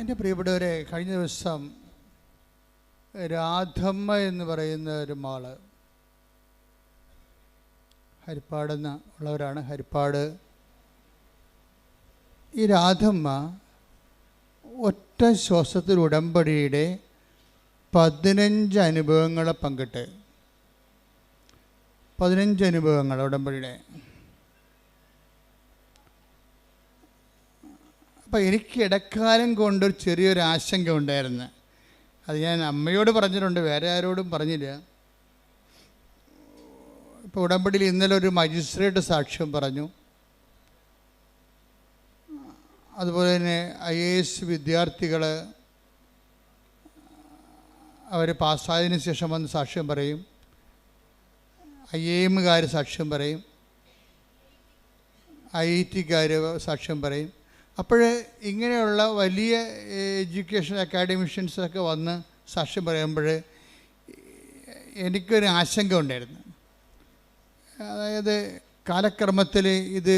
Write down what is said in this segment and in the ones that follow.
എൻ്റെ പ്രിയപ്പെട്ടവരെ, കഴിഞ്ഞ ദിവസം രാധമ്മ എന്ന് പറയുന്ന ഒരു മാള്, ഹരിപ്പാടെന്ന് ഉള്ളവരാണ്. ഹരിപ്പാട് ഈ രാധമ്മ ഒറ്റ ശ്വാസത്തിൽ ഉടമ്പടിയുടെ 15 അനുഭവങ്ങളെ പങ്കിട്ട് 15 അനുഭവങ്ങൾ ഉടമ്പടിയുടെ. അപ്പോൾ എനിക്ക് ഇടക്കാലം കൊണ്ടൊരു ചെറിയൊരു ആശങ്ക ഉണ്ടായിരുന്നു. അത് ഞാൻ അമ്മയോട് പറഞ്ഞിട്ടുണ്ട്, വേറെ ആരോടും പറഞ്ഞില്ല. ഇപ്പോൾ ഉടമ്പടിയിൽ ഇന്നലെ ഒരു മജിസ്ട്രേറ്റ് സാക്ഷ്യം പറഞ്ഞു. അതുപോലെ തന്നെ IAS വിദ്യാർത്ഥികൾ അവർ പാസ്സായതിനു ശേഷം വന്ന് സാക്ഷ്യം പറയും. IIM സാക്ഷ്യം പറയും. IIT സാക്ഷ്യം പറയും. അപ്പോൾ ഇങ്ങനെയുള്ള വലിയ എഡ്യൂക്കേഷൻ അക്കാഡമിഷ്യൻസൊക്കെ വന്ന് സാക്ഷ്യം പറയുമ്പോൾ എനിക്കൊരു ആശങ്ക ഉണ്ടായിരുന്നു. അതായത് കാലക്രമത്തിൽ ഇത്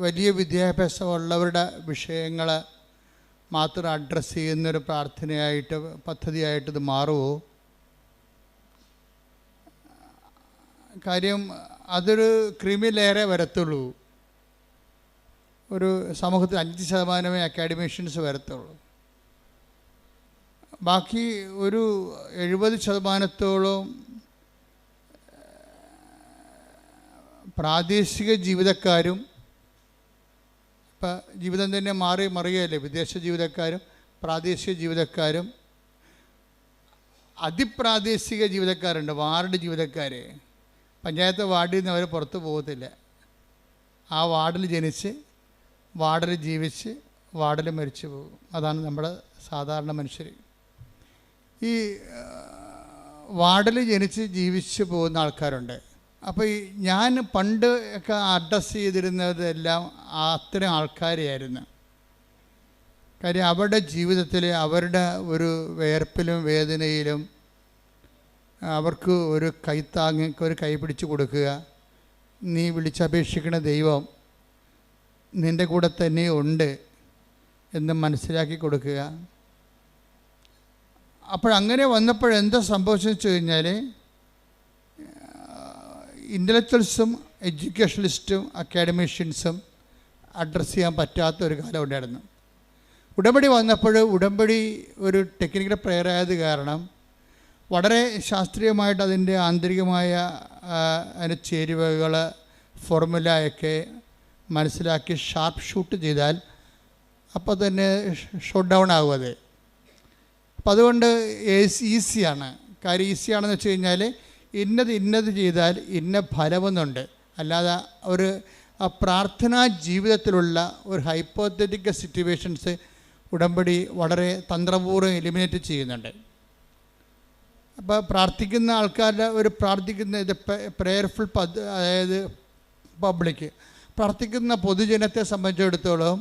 വലിയ വിദ്യാഭ്യാസമുള്ളവരുടെ വിഷയങ്ങൾ മാത്രം അഡ്രസ്സ് ചെയ്യുന്നൊരു പ്രാർത്ഥനയായിട്ട്, പദ്ധതിയായിട്ട് ഇത് മാറുമോ? കാര്യം അതൊരു ക്രിമിലേറെ വരത്തുള്ളൂ. ഒരു സമൂഹത്തിൽ 5% അക്കാഡമിഷ്യൻസ് വരത്തുള്ളൂ. ബാക്കി ഒരു 70% പ്രാദേശിക ജീവിതക്കാരും, ഇപ്പം ജീവിതം തന്നെ മറിയല്ലേ, വിദേശ ജീവിതക്കാരും പ്രാദേശിക ജീവിതക്കാരും അതിപ്രാദേശിക ജീവിതക്കാരുണ്ട്. വാർഡ് ജീവിതക്കാർ, പഞ്ചായത്ത് വാർഡിൽ നിന്ന് അവർ പുറത്ത് പോകത്തില്ല. ആ വാർഡിൽ ജനിച്ച് വാർഡിൽ ജീവിച്ച് വാർഡിൽ മരിച്ചു പോകും. അതാണ് നമ്മുടെ സാധാരണ മനുഷ്യർ. ഈ വാർഡിൽ ജനിച്ച് ജീവിച്ച് പോകുന്ന ആൾക്കാരുണ്ട്. അപ്പോൾ ഈ ഞാൻ പണ്ട് ഒക്കെ അഡ്രസ്സ് ചെയ്തിരുന്നതെല്ലാം അത്തരം ആൾക്കാരെയായിരുന്നു. കാര്യം അവരുടെ ജീവിതത്തിൽ അവരുടെ ഒരു വേർപ്പിലും വേദനയിലും അവർക്ക് ഒരു കൈത്താങ്ങ്, ഒരു കൈ പിടിച്ച് കൊടുക്കുക, നീ വിളിച്ചപേക്ഷിക്കുന്ന ദൈവം നിൻ്റെ കൂടെ തന്നെ ഉണ്ട് എന്ന് മനസ്സിലാക്കി കൊടുക്കുക. അപ്പോഴങ്ങനെ വന്നപ്പോഴെന്താ സംഭവിച്ചെന്ന് വെച്ച് കഴിഞ്ഞാൽ, ഇൻ്റലക്ച്വൽസും എഡ്യൂക്കേഷണലിസ്റ്റും അക്കാഡമിഷ്യൻസും അഡ്രസ്സ് ചെയ്യാൻ പറ്റാത്തൊരു കാലം ഉണ്ടായിരുന്നു. ഉടമ്പടി വന്നപ്പോൾ ഉടമ്പടി ഒരു ടെക്നിക്കൽ പ്രെയർ ആയത് കാരണം വളരെ ശാസ്ത്രീയമായിട്ട് അതിൻ്റെ ആന്തരികമായ അതിൻ്റെ ചേരുവകൾ, ഫോർമുലയൊക്കെ മനസ്സിലാക്കി ഷാർപ്പ് ഷൂട്ട് ചെയ്താൽ അപ്പോൾ തന്നെ ഷോട്ട് ഡൗൺ ആകും അത്. അപ്പം അതുകൊണ്ട് ഈസിയാണ്. കാര്യം ഈസിയാണെന്ന് വെച്ച് കഴിഞ്ഞാൽ ഇന്നത് ചെയ്താൽ ഇന്ന ഫലമൊന്നുണ്ട്. അല്ലാതെ ഒരു പ്രാർത്ഥനാ ജീവിതത്തിലുള്ള ഒരു ഹൈപ്പോത്തറ്റിക്കൽ സിറ്റുവേഷൻസ് ഉടമ്പടി വളരെ തന്ത്രപൂർവ്വം എലിമിനേറ്റ് ചെയ്യുന്നുണ്ട്. അപ്പോൾ പ്രാർത്ഥിക്കുന്ന ആൾക്കാരുടെ ഒരു പ്രാർത്ഥിക്കുന്ന ഇത് പ്രെയർഫുൾ അതായത് പബ്ലിക് പ്രാർത്ഥിക്കുന്ന പൊതുജനത്തെ സംബന്ധിച്ചിടത്തോളം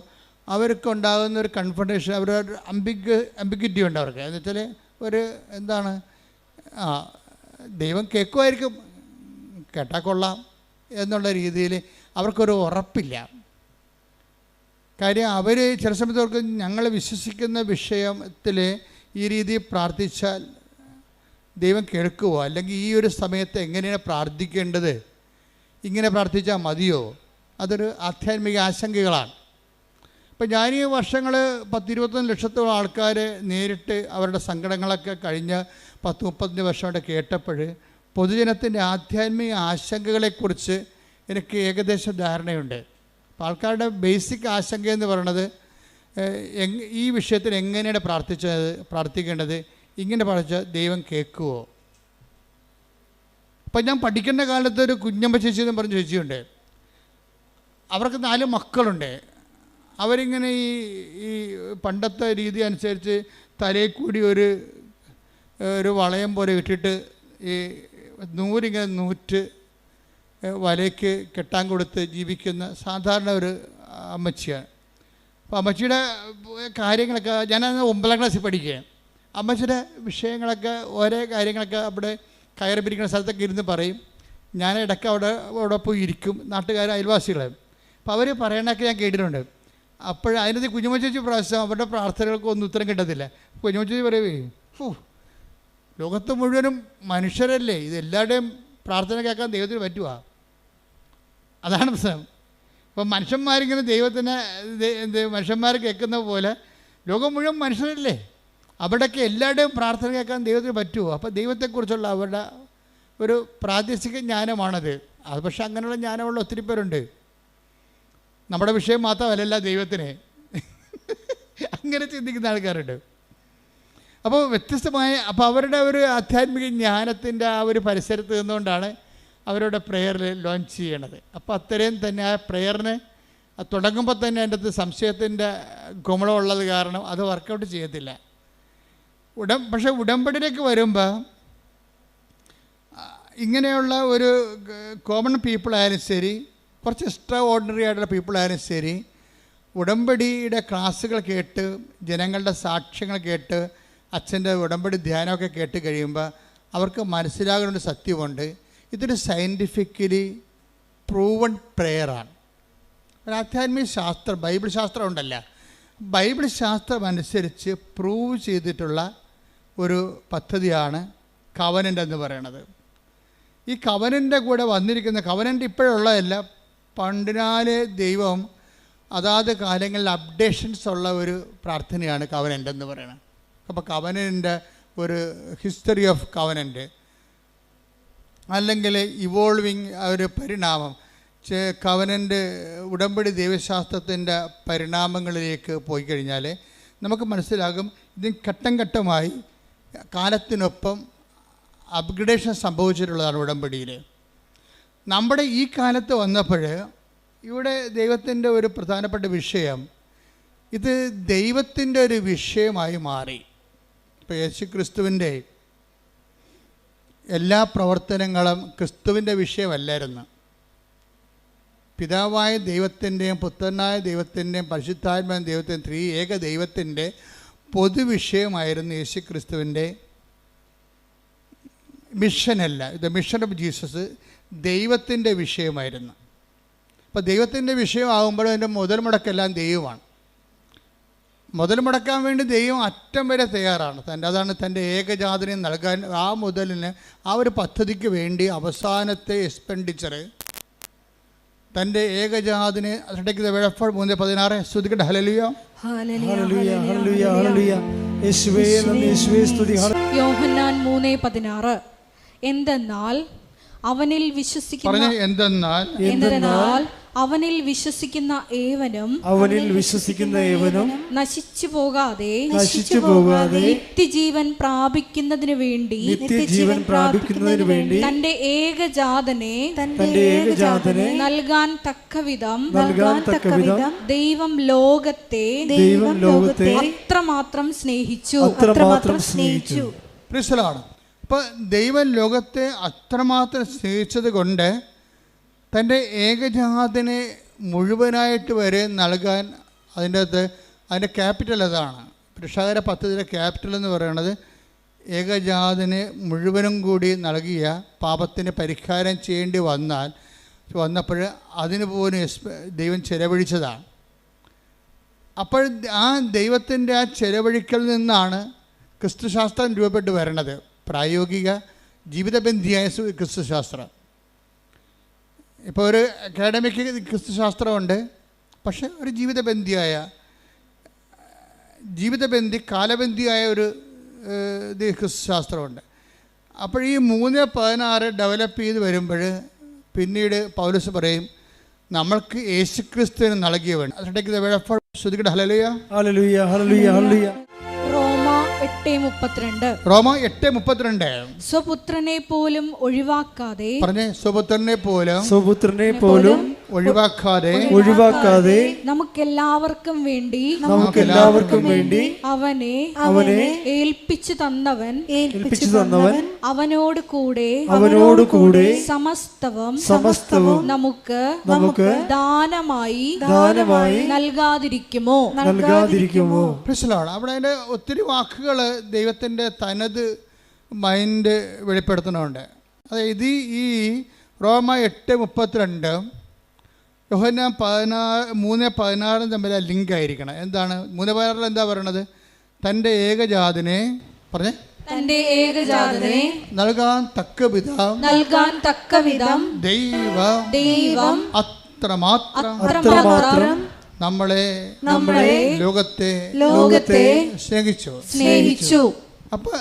അവർക്കുണ്ടാകുന്ന ഒരു കൺഫണ്ടേഷൻ, അവരൊരു അംബിഗ്വിറ്റി ഉണ്ട് അവർക്ക്. എന്ന് വെച്ചാൽ ഒരു എന്താണ്, ദൈവം കേൾക്കുമായിരിക്കും, കേട്ടാൽ കൊള്ളാം എന്നുള്ള രീതിയിൽ അവർക്കൊരു ഉറപ്പില്ല. കാര്യം അവർ ചില സമയത്ത് അവർക്ക് ഞങ്ങൾ വിശ്വസിക്കുന്ന വിഷയത്തിൽ ഈ രീതിയിൽ പ്രാർത്ഥിച്ചാൽ ദൈവം കേൾക്കുമോ, അല്ലെങ്കിൽ ഈ ഒരു സമയത്ത് എങ്ങനെയാണ് പ്രാർത്ഥിക്കേണ്ടത്, ഇങ്ങനെ പ്രാർത്ഥിച്ചാൽ മതിയോ, അതൊരു ആധ്യാത്മിക ആശങ്കകളാണ്. ഇപ്പം ഞാൻ ഈ വർഷങ്ങൾ 10-21 ലക്ഷത്തോളം ആൾക്കാർ നേരിട്ട് അവരുടെ സങ്കടങ്ങളൊക്കെ കഴിഞ്ഞ 10-35 വർഷമായിട്ട് കേട്ടപ്പോൾ പൊതുജനത്തിൻ്റെ ആധ്യാത്മിക ആശങ്കകളെക്കുറിച്ച് എനിക്ക് ഏകദേശം ധാരണയുണ്ട്. അപ്പോൾ ആൾക്കാരുടെ ബേസിക് ആശങ്ക എന്ന് പറയുന്നത് ഈ വിഷയത്തിൽ എങ്ങനെയാണ് പ്രാർത്ഥിക്കേണ്ടത്, ഇങ്ങനെ പഠിച്ചാൽ ദൈവം കേൾക്കുമോ. അപ്പം ഞാൻ പഠിക്കേണ്ട കാലത്ത് ഒരു കുഞ്ഞമ്മ ചേച്ചി എന്ന് പറഞ്ഞ ചേച്ചിയുണ്ട്. അവർക്ക് 4 മക്കളുണ്ട്. അവരിങ്ങനെ ഈ പണ്ടത്തെ രീതി അനുസരിച്ച് തലയിൽ കൂടി ഒരു വളയം പോലെ ഇട്ടിട്ട് ഈ നൂലിങ്ങനെ നൂറ്റ് വലയ്ക്ക് കെട്ടാൻ കൊടുത്ത് ജീവിക്കുന്ന സാധാരണ ഒരു അമ്മച്ചിയാണ്. അപ്പോൾ അമ്മച്ചിയുടെ കാര്യങ്ങളൊക്കെ, ഞാനന്ന് 9ാം ക്ലാസ്സിൽ പഠിക്കുകയാണ്. അമ്മച്ചിയുടെ വിഷയങ്ങളൊക്കെ ഓരോ കാര്യങ്ങളൊക്കെ അവിടെ കയറി പിരിക്കുന്ന സ്ഥലത്തൊക്കെ ഇരുന്ന് പറയും. ഞാൻ ഇടയ്ക്ക് അവിടെ പോയി ഇരിക്കും. നാട്ടുകാർ, അയൽവാസികൾ. അപ്പോൾ അവർ പറയണതൊക്കെ ഞാൻ കേട്ടിട്ടുണ്ട്. അതിനകത്ത് കുഞ്ഞുമ്മ ചേച്ചി പ്രാവശ്യം അവരുടെ പ്രാർത്ഥനകൾക്ക് ഒന്നും ഉത്തരം കിട്ടത്തില്ല. കുഞ്ഞുമ്മ ചേച്ചി പറയവേ, ലോകത്ത് മുഴുവനും മനുഷ്യരല്ലേ, ഇതെല്ലാവരുടെയും പ്രാർത്ഥന കേൾക്കാൻ ദൈവത്തിന് പറ്റുക? അതാണ് പ്രശ്നം. ഇപ്പം മനുഷ്യന്മാരിങ്ങനെ മനുഷ്യന്മാർ കേൾക്കുന്ന പോലെ ലോകം മുഴുവൻ മനുഷ്യരല്ലേ, അവിടെയൊക്കെ എല്ലാവരുടെയും പ്രാർത്ഥന കേൾക്കാൻ ദൈവത്തിന് പറ്റുമോ? അപ്പോൾ ദൈവത്തെക്കുറിച്ചുള്ള അവരുടെ ഒരു പ്രാദേശിക ജ്ഞാനമാണത്. അത് പക്ഷേ അങ്ങനെയുള്ള ജ്ഞാനമുള്ള ഒത്തിരി പേരുണ്ട്. നമ്മുടെ വിഷയം മാത്രമല്ല ദൈവത്തിന് അങ്ങനെ ചിന്തിക്കുന്ന ആൾക്കാരുണ്ട്. അപ്പോൾ വ്യത്യസ്തമായ അവരുടെ ഒരു ആധ്യാത്മിക ജ്ഞാനത്തിൻ്റെ ആ ഒരു പരിസരത്ത് നിന്നുകൊണ്ടാണ് അവരുടെ പ്രെയറിൽ ലോഞ്ച് ചെയ്യണത്. അപ്പോൾ അത്രയും തന്നെ ആ പ്രെയറിന് തുടങ്ങുമ്പോൾ തന്നെ അതിൻ്റെ അകത്ത് സംശയത്തിൻ്റെ ഗുമളമുള്ളത് കാരണം അത് വർക്കൗട്ട് ചെയ്യത്തില്ല. പക്ഷേ ഉടമ്പടിയിലേക്ക് വരുമ്പോൾ ഇങ്ങനെയുള്ള ഒരു കോമൺ പീപ്പിളായാലും ശരി, കുറച്ച് എക്സ്ട്രാ ഓർഡിനറി ആയിട്ടുള്ള പീപ്പിളായാലും ശരി, ഉടമ്പടിയുടെ ക്ലാസ്സുകൾ കേട്ട് ജനങ്ങളുടെ സാക്ഷ്യങ്ങൾ കേട്ട് അച്ഛൻ്റെ ഉടമ്പടി ധ്യാനമൊക്കെ കേട്ട് കഴിയുമ്പോൾ അവർക്ക് മനസ്സിലാകുന്ന ഒരു സത്യമുണ്ട്. ഇതൊരു സയൻറ്റിഫിക്കലി പ്രൂവൺ പ്രെയറാണ്. ഒരു ആധ്യാത്മിക ശാസ്ത്രം, ബൈബിൾ ശാസ്ത്രം ഉണ്ടല്ല, ബൈബിൾ ശാസ്ത്രം അനുസരിച്ച് പ്രൂവ് ചെയ്തിട്ടുള്ള ഒരു പദ്ധതിയാണ് കവനൻ്റ് എന്ന് പറയുന്നത്. ഈ കവനൻ്റെ കൂടെ വന്നിരിക്കുന്ന കവനൻ്റ് ഇപ്പോഴുള്ളതല്ല, പണ്ടിനാലെ ദൈവം അതാത് കാലങ്ങളിൽ അപ്ഡേഷൻസ് ഉള്ള ഒരു പ്രാർത്ഥനയാണ് കവനൻ്റ് എന്ന് പറയുന്നത്. അപ്പോൾ കവനൻ്റെ ഒരു ഹിസ്റ്ററി ഓഫ് കവനൻ്റ് അല്ലെങ്കിൽ ഇവോൾവിങ് ഒരു പരിണാമം, കവനൻ്റ് ഉടമ്പടി ദൈവശാസ്ത്രത്തിൻ്റെ പരിണാമങ്ങളിലേക്ക് പോയി കഴിഞ്ഞാൽ നമുക്ക് മനസ്സിലാകും ഇതിന് ഘട്ടം ഘട്ടമായി കാലത്തിനൊപ്പം അപ്ഗ്രഡേഷൻ സംഭവിച്ചിട്ടുള്ളതാണ് ഉടമ്പടിയിൽ. നമ്മുടെ ഈ കാലത്ത് വന്നപ്പോൾ ഇവിടെ ദൈവത്തിൻ്റെ ഒരു പ്രധാനപ്പെട്ട വിഷയം, ഇത് ദൈവത്തിൻ്റെ ഒരു വിഷയമായി മാറി. ഇപ്പോൾ യേശു ക്രിസ്തുവിൻ്റെ എല്ലാ പ്രവർത്തനങ്ങളും ക്രിസ്തുവിൻ്റെ വിഷയമല്ലായിരുന്നു. പിതാവായ ദൈവത്തിൻ്റെയും പുത്രനായ ദൈവത്തിൻ്റെയും പരിശുദ്ധാത്മാവായ ദൈവത്തിൻ്റെയും ഏക ദൈവത്തിൻ്റെ പൊതുവിഷയമായിരുന്നു യേശു ക്രിസ്തുവിൻ്റെ മിഷനല്ല. ഇത് മിഷൻ ഓഫ് ജീസസ് ദൈവത്തിൻ്റെ വിഷയമായിരുന്നു. അപ്പോൾ ദൈവത്തിൻ്റെ വിഷയമാകുമ്പോൾ അതിൻ്റെ മുതൽ മുടക്കെല്ലാം ദൈവമാണ്. മുതൽ മുടക്കാൻ വേണ്ടി ദൈവം അറ്റം വരെ തയ്യാറാണ്. അതാണ് തൻ്റെ ഏകജാതനെ നൽകാൻ. ആ മുതലിന് ആ ഒരു പദ്ധതിക്ക് വേണ്ടി അവസാനത്തെ എക്സ്പെൻഡിച്ചർ തൻ്റെ ഏകജാതിനെ 3:16 സ്തുതിക്കട്ടെ. ഹല്ലേലൂയ ഹല്ലേലൂയ ഹല്ലേലൂയ ഹല്ലേലൂയ യേശുവേ നന്ദി, യേശുവേ സ്തുതി. യോഹന്നാൻ 3:16 എന്തെന്നാൽ അവനിൽ വിശ്വസിക്കുന്ന അവനിൽ വിശ്വസിക്കുന്ന ഏവനും നശിച്ചു പോകാതെ നിത്യജീവൻ പ്രാപിക്കുന്നതിന് വേണ്ടി തന്റെ ഏകജാതനെ നൽകാൻ തക്കവിധം ദൈവം ലോകത്തെ അത്രമാത്രം സ്നേഹിച്ചു. അപ്പോൾ ദൈവം ലോകത്തെ അത്രമാത്രം സ്നേഹിച്ചത് കൊണ്ട് തൻ്റെ ഏകജാതനെ മുഴുവനായിട്ട് വരെ നൽകാൻ അതിൻ്റെ ക്യാപിറ്റൽ അതാണ്. രക്ഷാകര പദ്ധതിയുടെ ക്യാപിറ്റൽ എന്ന് പറയുന്നത് ഏകജാതനെ മുഴുവനും കൂടി നൽകിയ പാപത്തിന് പരിഹാരം ചെയ്യേണ്ടി വന്നപ്പോൾ അതിന് പോലും ദൈവം ചെലവഴിച്ചതാണ്. അപ്പോൾ ആ ദൈവത്തിൻ്റെ ആ ചെലവഴിക്കൽ നിന്നാണ് ക്രിസ്തുശാസ്ത്രം രൂപപ്പെട്ട് വരണത്. പ്രായോഗിക ജീവിതബന്ധിയായ ക്രിസ്തുശാസ്ത്രം. ഇപ്പോൾ ഒരു അക്കാഡമിക് ക്രിസ്തുശാസ്ത്രമുണ്ട്, പക്ഷേ ഒരു കാലബന്ധിയായ ഒരു ക്രിസ്തുശാസ്ത്രമുണ്ട്. അപ്പോൾ ഈ 3:16 ഡെവലപ്പ് ചെയ്ത് വരുമ്പോൾ പിന്നീട് പൗലോസ് പറയും നമ്മൾക്ക് യേശുക്രിസ്തുവിന് നൽകിയവൻ. ശ്രുതിക്കട്ടെ. ഹല്ലേലൂയ ഹല്ലേലൂയ ഹല്ലേലൂയ ഹല്ലേലൂയ. റോമ 8:32 സ്വപുത്രനെ പോലും ഒഴിവാക്കാതെ നമുക്കെല്ലാവർക്കും വേണ്ടി അവനെ ഏൽപ്പിച്ചു തന്നവൻ അവനോട് കൂടെ സമസ്തവും നമുക്ക് ദാനമായി നൽകാതിരിക്കുമോ? അവിടെ അതിൻ്റെ ഒത്തിരി വാക്കുകൾ ദൈവത്തിൻ്റെ തനത് മൈൻഡ് വെളിപ്പെടുത്തുന്നുണ്ട്. അതായത് ഈ റോമ 8:32 യോഹന്നാൻ 3:16 തമ്മിൽ ലിങ്ക് ആയിരിക്കണം. എന്താണ് 3:16 എന്താ പറയണത്? തൻ്റെ ഏകജാതനെ പറഞ്ഞേ, തന്റെ ഏകജാതനെ നൽകാൻ തക്കവിധം ദൈവം അത്രമാത്രം നമ്മളെ ലോകത്തെ സ്നേഹിച്ചു. അപ്പൊ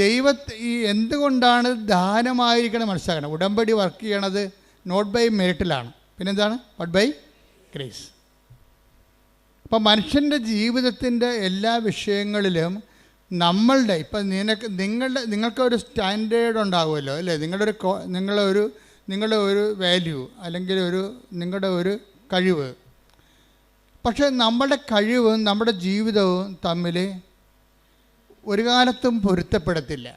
ദൈവത്തെ ഈ എന്തുകൊണ്ടാണ് ദാനമായിരിക്കണം മനസ്സിലാക്കണം. ഉടമ്പടി വർക്ക് ചെയ്യണത് നോട്ട് ബൈ മെറിറ്റിലാണ്, പിന്നെന്താണ്? But by grace. അപ്പം മനുഷ്യൻ്റെ ജീവിതത്തിൻ്റെ എല്ലാ വിഷയങ്ങളിലും നമ്മളുടെ ഇപ്പം നിങ്ങൾക്കൊരു സ്റ്റാൻഡേർഡ് ഉണ്ടാകുമല്ലോ അല്ലേ? നിങ്ങളുടെ ഒരു വാല്യൂ അല്ലെങ്കിൽ നിങ്ങളുടെ ഒരു കഴിവ്. പക്ഷേ നമ്മുടെ കഴിവും നമ്മുടെ ജീവിതവും തമ്മിൽ ഒരു കാലത്തും പൊരുത്തപ്പെടത്തില്ല.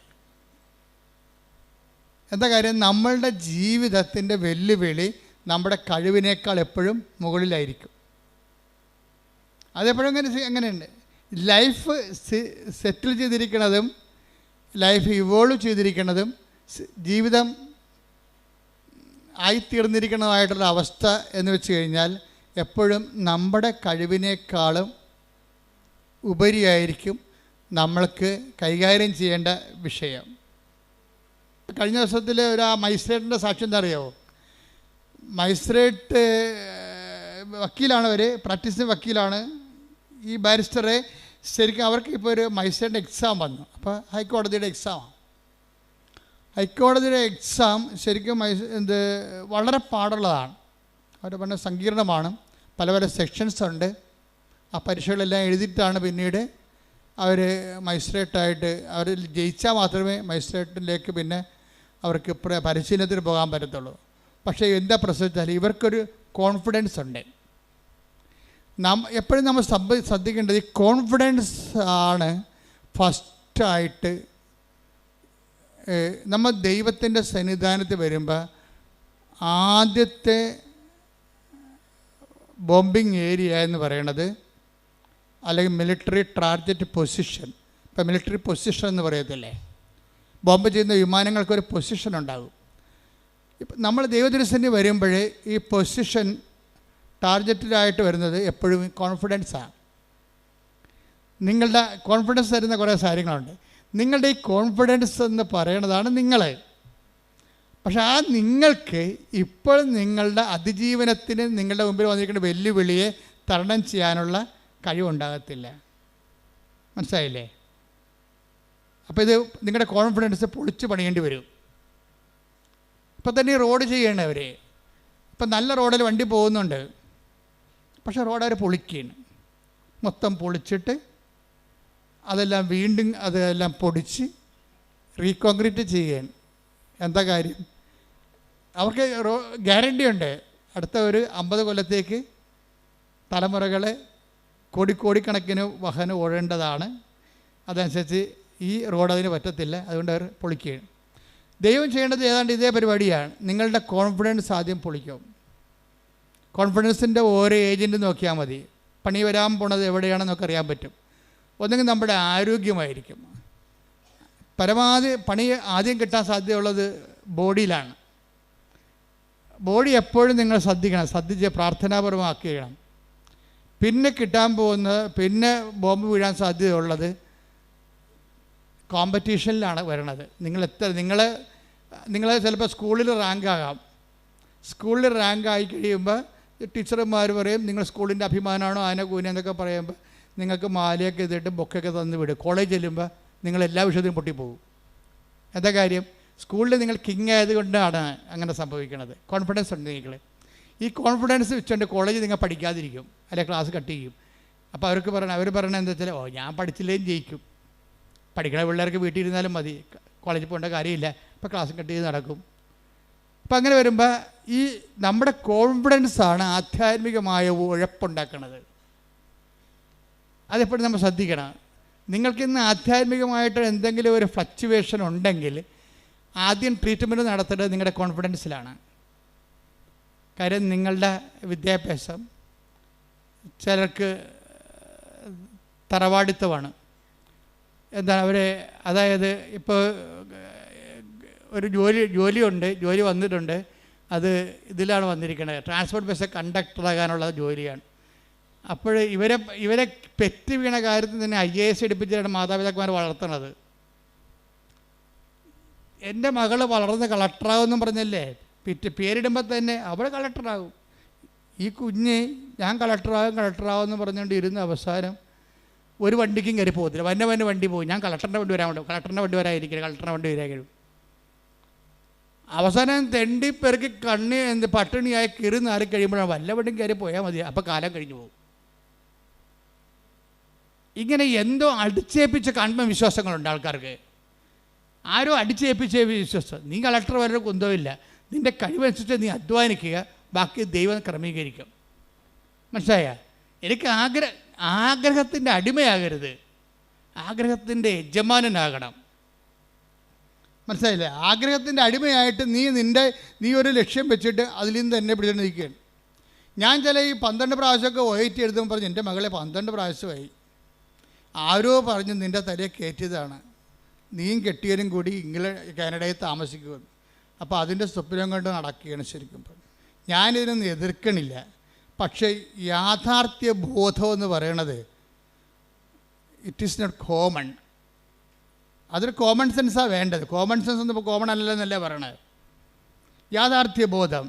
എന്താ കാര്യം? നമ്മളുടെ ജീവിതത്തിൻ്റെ വെല്ലുവിളി നമ്മുടെ കഴിവിനേക്കാൾ എപ്പോഴും മുകളിലായിരിക്കും. അതെപ്പോഴും അങ്ങനെയുണ്ട്. ലൈഫ് സെറ്റിൽ ചെയ്തിരിക്കുന്നതും ലൈഫ് ഇവോൾവ് ചെയ്തിരിക്കുന്നതും ജീവിതം ആയിത്തീർന്നിരിക്കുന്നതായിട്ടുള്ള അവസ്ഥ എന്ന് വെച്ച് കഴിഞ്ഞാൽ എപ്പോഴും നമ്മുടെ കഴിവിനേക്കാളും ഉപരിയായിരിക്കും നമ്മൾക്ക് കൈകാര്യം ചെയ്യേണ്ട വിഷയം. കഴിഞ്ഞ ദിവസത്തിൽ ഒരു മജിസ്ട്രേറ്റിൻ്റെ സാക്ഷ്യം എന്താ അറിയാമോ? മജിസ്ട്രേറ്റ് വക്കീലാണ്, അവർ പ്രാക്ടീസിങ് വക്കീലാണ്. ഈ ബാരിസ്റ്ററെ ശരിക്കും അവർക്ക് ഇപ്പോൾ ഒരു മജിസ്ട്രേറ്റിൻ്റെ എക്സാം വന്നു. അപ്പോൾ ഹൈക്കോടതിയുടെ എക്സാം ശരിക്കും വളരെ പാടുള്ളതാണ്. അവർ പറഞ്ഞ സങ്കീർണമാണ്. പല സെക്ഷൻസ് ഉണ്ട്. ആ പരീക്ഷകളെല്ലാം എഴുതിയിട്ടാണ് പിന്നീട് അവർ മജിസ്ട്രേറ്റായിട്ട് അവർ ജയിച്ചാൽ മാത്രമേ മജിസ്ട്രേറ്റിലേക്ക് പിന്നെ അവർക്ക് പരിശീലനത്തിന് പോകാൻ പറ്റത്തുള്ളൂ. പക്ഷേ എന്താ പ്രശ്നം വെച്ചാൽ ഇവർക്കൊരു കോൺഫിഡൻസ് ഉണ്ട്. എപ്പോഴും നമ്മൾ ശ്രദ്ധിക്കേണ്ടത് ഈ കോൺഫിഡൻസ് ആണ് ഫസ്റ്റായിട്ട്. നമ്മൾ ദൈവത്തിൻ്റെ സന്നിധാനത്തിൽ വരുമ്പോൾ ആദ്യത്തെ ബോംബിങ് ഏരിയ എന്ന് പറയണത്, അല്ലെങ്കിൽ മിലിറ്ററി ടാർഗറ്റ് പൊസിഷൻ. ഇപ്പം മിലിറ്ററി പൊസിഷൻ എന്ന് പറയത്തില്ലേ, ബോംബ് ചെയ്യുന്ന വിമാനങ്ങൾക്കൊരു പൊസിഷൻ ഉണ്ടാകും. ഇപ്പം നമ്മൾ ദൈവദർശനം വരുമ്പോൾ ഈ പൊസിഷൻ ടാർഗറ്റിലായിട്ട് വരുന്നത് എപ്പോഴും കോൺഫിഡൻസാണ്. നിങ്ങളുടെ കോൺഫിഡൻസ് തരുന്ന കുറേ കാര്യങ്ങളുണ്ട്. നിങ്ങളുടെ ഈ കോൺഫിഡൻസ് എന്ന് പറയണതാണ് നിങ്ങൾ. പക്ഷെ ആ നിങ്ങൾക്ക് ഇപ്പോൾ നിങ്ങളുടെ അതിജീവനത്തിന് നിങ്ങളുടെ മുമ്പിൽ വന്നിരിക്കുന്ന വെല്ലുവിളിയെ തരണം ചെയ്യാനുള്ള കഴിവുണ്ടാകത്തില്ല. മനസ്സിലായില്ലേ? അപ്പോൾ ഇത് നിങ്ങളുടെ കോൺഫിഡൻസ് പൊളിച്ച് പണിയേണ്ടി വരും. ഇപ്പം തന്നെ റോഡ് ചെയ്യണവർ ഇപ്പം നല്ല റോഡിൽ വണ്ടി പോകുന്നുണ്ട്, പക്ഷേ റോഡ് അവർ പൊളിക്കുകയാണ്. മൊത്തം പൊളിച്ചിട്ട് അതെല്ലാം വീണ്ടും അതെല്ലാം പൊടിച്ച് റീകോൺക്രീറ്റ് ചെയ്യാൻ. എന്താ കാര്യം? അവർക്ക് ഗ്യാരണ്ടി ഉണ്ട്, അടുത്ത ഒരു 50 കൊല്ലത്തേക്ക് തലമുറകളെ കോടിക്കണക്കിന് വാഹനം ഓടേണ്ടതാണ്. അതനുസരിച്ച് ഈ റോഡ് അതിന് പറ്റത്തില്ല, അതുകൊണ്ട് അവർ പൊളിക്കുകയാണ്. ദൈവം ചെയ്യേണ്ടത് ഏതാണ്ട് ഇതേ പരിപാടിയാണ്. നിങ്ങളുടെ കോൺഫിഡൻസ് ആദ്യം പൊളിക്കും. കോൺഫിഡൻസിൻ്റെ ഓരോ ഏജൻറ്റ് നോക്കിയാൽ മതി. പണി വരാൻ പോണത് എവിടെയാണെന്നൊക്കെ അറിയാൻ പറ്റും. ഒന്നെങ്കിൽ നമ്മുടെ ആരോഗ്യമായിരിക്കും. പരമാവധി പണി ആദ്യം കിട്ടാൻ സാധ്യതയുള്ളത് ബോഡിയിലാണ്. ബോഡി എപ്പോഴും നിങ്ങൾ ശ്രദ്ധിച്ച് പ്രാർത്ഥനാപരമാക്കുകയാണ്. പിന്നെ കിട്ടാൻ പിന്നെ ബോംബ് വീഴാൻ സാധ്യതയുള്ളത് കോമ്പറ്റീഷനിലാണ് വരണത്. നിങ്ങൾ ചിലപ്പോൾ സ്കൂളിൽ റാങ്കാകാം. സ്കൂളിൽ റാങ്കായി കഴിയുമ്പോൾ ടീച്ചർമാർ പറയും നിങ്ങൾ സ്കൂളിൻ്റെ അഭിമാനമാണോ ആന കൂന എന്നൊക്കെ പറയുമ്പോൾ നിങ്ങൾക്ക് മാലയൊക്കെ ഇതിട്ട് ബൊക്കൊക്കെ തന്ന് വിടും. കോളേജ് ചെല്ലുമ്പോൾ നിങ്ങൾ എല്ലാ വിഷയത്തിലും പൊട്ടിപ്പോകും. എന്താ കാര്യം? സ്കൂളിൽ നിങ്ങൾ കിങ് ആയതുകൊണ്ടാണ് അങ്ങനെ സംഭവിക്കുന്നത്. കോൺഫിഡൻസ് ഉണ്ട് നിങ്ങൾ. ഈ കോൺഫിഡൻസ് വെച്ചുകൊണ്ട് കോളേജിൽ നിങ്ങൾ പഠിക്കാതിരിക്കും, അല്ലെങ്കിൽ ക്ലാസ് കട്ട് ചെയ്യും. അപ്പോൾ അവർ പറയണത് എന്താ വെച്ചാൽ ഞാൻ പഠിച്ചില്ലേലും ജയിക്കും, പഠിക്കണ പിള്ളേർക്ക് വീട്ടിൽ ഇരുന്നാലും മതി, കോളേജിൽ പോകേണ്ട കാര്യമില്ല, അപ്പോൾ ക്ലാസ് കട്ട് ചെയ്ത് നടക്കും. അപ്പം അങ്ങനെ വരുമ്പോൾ ഈ നമ്മുടെ കോൺഫിഡൻസാണ് ആധ്യാത്മികമായ ഉഴപ്പുണ്ടാക്കുന്നത്. അതെപ്പോഴും നമ്മൾ ശ്രദ്ധിക്കണം. നിങ്ങൾക്കിന്ന് ആധ്യാത്മികമായിട്ട് എന്തെങ്കിലും ഒരു ഫ്ലക്ച്വേഷൻ ഉണ്ടെങ്കിൽ ആദ്യം ട്രീറ്റ്മെൻറ്റ് നടത്തേണ്ടത് നിങ്ങളുടെ കോൺഫിഡൻസിലാണ്. കാര്യം നിങ്ങളുടെ വിദ്യാഭ്യാസം ചിലർക്ക് തറവാടിത്തമാണ്. എന്താണ് അതായത് ഇപ്പോൾ ഒരു ജോലി വന്നിട്ടുണ്ട്, അത് ഇതിലാണ് വന്നിരിക്കുന്നത്, ട്രാൻസ്പോർട്ട് ബസ് കണ്ടക്ടറാകാനുള്ള ജോലിയാണ്. അപ്പോൾ ഇവരെ പെറ്റ് വീണ കാര്യത്തിൽ തന്നെ IAS എടുപ്പിച്ചിട്ടാണ് മാതാപിതാക്കന്മാർ വളർത്തുന്നത്. എൻ്റെ മകൾ വളർന്ന് കളക്ടറാകുമെന്നും പറഞ്ഞല്ലേ, പേരിടുമ്പോൾ തന്നെ അവൾ കളക്ടറാകും. ഈ കുഞ്ഞ് ഞാൻ കളക്ടറാകും എന്ന് പറഞ്ഞുകൊണ്ട് ഇരുന്ന് അവസാനം ഒരു വണ്ടിക്കും കയറി പോകത്തില്ല. വന്ന വണ്ടി പോകും, ഞാൻ കളക്ടറിൻ്റെ വണ്ടി വരാനുണ്ട്, കളക്ടറിൻ്റെ വണ്ടി വരാതിരിക്കില്ല, കളക്ടറിൻ്റെ വണ്ടി വരാൻ. അവസാനം തെണ്ടിപ്പെറുക്കി പട്ടിണിയായി കയറി നാറി കഴിയുമ്പോഴാണ് വല്ല വണ്ടിയും കയറി പോയാൽ മതി, അപ്പോൾ കാലം കഴിഞ്ഞു പോകും. ഇങ്ങനെ എന്തോ അടിച്ചേൽപ്പിച്ച വിശ്വാസങ്ങളുണ്ട് ആൾക്കാർക്ക്. ആരോ അടിച്ചേൽപ്പിച്ച വിശ്വാസം. നീ കളക്ടർ വരെ കുന്തമില്ല, നിൻ്റെ കഴിവനുസരിച്ച് നീ അധ്വാനിക്കുക, ബാക്കി ദൈവം ക്രമീകരിക്കും. മനസ്സിലായ? എനിക്ക് ആഗ്രഹത്തിൻ്റെ അടിമയാകരുത്, ആഗ്രഹത്തിൻ്റെ യജമാനനാകണം. മനസ്സിലായില്ലേ? ആഗ്രഹത്തിൻ്റെ അടിമയായിട്ട് നീ ഒരു ലക്ഷ്യം വെച്ചിട്ട് അതിൽ നിന്ന് തന്നെ പിടിച്ചിട്ട് നിൽക്കുകയാണ്. ഞാൻ ഈ 12 പ്രാവശ്യമൊക്കെ OIT എഴുതുമ്പോൾ പറഞ്ഞു എൻ്റെ മകളെ 12 പ്രാവശ്യമായി. ആരോ പറഞ്ഞ് നിൻ്റെ തലയെ കയറ്റിയതാണ്, നീയും കെട്ടിയവരും കൂടി കാനഡയിൽ താമസിക്കുമെന്ന്. അപ്പോൾ അതിൻ്റെ സ്വപ്നം കൊണ്ട് നടക്കുകയാണ്. ശരിക്കും ഞാനിതിനൊന്നും എതിർക്കണില്ല. പക്ഷേ യാഥാർത്ഥ്യ ബോധം എന്ന് പറയണത് ഇറ്റ് ഈസ് നോട്ട് കോമൺ. അതൊരു കോമൺ സെൻസാണ് വേണ്ടത്. കോമൺ സെൻസ് ഒന്നും ഇപ്പോൾ കോമൺ അല്ലല്ലെന്നല്ലേ പറയണത്. യാഥാർത്ഥ്യബോധം,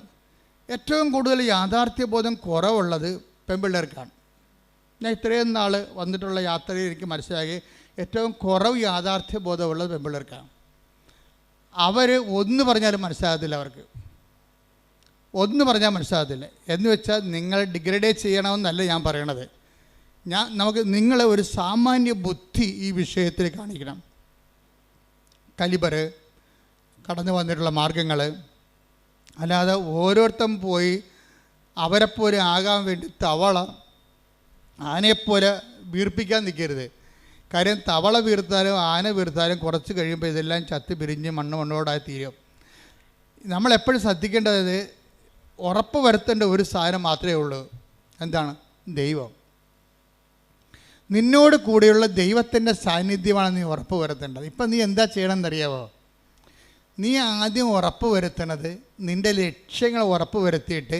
ഏറ്റവും കൂടുതൽ യാഥാർത്ഥ്യബോധം കുറവുള്ളത് പെൺപിള്ളേർക്കാണ്. ഞാൻ ഇത്രയും നാൾ വന്നിട്ടുള്ള യാത്രയിൽ എനിക്ക് മനസ്സിലാക്കി ഏറ്റവും കുറവ് യാഥാർത്ഥ്യബോധമുള്ളത് പെൺപിള്ളേർക്കാണ്. അവർ ഒന്ന് പറഞ്ഞാലും മനസ്സിലാകത്തില്ല, അവർക്ക് ഒന്ന് പറഞ്ഞാൽ മനസ്സിലാകത്തില്ല. എന്ന് വെച്ചാൽ നിങ്ങൾ ഡിഗ്രഡേറ്റ് ചെയ്യണമെന്നല്ല ഞാൻ പറയണത്. നിങ്ങളെ ഒരു സാമാന്യ ബുദ്ധി ഈ വിഷയത്തിൽ കാണിക്കണം. കലിബർ കടന്നു വന്നിട്ടുള്ള മാർഗങ്ങൾ, അല്ലാതെ ഓരോരുത്തരും പോയി അവരെപ്പോലെ ആകാൻ വേണ്ടി തവള ആനയെപ്പോലെ വീർപ്പിക്കാൻ നിൽക്കരുത്. കാര്യം തവള വീർത്താലും ആന വീർത്താലും കുറച്ച് കഴിയുമ്പോൾ ഇതെല്ലാം ചത്ത് പിരിഞ്ഞ് മണ്ണോടായി തീരും. നമ്മളെപ്പോഴും ശ്രദ്ധിക്കേണ്ടത് ഉറപ്പ് വരുത്തേണ്ട ഒരു സാധനം മാത്രമേ ഉള്ളൂ. എന്താണ്? ദൈവം. നിന്നോട് കൂടെയുള്ള ദൈവത്തിൻ്റെ സാന്നിധ്യമാണ് നീ ഉറപ്പ് വരുത്തേണ്ടത്. ഇപ്പം നീ എന്താ ചെയ്യണമെന്നറിയാമോ? നീ ആദ്യം ഉറപ്പ് വരുത്തണത് നിൻ്റെ ലക്ഷ്യങ്ങൾ ഉറപ്പ് വരുത്തിയിട്ട്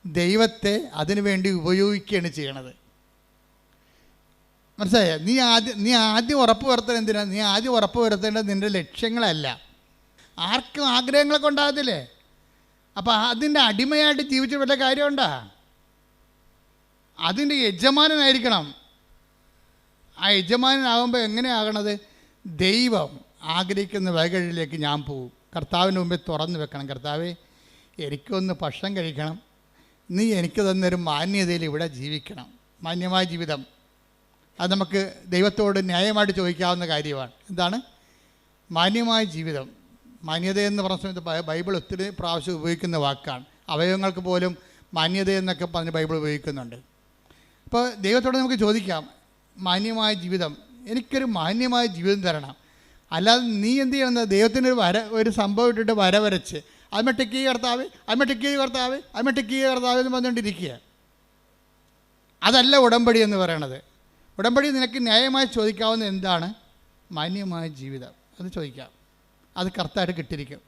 ദൈവത്തെ അതിനു വേണ്ടി ഉപയോഗിക്കുകയാണ് ചെയ്യണത്. മനസ്സിലായോ? നീ ആദ്യം ഉറപ്പ് വരുത്തേണ്ടത് എന്തിനാണ്? നീ ആദ്യം ഉറപ്പ് വരുത്തേണ്ടത് നിൻ്റെ ലക്ഷ്യങ്ങളല്ല. ആർക്കും ആഗ്രഹങ്ങളൊക്കെ ഉണ്ടാകത്തില്ലേ? അപ്പോൾ അതിൻ്റെ അടിമയായിട്ട് ജീവിച്ചിട്ട് വല്ല കാര്യമുണ്ടോ? അതിൻ്റെ യജമാനനായിരിക്കണം. ആ യജമാനനാകുമ്പോൾ എങ്ങനെയാകണത്? ദൈവം ആഗ്രഹിക്കുന്ന വഴികളിലേക്ക് ഞാൻ പോകും. കർത്താവിന് മുമ്പിൽ തുറന്നു വെക്കണം. കർത്താവേ, എനിക്കൊന്ന് ഭക്ഷണം കഴിക്കണം, നീ എനിക്ക് തന്നൊരു മാന്യതയിൽ ഇവിടെ ജീവിക്കണം. മാന്യമായ ജീവിതം അത് നമുക്ക് ദൈവത്തോട് ന്യായമായിട്ട് ചോദിക്കാവുന്ന കാര്യമാണ്. എന്താണ് മാന്യമായ ജീവിതം? മാന്യതയെന്ന് പറഞ്ഞ സമയത്ത് ബൈബിൾ ഒത്തിരി പ്രാവശ്യം ഉപയോഗിക്കുന്ന വാക്കാണ്. അവയവങ്ങൾക്ക് പോലും മാന്യതയെന്നൊക്കെ പറഞ്ഞ് ബൈബിൾ ഉപയോഗിക്കുന്നുണ്ട്. അപ്പോൾ ദൈവത്തോട് നമുക്ക് ചോദിക്കാം, മാന്യമായ ജീവിതം, എനിക്കൊരു മാന്യമായ ജീവിതം തരണം. അല്ലാതെ നീ എന്ത് ചെയ്യണം? ദൈവത്തിൻ്റെ ഒരു സംഭവം ഇട്ടിട്ട് വരച്ച് അമ്മ കർത്താവ് എന്ന് പറഞ്ഞുകൊണ്ടിരിക്കുക. അതല്ല ഉടമ്പടി എന്ന് പറയണത്. ഉടമ്പടി നിനക്ക് ന്യായമായി ചോദിക്കാവുന്ന എന്താണ്? മാന്യമായ ജീവിതം. അത് ചോദിക്കാം. അത് കറക്റ്റായിട്ട് കിട്ടിയിരിക്കും.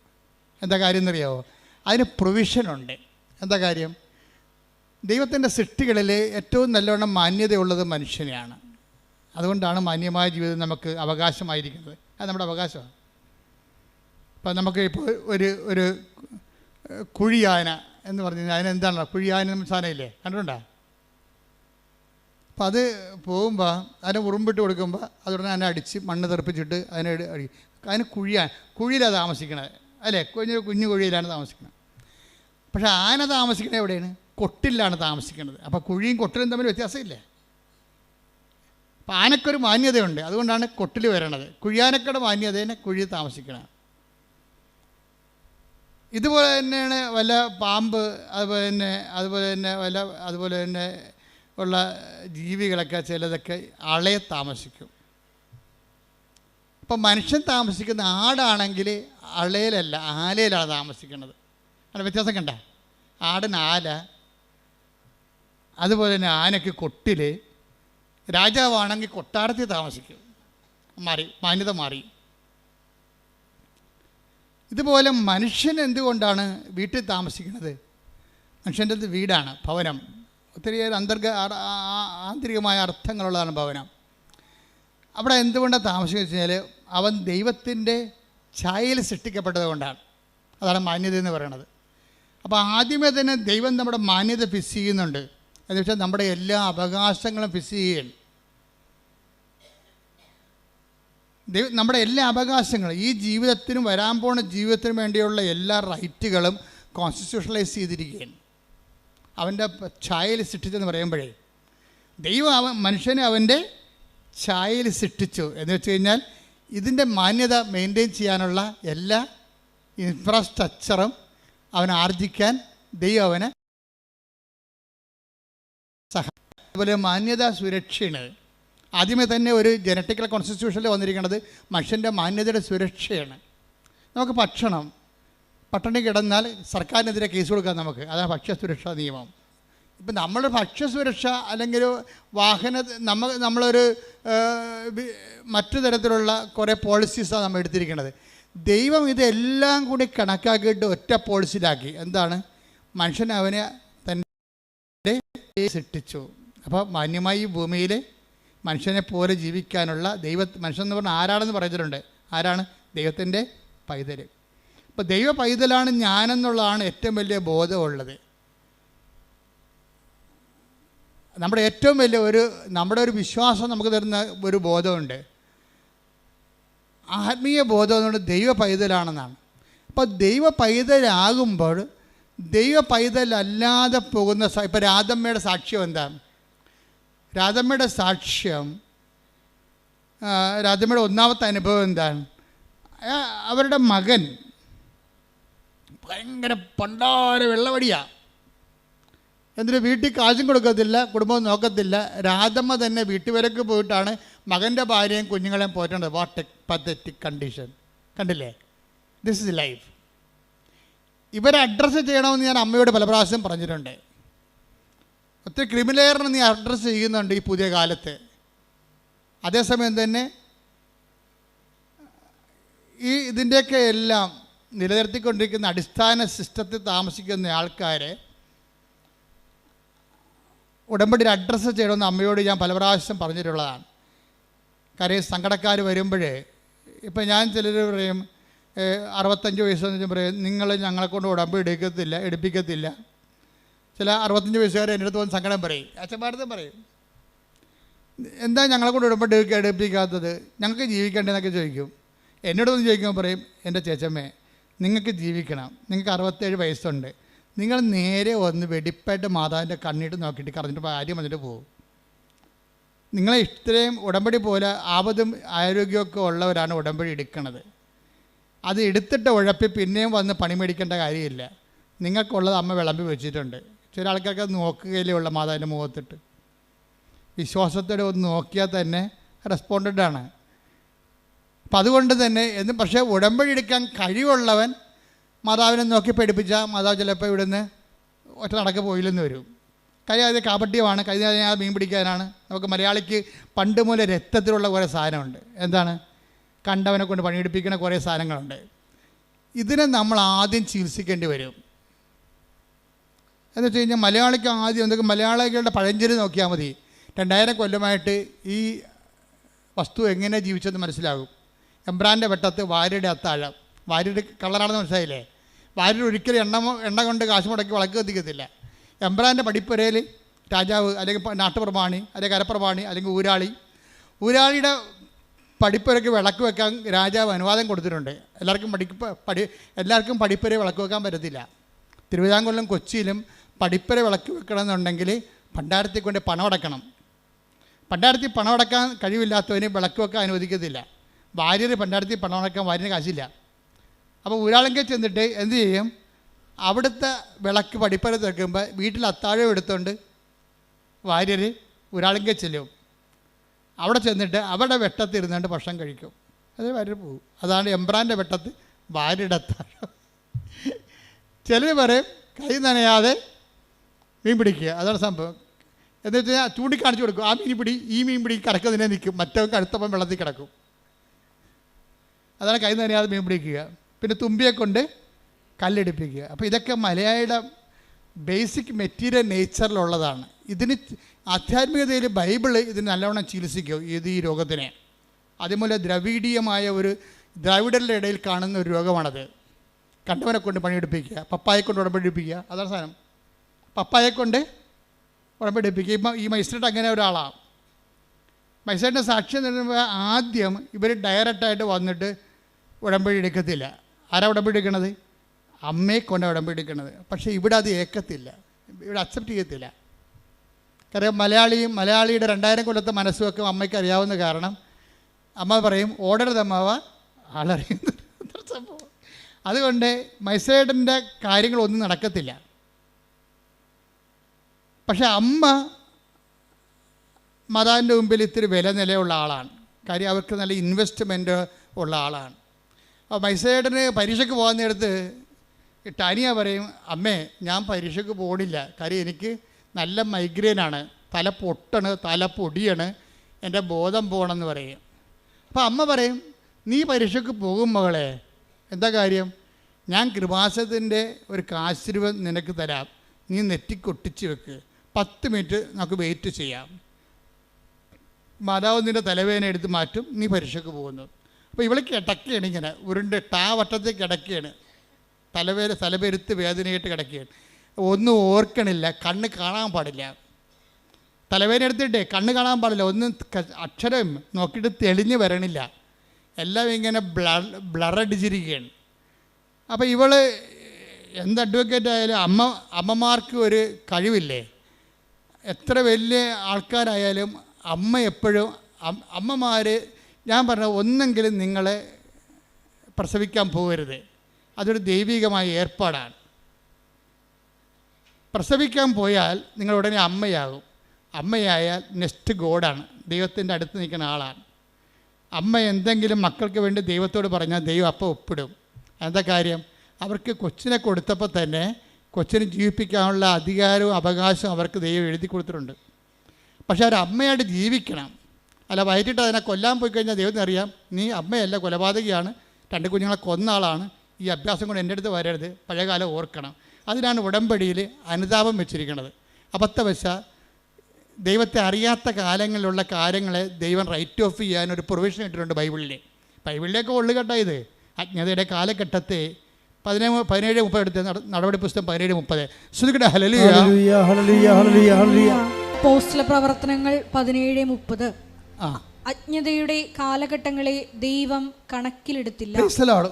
എന്താ കാര്യം എന്നറിയാമോ? അതിന് പ്രൊവിഷനുണ്ട്. എന്താ കാര്യം? ദൈവത്തിൻ്റെ സൃഷ്ടികളിൽ ഏറ്റവും നല്ലവണ്ണം മാന്യതയുള്ളത് മനുഷ്യനെയാണ്. അതുകൊണ്ടാണ് മാന്യമായ ജീവിതം നമുക്ക് അവകാശമായിരിക്കുന്നത്. അത് നമ്മുടെ അവകാശമാണ്. ഇപ്പം നമുക്ക് ഇപ്പോൾ ഒരു കുഴിയാന എന്ന് പറഞ്ഞു കഴിഞ്ഞാൽ അതിനെന്താണ്? കുഴിയാന സാധനമില്ലേ, കണ്ടിട്ടുണ്ടോ? അപ്പം അത് പോകുമ്പോൾ അതിനെ ഉറുമ്പിട്ട് കൊടുക്കുമ്പോൾ അതുടനെ അതിനെ അടിച്ച് മണ്ണ് തെറിപ്പിച്ചിട്ട് അതിന് കുഴിയിലാണ് താമസിക്കണത്, അല്ലേ? കുഞ്ഞു കുഴിയിലാണ് താമസിക്കുന്നത്. പക്ഷേ ആന താമസിക്കുന്നത് എവിടെയാണ്? കൊട്ടിലാണ് താമസിക്കുന്നത്. അപ്പോൾ കുഴിയും കൊട്ടിലും തമ്മിൽ വ്യത്യാസമില്ലേ? അപ്പം ആനക്കൊരു മാന്യതയുണ്ട്, അതുകൊണ്ടാണ് കൊട്ടിൽ വരണത്. കുഴിയാനക്കയുടെ മാന്യതേനെ കുഴി താമസിക്കണം. ഇതുപോലെ തന്നെയാണ് വല്ല പാമ്പ്, അതുപോലെ തന്നെ ഉള്ള ജീവികളൊക്കെ ചിലതൊക്കെ അളയെ താമസിക്കും. ഇപ്പം മനുഷ്യൻ താമസിക്കുന്ന ആടാണെങ്കിൽ അളയിലല്ല ആലയിലാണ് താമസിക്കുന്നത്. അല്ല, വ്യത്യാസം കണ്ട? ആടിന് ആല, അതുപോലെ തന്നെ ആനയ്ക്ക് കൊട്ടിൽ, രാജാവാണെങ്കിൽ കൊട്ടാരത്തിൽ താമസിക്കും. മാന്യത മാറി. ഇതുപോലെ മനുഷ്യൻ എന്തുകൊണ്ടാണ് വീട്ടിൽ താമസിക്കുന്നത്? മനുഷ്യൻ്റെ വീടാണ്, ഭവനം. ഒത്തിരിയേറെ ആന്തരികമായ അർത്ഥങ്ങളുള്ളതാണ് ഭവനം. അവിടെ എന്തുകൊണ്ടാണ് താമസിക്കുക വെച്ച് കഴിഞ്ഞാൽ അവൻ ദൈവത്തിൻ്റെ ഛായയിൽ സൃഷ്ടിക്കപ്പെട്ടത് കൊണ്ടാണ്. അതാണ് മാന്യത എന്ന് പറയുന്നത്. അപ്പോൾ ആദ്യമേ തന്നെ ദൈവം നമ്മുടെ മാന്യത ഫിക്സ് ചെയ്യുന്നുണ്ട്. എന്ന് വെച്ചാൽ നമ്മുടെ എല്ലാ അവകാശങ്ങളും ഫിക്സ് ചെയ്യുകയാണ്. നമ്മുടെ എല്ലാ അവകാശങ്ങളും, ഈ ജീവിതത്തിനും വരാൻ പോകുന്ന ജീവിതത്തിനും വേണ്ടിയുള്ള എല്ലാ റൈറ്റുകളും കോൺസ്റ്റിറ്റ്യൂഷണലൈസ് ചെയ്തിരിക്കുകയാണ്. അവൻ്റെ ഛായയിൽ സൃഷ്ടിച്ചെന്ന് പറയുമ്പോഴേ ദൈവം മനുഷ്യനെ അവൻ്റെ ഛായയിൽ സൃഷ്ടിച്ചു എന്ന് വെച്ച് കഴിഞ്ഞാൽ ഇതിൻ്റെ മാന്യത മെയിൻറ്റെയിൻ ചെയ്യാനുള്ള എല്ലാ ഇൻഫ്രാസ്ട്രക്ചറും അവൻ ആർജിക്കാൻ ദൈവം അവന് സഹായിക്കും. അതുപോലെ മാന്യത സുരക്ഷയാണ്. ആദ്യമേ തന്നെ ഒരു ജനറ്റിക്കൽ കോൺസ്റ്റിറ്റ്യൂഷനിൽ വന്നിരിക്കുന്നത് മനുഷ്യൻ്റെ മാന്യതയുടെ സുരക്ഷയാണ്. നമുക്ക് പട്ടിണി കിടന്നാൽ സർക്കാരിനെതിരെ കേസ് കൊടുക്കാം നമുക്ക്. അതാണ് ഭക്ഷ്യസുരക്ഷാ നിയമം. ഇപ്പം നമ്മൾ ഭക്ഷ്യസുരക്ഷ അല്ലെങ്കിൽ നമ്മളൊരു മറ്റു തരത്തിലുള്ള കുറേ പോളിസീസാണ് നമ്മൾ എടുത്തിരിക്കുന്നത്. ദൈവം ഇതെല്ലാം കൂടി കണക്കാക്കിയിട്ട് ഒറ്റ പോളിസിയിലാക്കി. എന്താണ്? മനുഷ്യൻ അവനെ തന്നെ സൃഷ്ടിച്ചു. അപ്പോൾ മാന്യമായി ഭൂമിയിൽ മനുഷ്യനെ പോലെ ജീവിക്കാനുള്ള മനുഷ്യൻ എന്ന് പറഞ്ഞാൽ ആരാണെന്ന് പറഞ്ഞിട്ടുണ്ട്. ആരാണ്? ദൈവത്തിൻ്റെ പൈതൽ. അപ്പോൾ ദൈവ പൈതലാണ് ഞാനെന്നുള്ളതാണ് ഏറ്റവും വലിയ ബോധമുള്ളത്. നമ്മുടെ ഏറ്റവും വലിയ നമ്മുടെ ഒരു വിശ്വാസം നമുക്ക് തരുന്ന ഒരു ബോധമുണ്ട്. ആത്മീയ ബോധം എന്നുകൊണ്ട് ദൈവ പൈതലാണെന്നാണ്. അപ്പോൾ ദൈവ പൈതലാകുമ്പോൾ ദൈവ പൈതലല്ലാതെ പോകുന്ന ഇപ്പോൾ രാധമ്മയുടെ സാക്ഷ്യം എന്താണ്? രാധമ്മയുടെ ഒന്നാമത്തെ അനുഭവം എന്താണ്? അവരുടെ മകൻ ഭയങ്കര പണ്ടാര വെള്ളവടിയാണ്. എന്നിട്ട് വീട്ടിൽ കാശും കൊടുക്കത്തില്ല, കുടുംബം നോക്കത്തില്ല. രാധമ്മ തന്നെ വീട്ടുവരക്ക് പോയിട്ടാണ് മകൻ്റെ ഭാര്യയും കുഞ്ഞുങ്ങളെയും പോറ്റേണ്ടത്. What a pathetic condition. കണ്ടില്ലേ? This is life. ഇവരെ അഡ്രസ്സ് ചെയ്യണമെന്ന് ഞാൻ അമ്മയോട് പല പ്രാവശ്യം പറഞ്ഞിട്ടുണ്ട്. ഒത്തിരി ക്രിമിനലിനെ നീ അഡ്രസ്സ് ചെയ്യുന്നുണ്ട് ഈ പുതിയ കാലത്ത്. അതേസമയം തന്നെ ഇതിൻ്റെയൊക്കെ എല്ലാം നിലനിർത്തിക്കൊണ്ടിരിക്കുന്ന അടിസ്ഥാന സിസ്റ്റത്തിൽ താമസിക്കുന്ന ആൾക്കാരെ ഉടമ്പടിയിൽ അഡ്രസ്സ് ചെയ്യണമെന്ന് അമ്മയോട് ഞാൻ പല പ്രാവശ്യം പറഞ്ഞിട്ടുള്ളതാണ്. കാര്യം സങ്കടക്കാർ വരുമ്പോഴേ ഇപ്പം ഞാൻ ചിലർ പറയും 65 വയസ്സെന്ന് പറയും നിങ്ങൾ ഞങ്ങളെക്കൊണ്ട് ഉടമ്പടി എടുപ്പിക്കത്തില്ല. ചില 65 വയസ്സുകാർ എൻ്റെ അടുത്ത് വന്ന് സങ്കടം പറയും, അച്ഛന്മാരടുത്ത് പറയും, എന്താ ഞങ്ങളെക്കൊണ്ട് ഉടമ്പടി എടുപ്പിക്കാത്തത്, ഞങ്ങൾക്ക് ജീവിക്കേണ്ടതെന്നൊക്കെ ചോദിക്കും. എന്നോട് വന്ന് ചോദിക്കുമ്പോൾ പറയും, എൻ്റെ ചേച്ചമ്മേ നിങ്ങൾക്ക് ജീവിക്കണം, നിങ്ങൾക്ക് 67 വയസ്സുണ്ട്, നിങ്ങൾ നേരെ വന്ന് വെടിപ്പായിട്ട് മാതാവിൻ്റെ കണ്ണിട്ട് നോക്കിയിട്ട് കറഞ്ഞിട്ട് കാര്യം വന്നിട്ട് പോകും. നിങ്ങളെ ഇത്രയും ഉടമ്പടി പോലെ ആപതും ആരോഗ്യമൊക്കെ ഉള്ളവരാണ് ഉടമ്പടി എടുക്കുന്നത്. അത് എടുത്തിട്ട് ഉഴപ്പി പിന്നെയും വന്ന് പണി മേടിക്കേണ്ട കാര്യമില്ല. നിങ്ങൾക്കുള്ളത് അമ്മ വിളമ്പി വെച്ചിട്ടുണ്ട്. ചില ആൾക്കാർക്ക് അത് നോക്കുകയിലേ ഉള്ള മാതാവിൻ്റെ മുഖത്തിട്ട്. വിശ്വാസത്തോടെ ഒന്ന് നോക്കിയാൽ തന്നെ റെസ്പോണ്ടൻ്റാണ്. അപ്പം അതുകൊണ്ട് തന്നെ പക്ഷേ ഉടമ്പടി എടുക്കാൻ കഴിവുള്ളവൻ മാതാവിനെ നോക്കി പഠിപ്പിച്ചാൽ മാതാവ് ചിലപ്പോൾ ഇവിടുന്ന് ഒറ്റ നടക്ക് പോയില്ലെന്ന് വരും. കഴിയാതെ കാപട്യമാണ്, കഴിഞ്ഞാൽ മീൻ പിടിക്കാനാണ്. നമുക്ക് മലയാളിക്ക് പണ്ട് മുതലേ രക്തത്തിലുള്ള കുറേ സാധനമുണ്ട്. എന്താണ്? കണ്ടവനെ കൊണ്ട് പണിയെടുപ്പിക്കുന്ന കുറേ സാധനങ്ങളുണ്ട്. ഇതിനെ നമ്മൾ ആദ്യം ചികിത്സിക്കേണ്ടി വരും. എന്ന് വെച്ച് കഴിഞ്ഞാൽ മലയാളിക്ക് ആദ്യം എന്തൊക്കെ മലയാളികളുടെ പഴഞ്ചൊല്ല് നോക്കിയാൽ മതി. 2000 കൊല്ലമായിട്ട് ഈ വസ്തു എങ്ങനെ ജീവിച്ചെന്ന് മനസ്സിലാകും. എംബ്രാൻ്റെ വെട്ടത്ത് വാര്യയുടെ അത്താഴം. വാര്യയുടെ കളറാണെന്ന് മനസ്സിലായില്ലേ? വാര്യർ ഒരിക്കലും എണ്ണ കൊണ്ട് കാശ് മുടക്കി വിളക്ക് കത്തിക്കത്തില്ല. എംബ്രാൻ്റെ പടിപ്പുരയിൽ രാജാവ് അല്ലെങ്കിൽ നാട്ടുപ്രമാണി അല്ലെങ്കിൽ കരപ്രമാണി അല്ലെങ്കിൽ ഊരാളിയുടെ പടിപ്പുരയ്ക്ക് വിളക്ക് വെക്കാൻ രാജാവ് അനുവാദം കൊടുത്തിട്ടുണ്ട്. എല്ലാവർക്കും പടിപ്പുര വിളക്ക് വെക്കാൻ പറ്റത്തില്ല. തിരുവിതാംകൂറിലും കൊച്ചിയിലും പടിപ്പുര വിളക്ക് വെക്കണമെന്നുണ്ടെങ്കിൽ ഭണ്ഡാരത്തിൽ കൊണ്ട് പണം അടക്കണം. ഭണ്ഡാരത്തിൽ പണം അടക്കാൻ കഴിവില്ലാത്തവന് വിളക്ക് വെക്കാൻ അനുവദിക്കത്തില്ല. ഭാര്യർ ഭണ്ഡാരത്തിൽ പണം അടക്കാൻ ഭാര്യന് കാശില്ല. അപ്പോൾ ഊരാളെങ്കിൽ ചെന്നിട്ട് എന്ത് ചെയ്യും? അവിടുത്തെ വിളക്ക് പടിപ്പുര വെക്കുമ്പോൾ വീട്ടിൽ അത്താഴം എടുത്തുകൊണ്ട് ഭാര്യർ ഊരാളെങ്കിൽ ചെല്ലും. അവിടെ ചെന്നിട്ട് അവിടെ വെട്ടത്തിരുന്നുകൊണ്ട് ഭക്ഷണം കഴിക്കും. അത് ഭാര്യ പോകും. അതാണ് എംബ്രാൻ്റെ വെട്ടത്ത് ഭാര്യയുടെ അത്താഴം. ചിലർ പറയും കൈ നനയാതെ മീൻ പിടിക്കുക. അതാണ് സംഭവം. എന്ന് വെച്ച് കഴിഞ്ഞാൽ ചൂണ്ടിക്കാണിച്ചു കൊടുക്കും, ആ മീൻ പിടി, ഈ മീൻ പിടി കിടക്കുന്നതിനെ നിൽക്കും, മറ്റവർക്ക് അടുത്തപ്പം വെള്ളത്തിൽ കിടക്കും. അതാണ് കൈ നനയാതെ മീൻ പിടിക്കുക. പിന്നെ തുമ്പിയെ കൊണ്ട് കല്ലെടുപ്പിക്കുക. അപ്പോൾ ഇതൊക്കെ മലയാളിയുടെ ബേസിക് മെറ്റീരിയൽ നേച്ചറിലുള്ളതാണ്. ഇതിന് ആധ്യാത്മികതയിൽ ബൈബിള് ഇതിന് നല്ലവണ്ണം ചികിത്സിക്കും ഈ രോഗത്തിനെ. അതുപോലെ ദ്രവീഡീയമായ ഒരു ദ്രാവിഡരുടെ ഇടയിൽ കാണുന്ന ഒരു രോഗമാണത്. കണ്ടവനെ കൊണ്ട് പണിയെടുപ്പിക്കുക, പപ്പായെ കൊണ്ട് ഉടമ്പടിപ്പിക്കുക, അതാണ് സാധനം. പപ്പായെ കൊണ്ട് ഉടമ്പടിപ്പിക്കുക. ഇപ്പം ഈ മജിസ്ട്രേറ്റ് അങ്ങനെ ഒരാളാണ്. മജിസ്ട്രേറ്റിൻ്റെ സാക്ഷ്യം തരുമ്പോൾ ആദ്യം ഇവർ ഡയറക്റ്റായിട്ട് വന്നിട്ട് ഉടമ്പടി എടുക്കത്തില്ല. ആരാ ഉടമ്പടി എടുക്കണത്? അമ്മയെ കൊണ്ട് ഉടമ്പടി എടുക്കണത്. പക്ഷേ ഇവിടെ അത് ഏക്കത്തില്ല, ഇവിടെ അക്സെപ്റ്റ് ചെയ്യത്തില്ല. കാരണം മലയാളിയുടെ 2000 കൊല്ലത്തെ മനസ്സുമൊക്കെ അമ്മയ്ക്ക് അറിയാവുന്ന കാരണം അമ്മ പറയും ഓടരുത് അമ്മാവ, ആളറിയുന്ന സംഭവം. അതുകൊണ്ട് മജിസ്ട്രേറ്റിൻ്റെ കാര്യങ്ങളൊന്നും നടക്കത്തില്ല. പക്ഷെ അമ്മ മാതാവിൻ്റെ മുമ്പിൽ ഇത്തിരി വില നിലയുള്ള ആളാണ്. കാര്യം അവർക്ക് നല്ല ഇൻവെസ്റ്റ്മെൻറ്റ് ഉള്ള ആളാണ്. അപ്പോൾ മജിസ്ട്രേറ്റിന് പരീക്ഷയ്ക്ക് പോകാൻ നേരത്ത് ടാനിയ പറയും, അമ്മേ ഞാൻ പരീക്ഷയ്ക്ക് പോകണില്ല, കാര്യം എനിക്ക് നല്ല മൈഗ്രെയിനാണ്, തല പൊട്ടണ്, തല പൊടിയാണ്, എൻ്റെ ബോധം പോകണമെന്ന് പറയും. അപ്പോൾ അമ്മ പറയും, നീ പരീക്ഷയ്ക്ക് പോകും മകളെ, എന്താ കാര്യം? ഞാൻ കൃപാസനത്തിൻ്റെ ഒരു കാശുരൂപം നിനക്ക് തരാം, നീ നെറ്റിക്കൊട്ടിച്ച് വെക്ക്, 10 മിനിറ്റ് നമുക്ക് വെയിറ്റ് ചെയ്യാം, മാതാവ് നിൻ്റെ തലവേദന എടുത്ത് മാറ്റും, നീ പരീക്ഷയ്ക്ക് പോകുന്നു. അപ്പോൾ ഇവള് കിടക്കുകയാണ്, ഇങ്ങനെ ഉരുണ്ട് വട്ടത്തിൽ കിടക്കുകയാണ്, തലപെരുത്ത് വേദനയായിട്ട് കിടക്കുകയാണ്. ഒന്നും ഓർക്കണില്ല, കണ്ണ് കാണാൻ പാടില്ല, തലവേദന എടുത്തിട്ടേ കണ്ണ് കാണാൻ പാടില്ല, ഒന്നും അക്ഷരം നോക്കിയിട്ട് തെളിഞ്ഞ് വരണില്ല, എല്ലാം ഇങ്ങനെ ബ്ലറടിച്ചിരിക്കുകയാണ്. അപ്പോൾ ഇവള് എന്ത് അഡ്വക്കേറ്റ് ആയാലും അമ്മമാർക്ക് ഒരു കഴിവില്ലേ, എത്ര വലിയ ആൾക്കാരായാലും അമ്മ എപ്പോഴും അമ്മമാർ, ഞാൻ പറഞ്ഞ ഒന്നെങ്കിലും നിങ്ങളെ പ്രസവിക്കാൻ പോകരുത്, അതൊരു ദൈവികമായ ഏർപ്പാടാണ്. പ്രസവിക്കാൻ പോയാൽ നിങ്ങൾ ഉടനെ അമ്മയാകും. അമ്മയായാൽ നെക്സ്റ്റ് ഗോഡാണ്, ദൈവത്തിൻ്റെ അടുത്ത് നിൽക്കുന്ന ആളാണ്. അമ്മ എന്തെങ്കിലും മക്കൾക്ക് വേണ്ടി ദൈവത്തോട് പറഞ്ഞാൽ ദൈവം അപ്പം ഒപ്പിടും. എന്താ കാര്യം? അവർക്ക് കൊച്ചിനെ കൊടുത്തപ്പോൾ തന്നെ കൊച്ചിനെ ജീവിപ്പിക്കാനുള്ള അധികാരവും അവകാശവും അവർക്ക് ദൈവം എഴുതി കൊടുത്തിട്ടുണ്ട്. പക്ഷെ അവർ അമ്മയായിട്ട് ജീവിക്കണം. അല്ല വയറ്റിട്ട് അതിനെ കൊല്ലാൻ പോയി കഴിഞ്ഞാൽ ദൈവത്തിന് അറിയാം, നീ അമ്മയല്ല, കൊലപാതകയാണ്, 2 കുഞ്ഞുങ്ങളെ കൊന്ന ആളാണ്, ഈ അഭ്യാസം കൊണ്ട് എൻ്റെ അടുത്ത് വരരുത്, പഴയകാലം ഓർക്കണം. അതിനാണ് ഉടമ്പടിയിൽ അനുതാപം വെച്ചിരിക്കുന്നത്. അബദ്ധവശാൽ ദൈവത്തെ അറിയാത്ത കാലങ്ങളിലുള്ള കാര്യങ്ങളെ ദൈവം റൈറ്റ് ഓഫ് ചെയ്യാനൊരു പ്രൊവിഷൻ ഇട്ടിട്ടുണ്ട് ബൈബിളിലേക്ക് ഒള്ളുകെട്ട ഇത് അജ്ഞതയുടെ കാലഘട്ടത്തെ 17:30 എടുത്ത് നടപടി പുസ്തകം 17:30. ശ്രുതിക്കട്ടെ ഹല്ലേലൂയ ഹല്ലേലൂയ ഹല്ലേലൂയ ഹല്ലേലൂയ. അപ്പോസ്തല പ്രവർത്തനങ്ങൾ 17:30. അജ്ഞതയുടെ കാലഘട്ടങ്ങളെ ദൈവം കണക്കിലെടുത്തില്ല.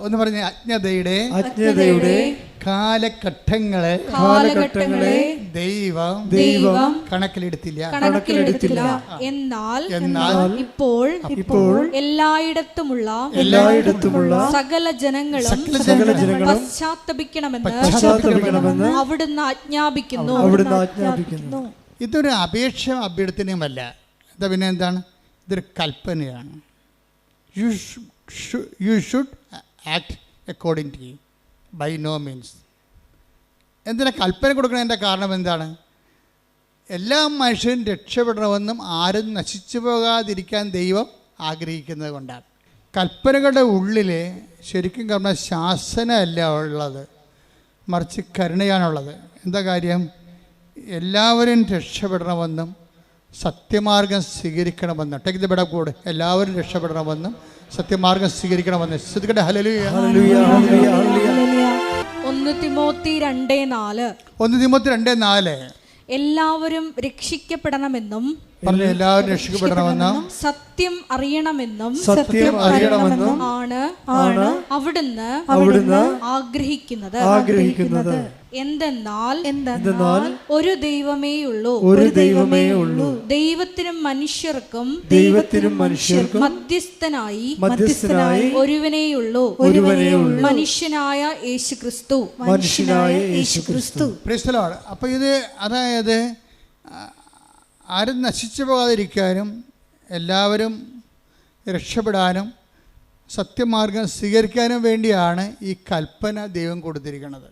ഒന്ന് പറഞ്ഞ അജ്ഞതയുടെ കാലഘട്ടങ്ങളെ ദൈവം കണക്കിലെടുത്തില്ല. എന്നാൽ ഇപ്പോൾ എല്ലായിടത്തുമുള്ള സകല ജനങ്ങളും പശ്ചാത്തപിക്കണമെന്ന് അവിടുന്ന് ആജ്ഞാപിക്കുന്നു. ഇതൊരു അഭ്യർത്ഥനയുമല്ല, എന്താ പിന്നെ എന്താണ്? ഇതൊരു കൽപ്പനയാണ്. You should act according to by no means. എന്തിനാ കൽപ്പന കൊടുക്കുന്നതിൻ്റെ കാരണം എന്താണ്? എല്ലാ മനുഷ്യരും രക്ഷപ്പെടണമെന്നും ആരും നശിച്ചു പോകാതിരിക്കാൻ ദൈവം ആഗ്രഹിക്കുന്നത് കൊണ്ടാണ്. കൽപ്പനകളുടെ ഉള്ളിൽ ശരിക്കും പറഞ്ഞാൽ ശാസനയല്ല ഉള്ളത്, മറിച്ച് കരുണയാണുള്ളത്. എന്താ കാര്യം? എല്ലാവരും രക്ഷപ്പെടണമെന്നും സത്യമാർഗം സ്വീകരിക്കണമെന്നും, take the bed of God, എല്ലാവരും രക്ഷപ്പെടണമെന്നും സത്യമാർഗം സ്വീകരിക്കണമെന്ന്. ശ്രദ്ധിക്കട്ടെ ഹല്ലേലൂയ ഹല്ലേലൂയ ഹല്ലേലൂയ. 1 തിമോത്തി 2:4 എല്ലാവരും രക്ഷിക്കപ്പെടണമെന്നും എല്ലാവരും രക്ഷിക്കപ്പെടണമെന്നും സത്യം അറിയണമെന്നും ആണ് അവിടുന്ന് ആഗ്രഹിക്കുന്നത്. എന്തെന്നാൽ ഒരു ദൈവമേയുള്ളൂ, ദൈവത്തിനും മനുഷ്യർക്കും മധ്യസ്ഥനായി ഒരുവനേയുള്ളൂ, മനുഷ്യനായ യേശുക്രിസ്തു. അപ്പോൾ ഇത് അതായത് ആരും നശിച്ചു പോകാതിരിക്കാനും എല്ലാവരും രക്ഷപ്പെടാനും സത്യമാർഗം സ്വീകരിക്കാനും വേണ്ടിയാണ് ഈ കൽപ്പന ദൈവം കൊടുത്തിരിക്കുന്നത്.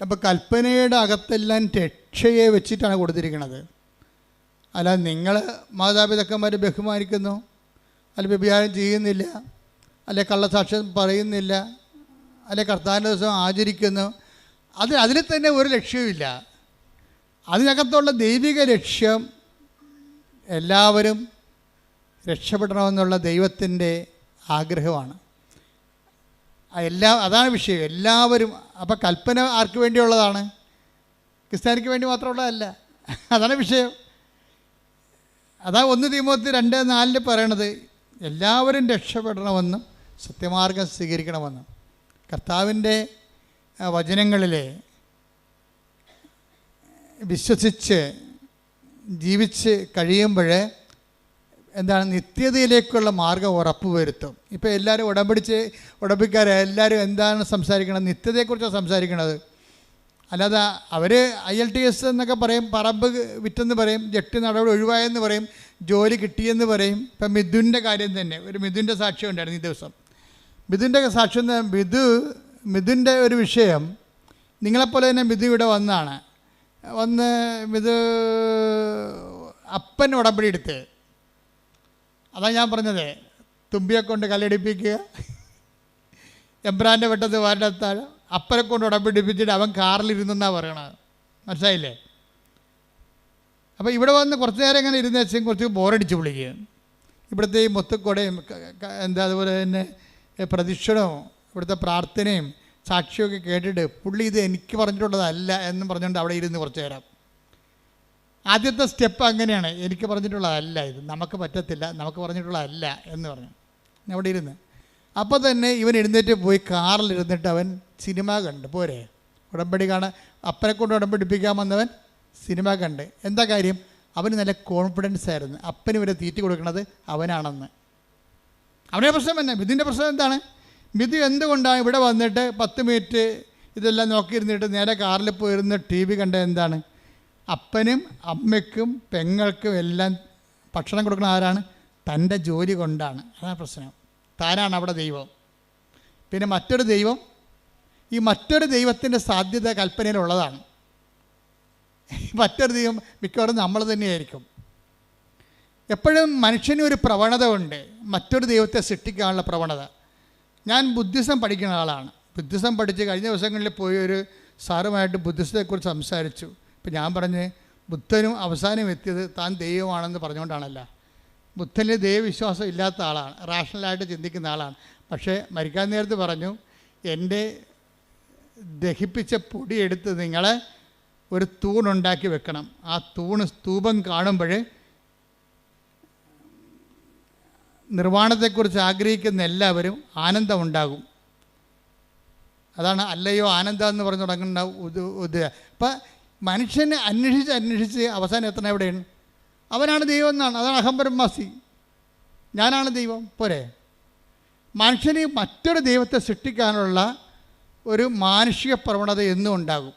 അപ്പോൾ കൽപ്പനയുടെ അകത്തെല്ലാം രക്ഷയെ വെച്ചിട്ടാണ് കൊടുത്തിരിക്കുന്നത്. അല്ല നിങ്ങൾ മാതാപിതാക്കന്മാരെ ബഹുമാനിക്കുന്നു, അല്ല വ്യഭിചാരം ചെയ്യുന്നില്ല, അല്ലെ കള്ളസാക്ഷ്യം പറയുന്നില്ല, അല്ലെ കർത്താവിൻ്റെ ദിവസം ആചരിക്കുന്നു, അതിൽ തന്നെ ഒരു ലക്ഷ്യവുമില്ല. അതിനകത്തുള്ള ദൈവിക ലക്ഷ്യം എല്ലാവരും രക്ഷപ്പെടണമെന്നുള്ള ദൈവത്തിൻ്റെ ആഗ്രഹമാണ്. അതാണ് വിഷയം. എല്ലാവരും. അപ്പോൾ കൽപ്പന ആർക്ക് വേണ്ടിയുള്ളതാണ്? ക്രിസ്ത്യാനിക്ക് വേണ്ടി മാത്രമുള്ളതല്ല. അതാണ് വിഷയം. അതാ 1 തീമോത്തി 2:4 പറയണത്, എല്ലാവരും രക്ഷപ്പെടണമെന്നും സത്യമാർഗം സ്വീകരിക്കണമെന്നും. കർത്താവിൻ്റെ വചനങ്ങളിലെ വിശ്വസിച്ച് ജീവിച്ച് കഴിയുമ്പോൾ എന്താണ്, നിത്യതയിലേക്കുള്ള മാർഗം ഉറപ്പുവരുത്തും. ഇപ്പോൾ എല്ലാവരും ഉടമ്പിക്കാരെല്ലാവരും എന്താണ് സംസാരിക്കണത്? നിത്യതയെക്കുറിച്ചാണ് സംസാരിക്കണത്. അല്ലാതെ അവർ ILTS എന്നൊക്കെ പറയും, പറമ്പ് വിറ്റെന്ന് പറയും, ജപ്തി നടപടി ഒഴിവായെന്ന് പറയും, ജോലി കിട്ടിയെന്ന് പറയും. ഇപ്പം മിഥുൻ്റെ കാര്യം തന്നെ, ഒരു മിഥുൻ്റെ സാക്ഷ്യം ഉണ്ടായിരുന്നു ഈ ദിവസം. മിഥുൻ്റെ സാക്ഷ്യം, മിഥുൻ്റെ ഒരു വിഷയം, നിങ്ങളെപ്പോലെ തന്നെ മിഥു ഇവിടെ വന്ന് മിഥു അപ്പൻ ഉടമ്പടി എടുത്ത്. അതാണ് ഞാൻ പറഞ്ഞത്, തുമ്പിയെ കൊണ്ട് കല്ലടിപ്പിക്കുക, എംബ്രാൻ്റെ വെട്ടത്ത് വാരത്താഴ്, അപ്പനെ കൊണ്ട് ഉടമ്പിടിപ്പിച്ചിട്ട് അവൻ കാറിലിരുന്നെന്നാണ് പറയണത്. മനസ്സിലായില്ലേ? അപ്പോൾ ഇവിടെ വന്ന് കുറച്ച് നേരം ഇങ്ങനെ ഇരുന്ന് വെച്ചാൽ കുറച്ച് ബോറടിച്ച് വിളിക്കുക. ഇവിടുത്തെ ഈ മൊത്തക്കൊടയും അതുപോലെ തന്നെ പ്രദക്ഷിണവും ഇവിടുത്തെ പ്രാർത്ഥനയും സാക്ഷിയൊക്കെ കേട്ടിട്ട് പുള്ളി ഇത് എനിക്ക് പറഞ്ഞിട്ടുള്ളതല്ല എന്നും പറഞ്ഞുകൊണ്ട് അവിടെ ഇരുന്ന് കുറച്ച് നേരം. ആദ്യത്തെ സ്റ്റെപ്പ് അങ്ങനെയാണ്, എനിക്ക് പറഞ്ഞിട്ടുള്ളതല്ല ഇത്, നമുക്ക് പറ്റത്തില്ല, നമുക്ക് പറഞ്ഞിട്ടുള്ളതല്ല എന്ന് പറഞ്ഞു അവിടെ ഇരുന്ന്. അപ്പോൾ തന്നെ ഇവൻ എഴുന്നേറ്റ് പോയി കാറിലിരുന്നിട്ട് അവൻ സിനിമ കണ്ട്. പോരെ, ഉടമ്പടി കാണാൻ അപ്പനെ കൊണ്ട് ഉടമ്പടിപ്പിക്കാൻ വന്നവൻ സിനിമ കണ്ട്. എന്താ കാര്യം? അവന് നല്ല കോൺഫിഡൻസ് ആയിരുന്നു, അപ്പന് ഇവരെ തീറ്റി കൊടുക്കുന്നത് അവനാണെന്ന്. അവൻ്റെ പ്രശ്നം തന്നെ. മിഥുൻ്റെ പ്രശ്നം എന്താണ്? മിഥു എന്തുകൊണ്ടാണ് ഇവിടെ വന്നിട്ട് 10 മിനിറ്റ് ഇതെല്ലാം നോക്കിയിരുന്നിട്ട് നേരെ കാറിൽ പോയിരുന്ന് TV കണ്ട എന്താണ്? അപ്പനും അമ്മയ്ക്കും പെങ്ങൾക്കും എല്ലാം ഭക്ഷണം കൊടുക്കുന്ന ആരാണ്? തൻ്റെ ജോലി കൊണ്ടാണ്. അതാണ് പ്രശ്നം. താനാണ് അവിടെ ദൈവം. പിന്നെ മറ്റൊരു ദൈവം, ഈ മറ്റൊരു ദൈവത്തിൻ്റെ സാധ്യത കൽപ്പനയിലുള്ളതാണ്. മറ്റൊരു ദൈവം മിക്കവാറും നമ്മൾ തന്നെയായിരിക്കും. എപ്പോഴും മനുഷ്യന് ഒരു പ്രവണത ഉണ്ട്, മറ്റൊരു ദൈവത്തെ സൃഷ്ടിക്കാനുള്ള പ്രവണത. ഞാൻ ബുദ്ധിസം പഠിക്കുന്ന ആളാണ്. ബുദ്ധിസം പഠിച്ച് കഴിഞ്ഞ ദിവസങ്ങളിൽ പോയി ഒരു സാറുമായിട്ട് ബുദ്ധിസത്തെക്കുറിച്ച് സംസാരിച്ചു. ഇപ്പം ഞാൻ പറഞ്ഞ് ബുദ്ധനും അവസാനം എത്തിയത് താൻ ദൈവമാണെന്ന് പറഞ്ഞുകൊണ്ടാണല്ല. ബുദ്ധന് ദൈവവിശ്വാസം ഇല്ലാത്ത ആളാണ്, റാഷണലായിട്ട് ചിന്തിക്കുന്ന ആളാണ്. പക്ഷേ മരിക്കാൻ നേരത്ത് പറഞ്ഞു, എൻ്റെ ദഹിപ്പിച്ച പൊടിയെടുത്ത് നിങ്ങൾ ഒരു തൂണുണ്ടാക്കി വെക്കണം. ആ സ്തൂപം കാണുമ്പോൾ നിർവ്വാണത്തെക്കുറിച്ച് ആഗ്രഹിക്കുന്ന എല്ലാവരും ആനന്ദമുണ്ടാകും. അതാണ് അല്ലയോ ആനന്ദം എന്ന് പറഞ്ഞു തുടങ്ങുന്ന അപ്പം മനുഷ്യനെ അന്വേഷിച്ച് അവസാനം എത്തണം എവിടെയാണ്? അവനാണ് ദൈവം എന്നാണ്. അതാണ് അഹംബ്രഹ്മാസി, ഞാനാണ് ദൈവം. പോരെ, മനുഷ്യന് മറ്റൊരു ദൈവത്തെ സൃഷ്ടിക്കാനുള്ള ഒരു മാനുഷിക പ്രവണത എന്നും ഉണ്ടാകും.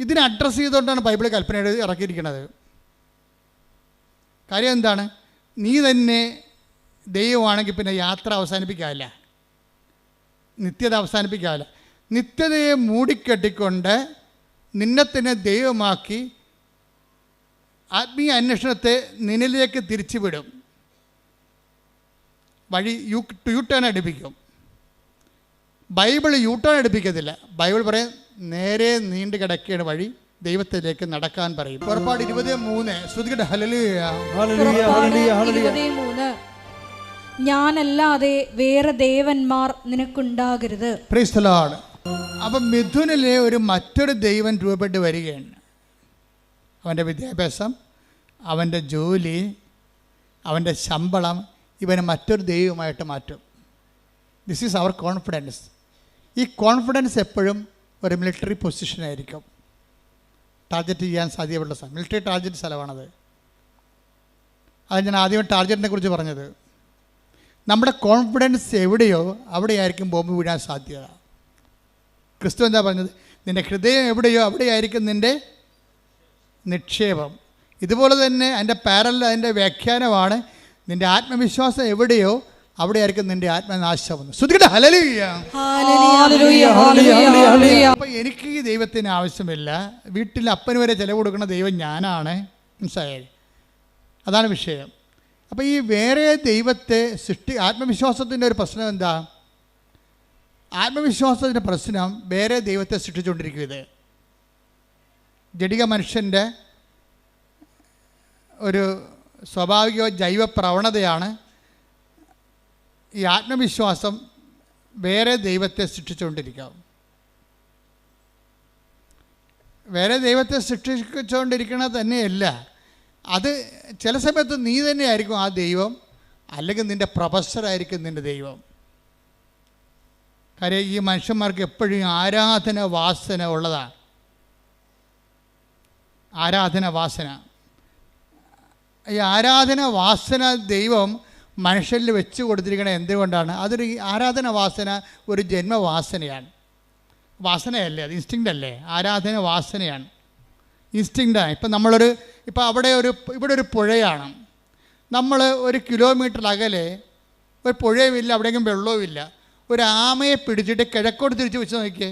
ഇതിനെ അഡ്രസ്സ് ചെയ്തുകൊണ്ടാണ് ബൈബിൾ കൽപ്പന ഇറക്കിയിരിക്കുന്നത്. കാര്യം എന്താണ്? നീ തന്നെ ദൈവമാണെങ്കിൽ പിന്നെ യാത്ര അവസാനിപ്പിക്കാവില്ല, നിത്യത അവസാനിപ്പിക്കാവില്ല. നിത്യതയെ മൂടിക്കെട്ടിക്കൊണ്ട് നിന്നെ തന്നെ ദൈവമാക്കി ആത്മീയ അന്വേഷണത്തെ നിന്നിലേക്ക് തിരിച്ചുവിടും. വഴി യൂട്ടേൺ അടുപ്പിക്കും. ബൈബിൾ യൂട്ടേൺ അടുപ്പിക്കത്തില്ല. ബൈബിൾ പറയും നേരെ നീണ്ടു കിടക്കുകയാണ് വഴി, ദൈവത്തിലേക്ക് നടക്കാൻ പറയും. പുറപ്പാട് 23 ശ്രുതികട്ടെ. ഹല്ലേലൂയ, ഹല്ലേലൂയ, ഹല്ലേലൂയ. 23 ഞാനല്ലാതെ വേറെ ദേവന്മാർ നിനക്കുണ്ടാകരുത്. Praise the Lord. അപ്പം മിഥുനിലെ ഒരു മറ്റൊരു ദൈവം രൂപപ്പെട്ട് വരികയാണ്. അവൻ്റെ വിദ്യാഭ്യാസം, അവൻ്റെ ജോലി, അവൻ്റെ ശമ്പളം ഇവനെ മറ്റൊരു ദൈവമായിട്ട് മാറ്റും. This is our confidence. ഈ കോൺഫിഡൻസ് എപ്പോഴും ഒരു മിലിറ്ററി പൊസിഷനായിരിക്കും, ടാർഗറ്റ് ചെയ്യാൻ സാധ്യതയുള്ള സ്ഥലം. മിലിറ്ററി ടാർഗറ്റ് സ്ഥലമാണത്. അത് ഞാൻ ആദ്യം ടാർഗറ്റിനെ കുറിച്ച് പറഞ്ഞത്. നമ്മുടെ കോൺഫിഡൻസ് എവിടെയോ അവിടെയായിരിക്കും ബോംബ് വീഴാൻ സാധ്യത. ക്രിസ്തു എന്താ പറഞ്ഞത്? നിൻ്റെ ഹൃദയം എവിടെയോ അവിടെയായിരിക്കും നിൻ്റെ നിക്ഷേപം. ഇതുപോലെ തന്നെ അതിൻ്റെ അതിൻ്റെ വ്യാഖ്യാനമാണ് നിൻ്റെ ആത്മവിശ്വാസം എവിടെയോ അവിടെയായിരിക്കും നിൻ്റെ ആത്മനാശം. ശ്രുതികട്ടെ. ഹല്ലേലൂയ. അപ്പം എനിക്ക് ഈ ദൈവത്തിന് ആവശ്യമില്ല. വീട്ടിൽ അപ്പന് വരെ ചിലവ് കൊടുക്കുന്ന ദൈവം ഞാനാണ്. മനസ്സിലായി? അതാണ് വിഷയം. അപ്പോൾ ഈ വേറെ ദൈവത്തെ ആത്മവിശ്വാസത്തിൻ്റെ ഒരു പ്രശ്നം എന്താ? ആത്മവിശ്വാസത്തിൻ്റെ പ്രശ്നം വേറെ ദൈവത്തെ സൃഷ്ടിച്ചുകൊണ്ടിരിക്കും. ഇത് ജഡിക മനുഷ്യൻ്റെ ഒരു സ്വാഭാവിക ജൈവ പ്രവണതയാണ്. ഈ ആത്മവിശ്വാസം വേറെ ദൈവത്തെ സൃഷ്ടിച്ചുകൊണ്ടിരിക്കുക. വേറെ ദൈവത്തെ സൃഷ്ടിച്ചുകൊണ്ടിരിക്കണത് തന്നെയല്ല, അത് ചില സമയത്ത് നീ തന്നെയായിരിക്കും ആ ദൈവം, അല്ലെങ്കിൽ നിൻ്റെ പ്രൊഫസറായിരിക്കും നിൻ്റെ ദൈവം. കാര്യം ഈ മനുഷ്യന്മാർക്ക് എപ്പോഴും ആരാധന വാസന ഉള്ളതാണ്. ആരാധന വാസന, ഈ ആരാധന വാസന ദൈവം മനുഷ്യരിൽ വെച്ച് കൊടുത്തിരിക്കണത് എന്തുകൊണ്ടാണ്? അതൊരു ആരാധന വാസന ഒരു ജന്മവാസനയാണ്. വാസനയല്ലേ, അത് ഇൻസ്റ്റിങ്ക്റ്റ് അല്ലേ? ആരാധന വാസനയാണ്, ഇൻസ്റ്റിങ്ക്റ്റാണ്. ഇപ്പം ഇവിടെ ഒരു പുഴയാണ്. നമ്മൾ 1 കിലോമീറ്റർ അകലെ ഒരു പുഴയുമില്ല, അവിടെയെങ്കിലും വെള്ളവുമില്ല. ഒരു ആമയെ പിടിച്ചിട്ട് കിഴക്കോട്ട് തിരിച്ച് വെച്ച് നോക്കിയേ,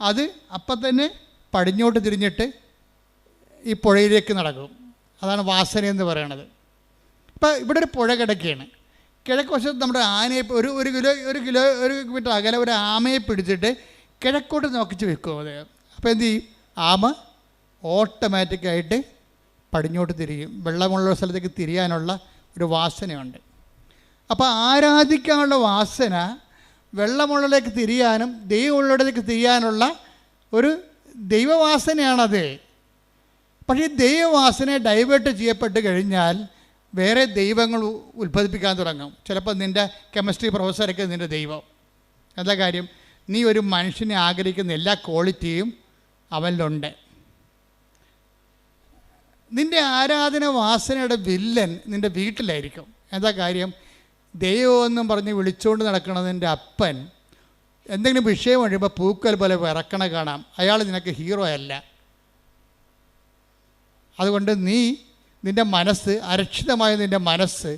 അത് അപ്പം തന്നെ പടിഞ്ഞോട്ട് തിരിഞ്ഞിട്ട് ഈ പുഴയിലേക്ക് നടക്കും. അതാണ് വാസന എന്ന് പറയണത്. ഇപ്പം ഇവിടെ ഒരു പുഴ കിടക്കുകയാണ്. കിഴക്ക് വശത്ത് നമ്മുടെ ആനയെ ഒരു കിലോമീറ്റർ അകലെ ഒരു ആമയെ പിടിച്ചിട്ട് കിഴക്കോട്ട് നോക്കിച്ച് വെക്കും അത്. അപ്പോൾ എന്ത് ചെയ്യും? ആമ ഓട്ടോമാറ്റിക്കായിട്ട് പടിഞ്ഞോട്ട് തിരിയും. വെള്ളമുള്ള സ്ഥലത്തേക്ക് തിരിയാനുള്ള ഒരു വാസനയുണ്ട്. അപ്പോൾ ആരാധിക്കാനുള്ള വാസന വെള്ളമുള്ളിലേക്ക് തിരിയാനും ദൈവമുള്ളിടത്തേക്ക് തിരിയാനുള്ള ഒരു ദൈവവാസനയാണത്. പക്ഷേ ഈ ദൈവവാസന ഡൈവേർട്ട് ചെയ്യപ്പെട്ട് കഴിഞ്ഞാൽ വേറെ ദൈവങ്ങൾ ഉത്ഭവിപ്പിക്കാൻ തുടങ്ങും. ചിലപ്പോൾ നിൻ്റെ കെമിസ്ട്രി പ്രൊഫസറൊക്കെ നിൻ്റെ ദൈവം. എന്താ കാര്യം? നീ ഒരു മനുഷ്യനെ ആഗ്രഹിക്കുന്ന എല്ലാ ക്വാളിറ്റിയും അവനിലുണ്ട്. നിൻ്റെ ആരാധന വാസനയുടെ വില്ലൻ നിൻ്റെ വീട്ടിലായിരിക്കും. എന്താ കാര്യം? ദൈവമെന്നും പറഞ്ഞ് വിളിച്ചുകൊണ്ട് നടക്കണതിൻ്റെ അപ്പൻ എന്തെങ്കിലും വിഷയം കഴിയുമ്പോൾ പൂക്കൽ പോലെ വിറക്കണ കാണാം. അയാൾ നിനക്ക് ഹീറോ അല്ല. അതുകൊണ്ട് നിൻ്റെ മനസ്സ്, അരക്ഷിതമായ നിൻ്റെ മനസ്സ്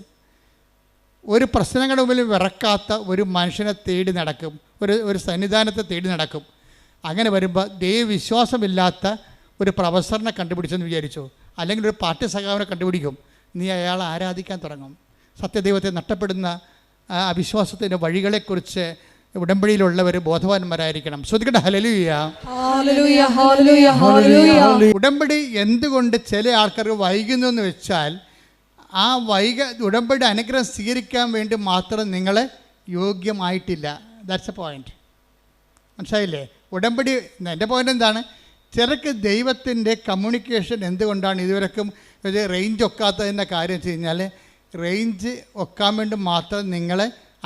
ഒരു പ്രശ്നങ്ങളുടെ മുമ്പിൽ വിറക്കാത്ത ഒരു മനുഷ്യനെ തേടി നടക്കും, ഒരു സന്നിധാനത്തെ തേടി നടക്കും. അങ്ങനെ വരുമ്പോൾ ദൈവവിശ്വാസമില്ലാത്ത ഒരു പ്രൊഫസറിനെ കണ്ടുപിടിച്ചെന്ന് വിചാരിച്ചു, അല്ലെങ്കിൽ ഒരു പാർട്ടി സഖാവിനെ കണ്ടുപിടിക്കും. നീ അയാളെ ആരാധിക്കാൻ തുടങ്ങും. സത്യദൈവത്തെ നഷ്ടപ്പെടുന്ന അവിശ്വാസത്തിൻ്റെ വഴികളെക്കുറിച്ച് ഉടമ്പടിയിലുള്ളവർ ബോധവാന്മാരായിരിക്കണം. ശ്രദ്ധിക്കട്ടെ. ഹല്ലേലൂയ. ഉടമ്പടി എന്തുകൊണ്ട് ചില ആൾക്കാർക്ക് വൈകുന്നു എന്ന് വെച്ചാൽ, ആ ഉടമ്പടി അനുഗ്രഹം സ്വീകരിക്കാൻ വേണ്ടി മാത്രം നിങ്ങൾ യോഗ്യമായിട്ടില്ല. That's A point. മനസ്സിലായില്ലേ? ഉടമ്പടി എൻ്റെ പോയിന്റ് എന്താണ്? ചിലർക്ക് ദൈവത്തിൻ്റെ കമ്മ്യൂണിക്കേഷൻ എന്തുകൊണ്ടാണ് ഇതുവരെക്കും റേഞ്ച് ഒക്കാത്തതിൻ്റെ കാര്യം വെച്ച് കഴിഞ്ഞാൽ, റേഞ്ച് ഒക്കാൻ വേണ്ടി മാത്രം നിങ്ങൾ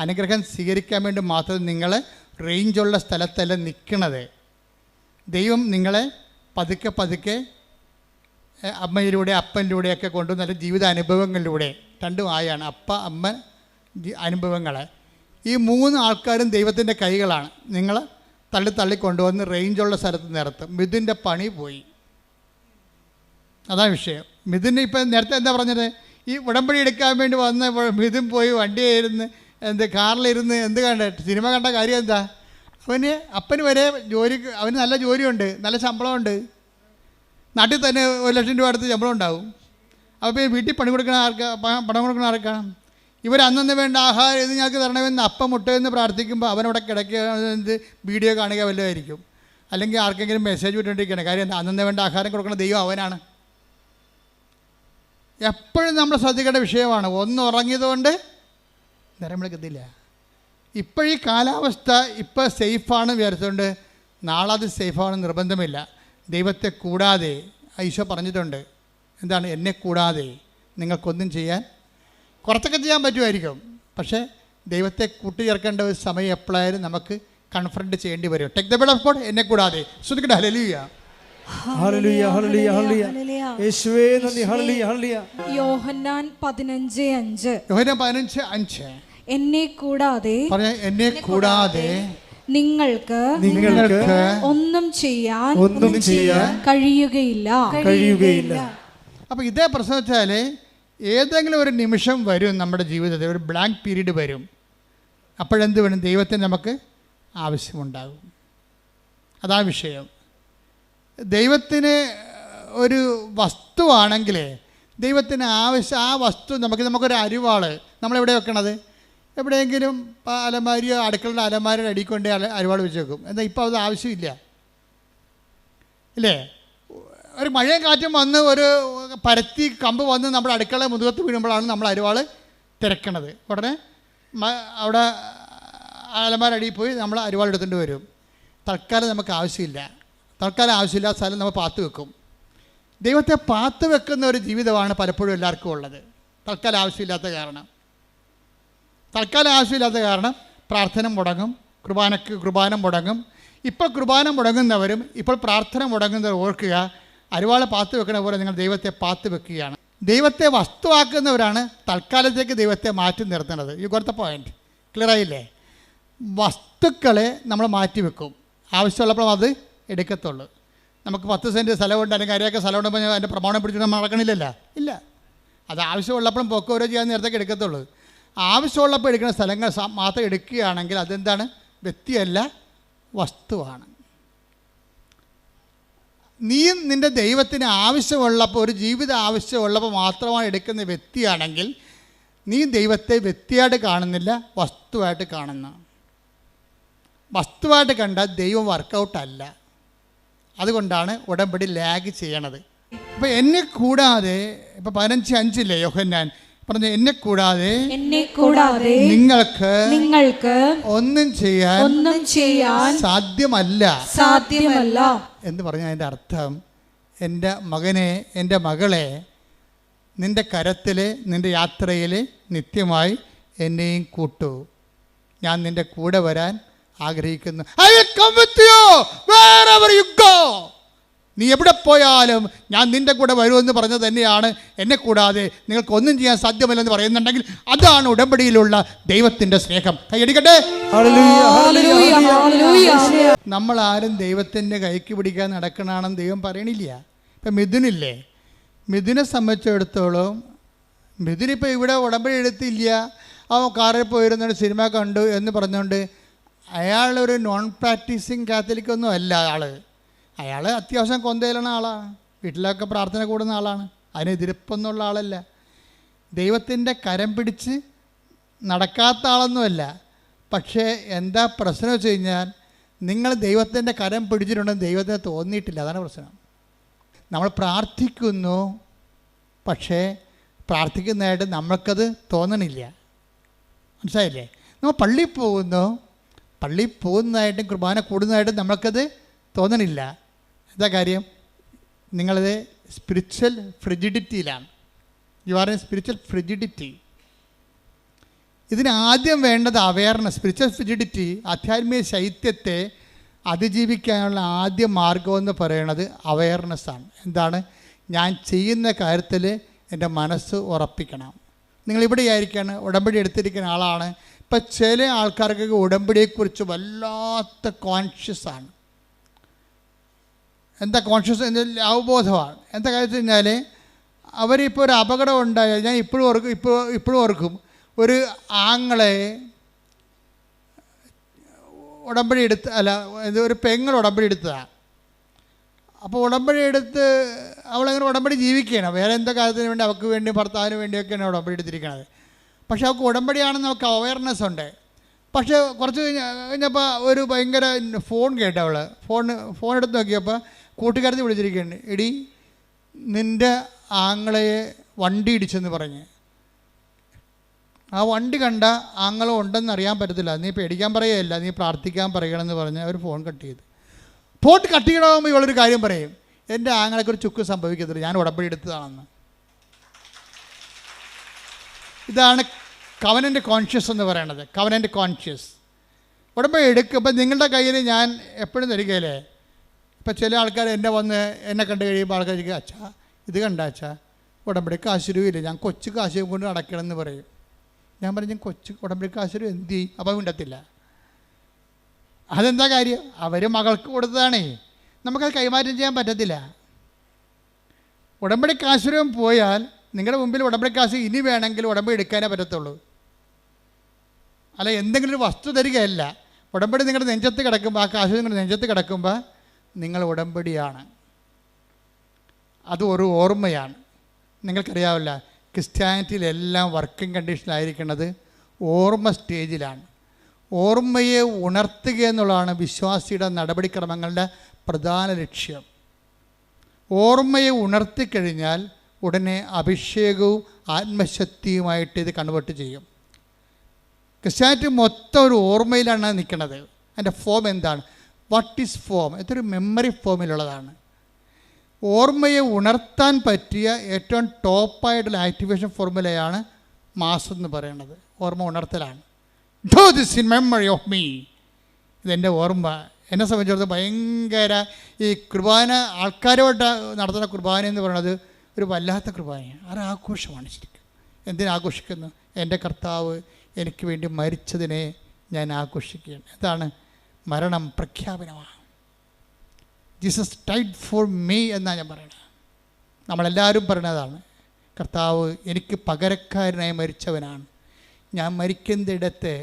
അനുഗ്രഹം സ്വീകരിക്കാൻ വേണ്ടി മാത്രം നിങ്ങൾ റേഞ്ചുള്ള സ്ഥലത്തല്ല നിൽക്കണത്. ദൈവം നിങ്ങളെ പതുക്കെ പതുക്കെ അമ്മയിലൂടെ അപ്പനിലൂടെയൊക്കെ കൊണ്ടുവന്ന ജീവിത അനുഭവങ്ങളിലൂടെ, രണ്ടും ആയാണ് അപ്പ അമ്മ അനുഭവങ്ങൾ. ഈ 3 ആൾക്കാരും ദൈവത്തിൻ്റെ കൈകളാണ്. നിങ്ങൾ തള്ളി കൊണ്ടുവന്ന് റേഞ്ചുള്ള സ്ഥലത്ത് നിർത്തും. മിഥുൻ്റെ പണി പോയി. അതാണ് വിഷയം. മിഥുന് ഇപ്പം നേരത്തെ എന്താ പറഞ്ഞത്? ഈ ഉടമ്പടി എടുക്കാൻ വേണ്ടി വന്ന മിഥുൻ പോയി വണ്ടിയായിരുന്നു, കാറിലിരുന്ന് സിനിമ കണ്ട കാര്യം എന്താ? അപ്പന് വരെ അവന് നല്ല ജോലിയുണ്ട്, നല്ല ശമ്പളമുണ്ട്, നാട്ടിൽ തന്നെ 1 ലക്ഷം രൂപ അടുത്ത് ശമ്പളം ഉണ്ടാവും. അപ്പോൾ വീട്ടിൽ പണം കൊടുക്കണ ആർക്കാണ്? ഇവർ അന്നന്ന് വേണ്ട ആഹാരം ഇത് ഞങ്ങൾക്ക് തരണമെന്ന് അപ്പം മുട്ടയെന്ന് പ്രാർത്ഥിക്കുമ്പോൾ അവനവിടെ കിടക്കുക, വീഡിയോ കാണുക വല്ലതായിരിക്കും, അല്ലെങ്കിൽ ആർക്കെങ്കിലും മെസ്സേജ് വിട്ടുകൊണ്ടിരിക്കുകയാണ്. കാര്യം അന്നന്ന് വേണ്ട ആഹാരം കൊടുക്കുന്ന ദൈവം അവനാണ്. എപ്പോഴും നമ്മൾ ശ്രദ്ധിക്കേണ്ട വിഷയമാണ്. ഒന്ന് ഉറങ്ങിയതുകൊണ്ട് നേരം വിളിക്കത്തില്ല. ഇപ്പോഴീ കാലാവസ്ഥ ഇപ്പോൾ സേഫാണ് വിചാരിച്ചുകൊണ്ട് നാളെ അത് സേഫാണെന്ന് നിർബന്ധമില്ല. ദൈവത്തെ കൂടാതെ ഈശോ പറഞ്ഞിട്ടുണ്ട്. എന്താണ്? എന്നെ കൂടാതെ നിങ്ങൾക്കൊന്നും ചെയ്യാൻ, കുറച്ചൊക്കെ ചെയ്യാൻ പറ്റുമായിരിക്കും, പക്ഷേ ദൈവത്തെ കൂട്ടിച്ചേർക്കേണ്ട ഒരു സമയം എപ്പോഴായാലും നമുക്ക് കൺഫ്രണ്ട് ചെയ്യേണ്ടി വരും. Take the word of God, എന്നെ കൂടാതെ. ശ്രദ്ധിക്കട്ടെ. ഹല്ലേലൂയ. യോഹന്നാൻ 15:5 എന്നെ കൂടാതെ നിങ്ങൾക്ക് ഒന്നും ചെയ്യാൻ കഴിയുകയില്ല. അപ്പോൾ ഇതേ പ്രശ്നം വെച്ചാൽ ഏതെങ്കിലും ഒരു നിമിഷം വരും നമ്മുടെ ജീവിതത്തിൽ, ഒരു ബ്ലാങ്ക് പീരീഡ് വരും. അപ്പോഴെന്ത് വേണം? ദൈവത്തിന് നമുക്ക് ആവശ്യമുണ്ടാകും. അതാണ് വിഷയം. ദൈവത്തിന് ഒരു വസ്തുവാണെങ്കിൽ ദൈവത്തിന് ആവശ്യം ആ വസ്തു നമുക്കൊരു അരിവാള് നമ്മളെവിടെ വെക്കണത്? എവിടെയെങ്കിലും അലമാരിയോ അടുക്കളയുടെ അലമാരയുടെ അടിയിൽ കൊണ്ട് അരിവാൾ വെച്ച് വെക്കും. എന്നാൽ ഇപ്പോൾ അത് ആവശ്യമില്ല ഇല്ലേ? ഒരു മഴയും കാറ്റും വന്ന് ഒരു പരത്തി കമ്പ് വന്ന് നമ്മുടെ അടുക്കള മുതുകത്ത് വീഴുമ്പോഴാണ് നമ്മൾ അരിവാൾ തിരക്കണത്. ഉടനെ അവിടെ അലമാരടിയിൽ പോയി നമ്മൾ അരിവാൾ എടുത്തുകൊണ്ട് വരും. തൽക്കാലം നമുക്ക് ആവശ്യമില്ല. തൽക്കാലം ആവശ്യമില്ലാത്ത സ്ഥലം നമ്മൾ പാത്ത് വെക്കും. ദൈവത്തെ പാത്ത് വെക്കുന്ന ഒരു ജീവിതമാണ് പലപ്പോഴും എല്ലാവർക്കും ഉള്ളത്. തൽക്കാലം ആവശ്യമില്ലാത്ത കാരണം പ്രാർത്ഥന മുടങ്ങും, കുർബാന മുടങ്ങും. ഇപ്പോൾ കുർബാന മുടങ്ങുന്നവരും ഇപ്പോൾ പ്രാർത്ഥന മുടങ്ങുന്നവർ ഓർക്കുക, അരിവാള് പാത്ത് വെക്കുന്ന പോലെ നിങ്ങൾ ദൈവത്തെ പാത്ത് വെക്കുകയാണ്. ദൈവത്തെ വസ്തുവാക്കുന്നവരാണ് തൽക്കാലത്തേക്ക് ദൈവത്തെ മാറ്റി നിർത്തുന്നത്. ഈ കൊടുത്ത പോയിന്റ് ക്ലിയർ ആയില്ലേ? വസ്തുക്കളെ നമ്മൾ മാറ്റി വെക്കും, ആവശ്യമുള്ളപ്പോൾ അത് എടുക്കത്തുള്ളൂ. നമുക്ക് 10 സെൻറ്റ് സ്ഥലമുണ്ട് അല്ലെങ്കിൽ അരയൊക്കെ സ്ഥലമുണ്ടെങ്കിൽ അതിൻ്റെ പ്രമാണം പിടിച്ചിട്ട് നമ്മൾ നടക്കണില്ലല്ലോ, ഇല്ല. അത് ആവശ്യമുള്ളപ്പോഴും പൊക്കെ ഓരോ ചെയ്യാൻ നേരത്തേക്ക് എടുക്കത്തുള്ളൂ. ആവശ്യമുള്ളപ്പോൾ എടുക്കുന്ന സ്ഥലങ്ങൾ മാത്രം എടുക്കുകയാണെങ്കിൽ അതെന്താണ്? വ്യക്തിയല്ല, വസ്തുവാണ്. നീ നിൻ്റെ ദൈവത്തിന് ആവശ്യമുള്ളപ്പോൾ, ഒരു ജീവിത ആവശ്യമുള്ളപ്പോൾ മാത്രമാണ് എടുക്കുന്ന വ്യക്തിയാണെങ്കിൽ നീ ദൈവത്തെ വ്യക്തിയായിട്ട് കാണുന്നില്ല, വസ്തുവായിട്ട് കാണുന്നു. വസ്തുവായിട്ട് കണ്ടാൽ ദൈവം വർക്കൗട്ടല്ല. അതുകൊണ്ടാണ് ഉടമ്പടി ലാഗ് ചെയ്യണത്. ഇപ്പം എന്നെ കൂടാതെ, ഇപ്പം 15:5 യോഹന്നാൻ പറഞ്ഞു, എന്നെ കൂടാതെ നിങ്ങൾക്ക് ഒന്നും ചെയ്യാൻ സാധ്യമല്ല എന്ന് പറഞ്ഞ അതിൻ്റെ അർത്ഥം, എൻ്റെ മകനെ, എൻ്റെ മകളെ, നിൻ്റെ കരത്തിൽ, നിൻ്റെ യാത്രയിൽ നിത്യമായി എന്നെയും കൂട്ടു. ഞാൻ നിൻ്റെ കൂടെ വരാൻ ആഗ്രഹിക്കുന്നു. I will come with you wherever you go. നീ എവിടെ പോയാലും ഞാൻ നിൻ്റെ കൂടെ വരുമെന്ന് പറഞ്ഞത് തന്നെയാണ്. എന്നെ കൂടാതെ നിങ്ങൾക്കൊന്നും ചെയ്യാൻ സാധ്യമല്ലെന്ന് പറയുന്നുണ്ടെങ്കിൽ അതാണ് ഉടമ്പടിയിലുള്ള ദൈവത്തിൻ്റെ സ്നേഹം. കൈയടിക്കട്ടെ. നമ്മൾ ആരും ദൈവത്തിൻ്റെ കൈക്ക് പിടിക്കാൻ നടക്കണമെന്ന് ദൈവം പറയണില്ല. ഇപ്പം മിഥുനില്ലേ, മിഥുനെ സംബന്ധിച്ചിടത്തോളം മിഥുനിപ്പോൾ ഇവിടെ ഉടമ്പടി എടുത്തില്ല, അവൻ കാറിൽ പോയിരുന്നൊരു സിനിമ കണ്ടു എന്ന് പറഞ്ഞുകൊണ്ട് അയാളൊരു നോൺ പ്രാക്ടീസിങ് കാത്തലിക്കൊന്നും അല്ല. അയാൾ അത്യാവശ്യം കൊന്തയിലുള്ള ആളാണ്, വീട്ടിലൊക്കെ പ്രാർത്ഥന കൂടുന്ന ആളാണ്, അതിനെതിരിപ്പൊന്നുള്ള ആളല്ല. ദൈവത്തിൻ്റെ കരം പിടിച്ച് നടക്കാത്ത ആളൊന്നുമല്ല. പക്ഷേ എന്താ പ്രശ്നം വെച്ച് കഴിഞ്ഞാൽ, നിങ്ങൾ ദൈവത്തിൻ്റെ കരം പിടിച്ചിട്ടുണ്ടെന്ന് ദൈവത്തിന് തോന്നിയിട്ടില്ല. അതാണ് പ്രശ്നം. നമ്മൾ പ്രാർത്ഥിക്കുന്നു, പക്ഷേ പ്രാർത്ഥിക്കുന്നതായിട്ട് നമ്മൾക്കത് തോന്നണില്ല. മനസ്സിലായില്ലേ? നമ്മൾ പള്ളിയിൽ പോകുന്നതായിട്ടും കുർബാന കൂടുന്നതായിട്ടും നമ്മൾക്കത് തോന്നണില്ല. എന്താ കാര്യം? നിങ്ങളത് സ്പിരിച്വൽ ഫ്രിജിഡിറ്റിയിലാണ്. You are a spiritual frigidity. ഇതിനാദ്യം വേണ്ടത് അവയർനെസ്. സ്പിരിച്വൽ ഫ്രിജിഡിറ്റി, ആധ്യാത്മിക ശൈത്യത്തെ അതിജീവിക്കാനുള്ള ആദ്യ മാർഗമെന്ന് പറയുന്നത് അവയർനെസ്സാണ്. എന്താണ്? ഞാൻ ചെയ്യുന്ന കാര്യത്തിൽ എൻ്റെ മനസ്സ് ഉറപ്പിക്കണം. നിങ്ങളിവിടെ ആയിരിക്കാണ്, ഉടമ്പടി എടുത്തിരിക്കുന്ന ആളാണ്. ഇപ്പം ചില ആൾക്കാർക്കൊക്കെ ഉടമ്പടിയെക്കുറിച്ച് വല്ലാത്ത കോൺഷ്യസാണ്. എന്താ കോൺഷ്യസ്? അവബോധമാണ്. എന്താ കാര്യം വെച്ച് കഴിഞ്ഞാൽ, അവരിപ്പോൾ ഒരു അപകടം ഉണ്ടായാൽ, ഞാൻ ഇപ്പോഴും ഓർക്കും, ഒരു ആങ്ങളെ ഉടമ്പടി എടുത്ത്, ഒരു പെങ്ങൾ ഉടമ്പടി എടുത്തതാണ്. അപ്പോൾ ഉടമ്പടി എടുത്ത് അവളങ്ങനെ ഉടമ്പടി ജീവിക്കുകയാണ്. വേറെ എന്താ കാര്യത്തിന് വേണ്ടി, അവൾക്ക് വേണ്ടി, ഭർത്താവിന് വേണ്ടിയൊക്കെയാണ് ഉടമ്പടി എടുത്തിരിക്കുന്നത്. പക്ഷേ അവൾക്ക് ഉടമ്പടിയാണെന്ന് അവൾക്ക് അവയർനെസ് ഉണ്ട്. പക്ഷേ കുറച്ച് കഴിഞ്ഞപ്പോൾ ഒരു ഭയങ്കര ഫോൺ കേട്ട അവൾ ഫോൺ എടുത്ത് നോക്കിയപ്പോൾ കൂട്ടുകാരത്തി വിളിച്ചിരിക്കുകയാണ്, എടി നിൻ്റെ ആങ്ങളയെ വണ്ടി ഇടിച്ചെന്ന് പറഞ്ഞ്. ആ വണ്ടി കണ്ട ആങ്ങളെ ഉണ്ടെന്ന് അറിയാൻ പറ്റത്തില്ല, നീ പേടിക്കാൻ പറയുകയല്ല, നീ പ്രാർത്ഥിക്കാൻ പറയണമെന്ന് പറഞ്ഞ് അവർ ഫോൺ കട്ട് ചെയ്തു. ഫോൺ കട്ട് ചെയ്യണമെങ്കിൽ ഇവളൊരു കാര്യം പറയും, എൻ്റെ ആങ്ങളെക്ക് ഒരു ചുക്ക് സംഭവിക്കത്തില്ല, ഞാൻ ഉടമ്പടി എടുത്തതാണെന്ന്. ഇതാണ് കവനൻ്റ് കോൺഷ്യസ് എന്ന് പറയണത്. Covenant conscious. ഉടമ്പടി എടുക്കുമ്പോൾ നിങ്ങളുടെ കയ്യിൽ ഞാൻ എപ്പോഴും തരികയില്ലേ. ഇപ്പം ചില ആൾക്കാർ എന്നെ കണ്ടു കഴിയുമ്പോൾ ആൾക്കാർ ചോദിക്കുക, അച്ഛാ ഇത് കണ്ട അച്ഛാ, ഉടമ്പടി കാശുരൂപയില്ല, ഞാൻ കൊച്ചു കാശ് കൊണ്ട് നടക്കണമെന്ന് പറയും. ഞാൻ പറഞ്ഞു, ഉടമ്പടി കാശുരൂപ എന്ത് ചെയ്യും? അപ്പം മിണ്ടത്തില്ല. അതെന്താ കാര്യം? അവർ മകൾക്ക് കൊടുത്തതാണേ, നമുക്കത് കൈമാറ്റം ചെയ്യാൻ പറ്റത്തില്ല. ഉടമ്പടി കാശുരൂപം പോയാൽ നിങ്ങളുടെ മുമ്പിൽ ഉടമ്പടി കാശ് ഇനി വേണമെങ്കിൽ ഉടമ്പടി എടുക്കാനേ പറ്റത്തുള്ളൂ. അല്ല എന്തെങ്കിലും ഒരു വസ്തു തരികയല്ല. ഉടമ്പടി നിങ്ങളുടെ നെഞ്ചത്ത് കിടക്കുമ്പോൾ, ആ കാശ് നിങ്ങളുടെ നെഞ്ചത്ത് കിടക്കുമ്പോൾ നിങ്ങൾ ഉടമ്പടിയാണ്. അത് ഒരു ഓർമ്മയാണ്. നിങ്ങൾക്കറിയാവില്ല, ക്രിസ്ത്യാനിറ്റിയിലെല്ലാം വർക്കിംഗ് കണ്ടീഷനിലായിരിക്കുന്നത് ഓർമ്മ സ്റ്റേജിലാണ്. ഓർമ്മയെ ഉണർത്തുക എന്നുള്ളതാണ് വിശ്വാസിയുടെ നടപടിക്രമങ്ങളുടെ പ്രധാന ലക്ഷ്യം. ഓർമ്മയെ ഉണർത്തിക്കഴിഞ്ഞാൽ ഉടനെ അഭിഷേകവും ആത്മശക്തിയുമായിട്ട് ഇത് കൺവേർട്ട് ചെയ്യും. ക്രിസ്ത്യാനിറ്റി മൊത്തം ഒരു ഓർമ്മയിലാണ് നിൽക്കുന്നത്. അതിൻ്റെ ഫോം എന്താണ്? What is form? ഇതൊരു മെമ്മറി ഫോമിലുള്ളതാണ്. ഓർമ്മയെ ഉണർത്താൻ പറ്റിയ ഏറ്റവും ടോപ്പായിട്ടുള്ള ആക്ടിവേഷൻ ഫോർമുലയാണ് മാസ് എന്ന് പറയുന്നത്. ഓർമ്മ ഉണർത്തലാണ്. Do this in memory of me. ഇതെൻ്റെ ഓർമ്മ. എന്നെ സംബന്ധിച്ചിടത്തോളം ഭയങ്കര ഈ കുർബാന, ആൾക്കാരോട്ട് നടത്തുന്ന കുർബാന എന്ന് പറയുന്നത് ഒരു വല്ലാത്ത കുർബാനയാണ്. അത് ആഘോഷമാണ് ശരിക്കും. എന്തിനാഘോഷിക്കുന്നു? എൻ്റെ കർത്താവ് എനിക്ക് വേണ്ടി മരിച്ചതിനെ ഞാൻ ആഘോഷിക്കുകയാണ്. എന്താണ്? മരണം പ്രഖ്യാപനമാണ്. ജീസസ് ഡൈഡ് ഫോർ മീ എന്നാണ് ഞാൻ പറയുന്നത്. നമ്മളെല്ലാവരും പറയുന്നതാണ്. കർത്താവ് എനിക്ക് പകരക്കാരനായി മരിച്ചവനാണ്. ഞാൻ മരിക്കുന്നിടത്ത്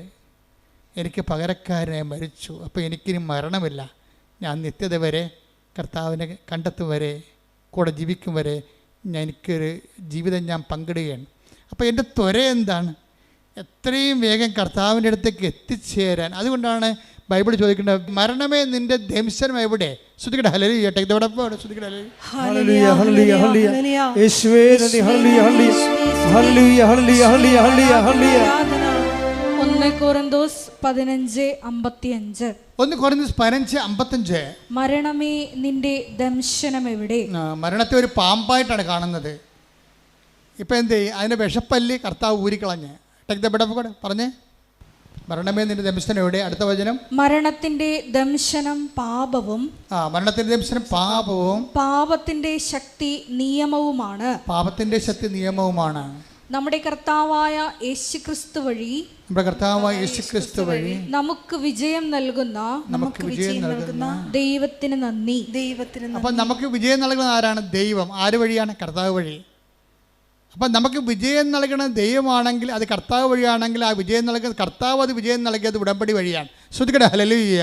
എനിക്ക് പകരക്കാരനായി മരിച്ചു. അപ്പോൾ എനിക്കിനി മരണമില്ല. ഞാൻ നിത്യത വരെ കർത്താവിനെ കണ്ടെത്തും വരെ, കൂടെ ജീവിക്കും വരെ എനിക്കൊരു ജീവിതം ഞാൻ പങ്കിടുകയാണ്. അപ്പോൾ എൻ്റെ ത്വര എന്താണ്? എത്രയും വേഗം കർത്താവിൻ്റെ അടുത്തേക്ക് എത്തിച്ചേരാൻ. അതുകൊണ്ടാണ് ബൈബിൾ ചോദിക്കേണ്ടത്, മരണമേ നിൻ്റെ ദംശനം എവിടെ? ശ്രുതിക്കട്ടെ ഹല്ലേലൂയ. ശ്രുതിക്കട്ടെ ഹല്ലേലൂയ ഹല്ലേലൂയ ഹല്ലേലൂയ. യേശുവേ നന്ദി. ഹല്ലേലൂയ ഹല്ലേലൂയ ഹല്ലേലൂയ ഹല്ലേലൂയ ഹല്ലേലൂയ. 1 കൊരിന്തോസ് 15:55. 1 കൊരിന്തോസ് 15:55. മരണമേ നിന്റെ ദംശനം എവിടെ? മരണത്തെ ഒരു പാമ്പായിട്ടാണ് കാണുന്നത്. ഇപ്പം എന്ത് ചെയ്യും? അതിൻ്റെ വിഷപ്പല്ലി കർത്താവ് ഊരിക്കളഞ്ഞ്. Take the word of God പറഞ്ഞേ. മരണമേ നിന്റെ ദംശനം എവിടെ? അടുത്ത വചനം. മരണത്തിന്റെ ദംശനം പാപവും. മരണത്തിന്റെ ദംശനം പാപവും പാപത്തിന്റെ ശക്തി നിയമവുമാണ്. പാപത്തിന്റെ ശക്തി നിയമവുമാണ്. നമ്മുടെ കർത്താവായ യേശുക്രിസ്തു വഴി നമുക്ക് വിജയം നൽകുന്ന ദൈവത്തിന് നന്ദി. അപ്പം നമുക്ക് വിജയം നൽകുന്ന ആരാണ്? ദൈവം. ആര് വഴിയാണ്? കർത്താവ് വഴി. അപ്പം നമുക്ക് വിജയം നൽകുന്ന ദൈവമാണെങ്കിൽ, അത് കർത്താവ് വഴിയാണെങ്കിൽ, ആ വിജയം നൽകുന്ന കർത്താവ്, അത് വിജയം നൽകിയത് ഉടമ്പടി വഴിയാണ്. ശ്രുതിക്കട്ടെ ഹല്ലേലൂയ.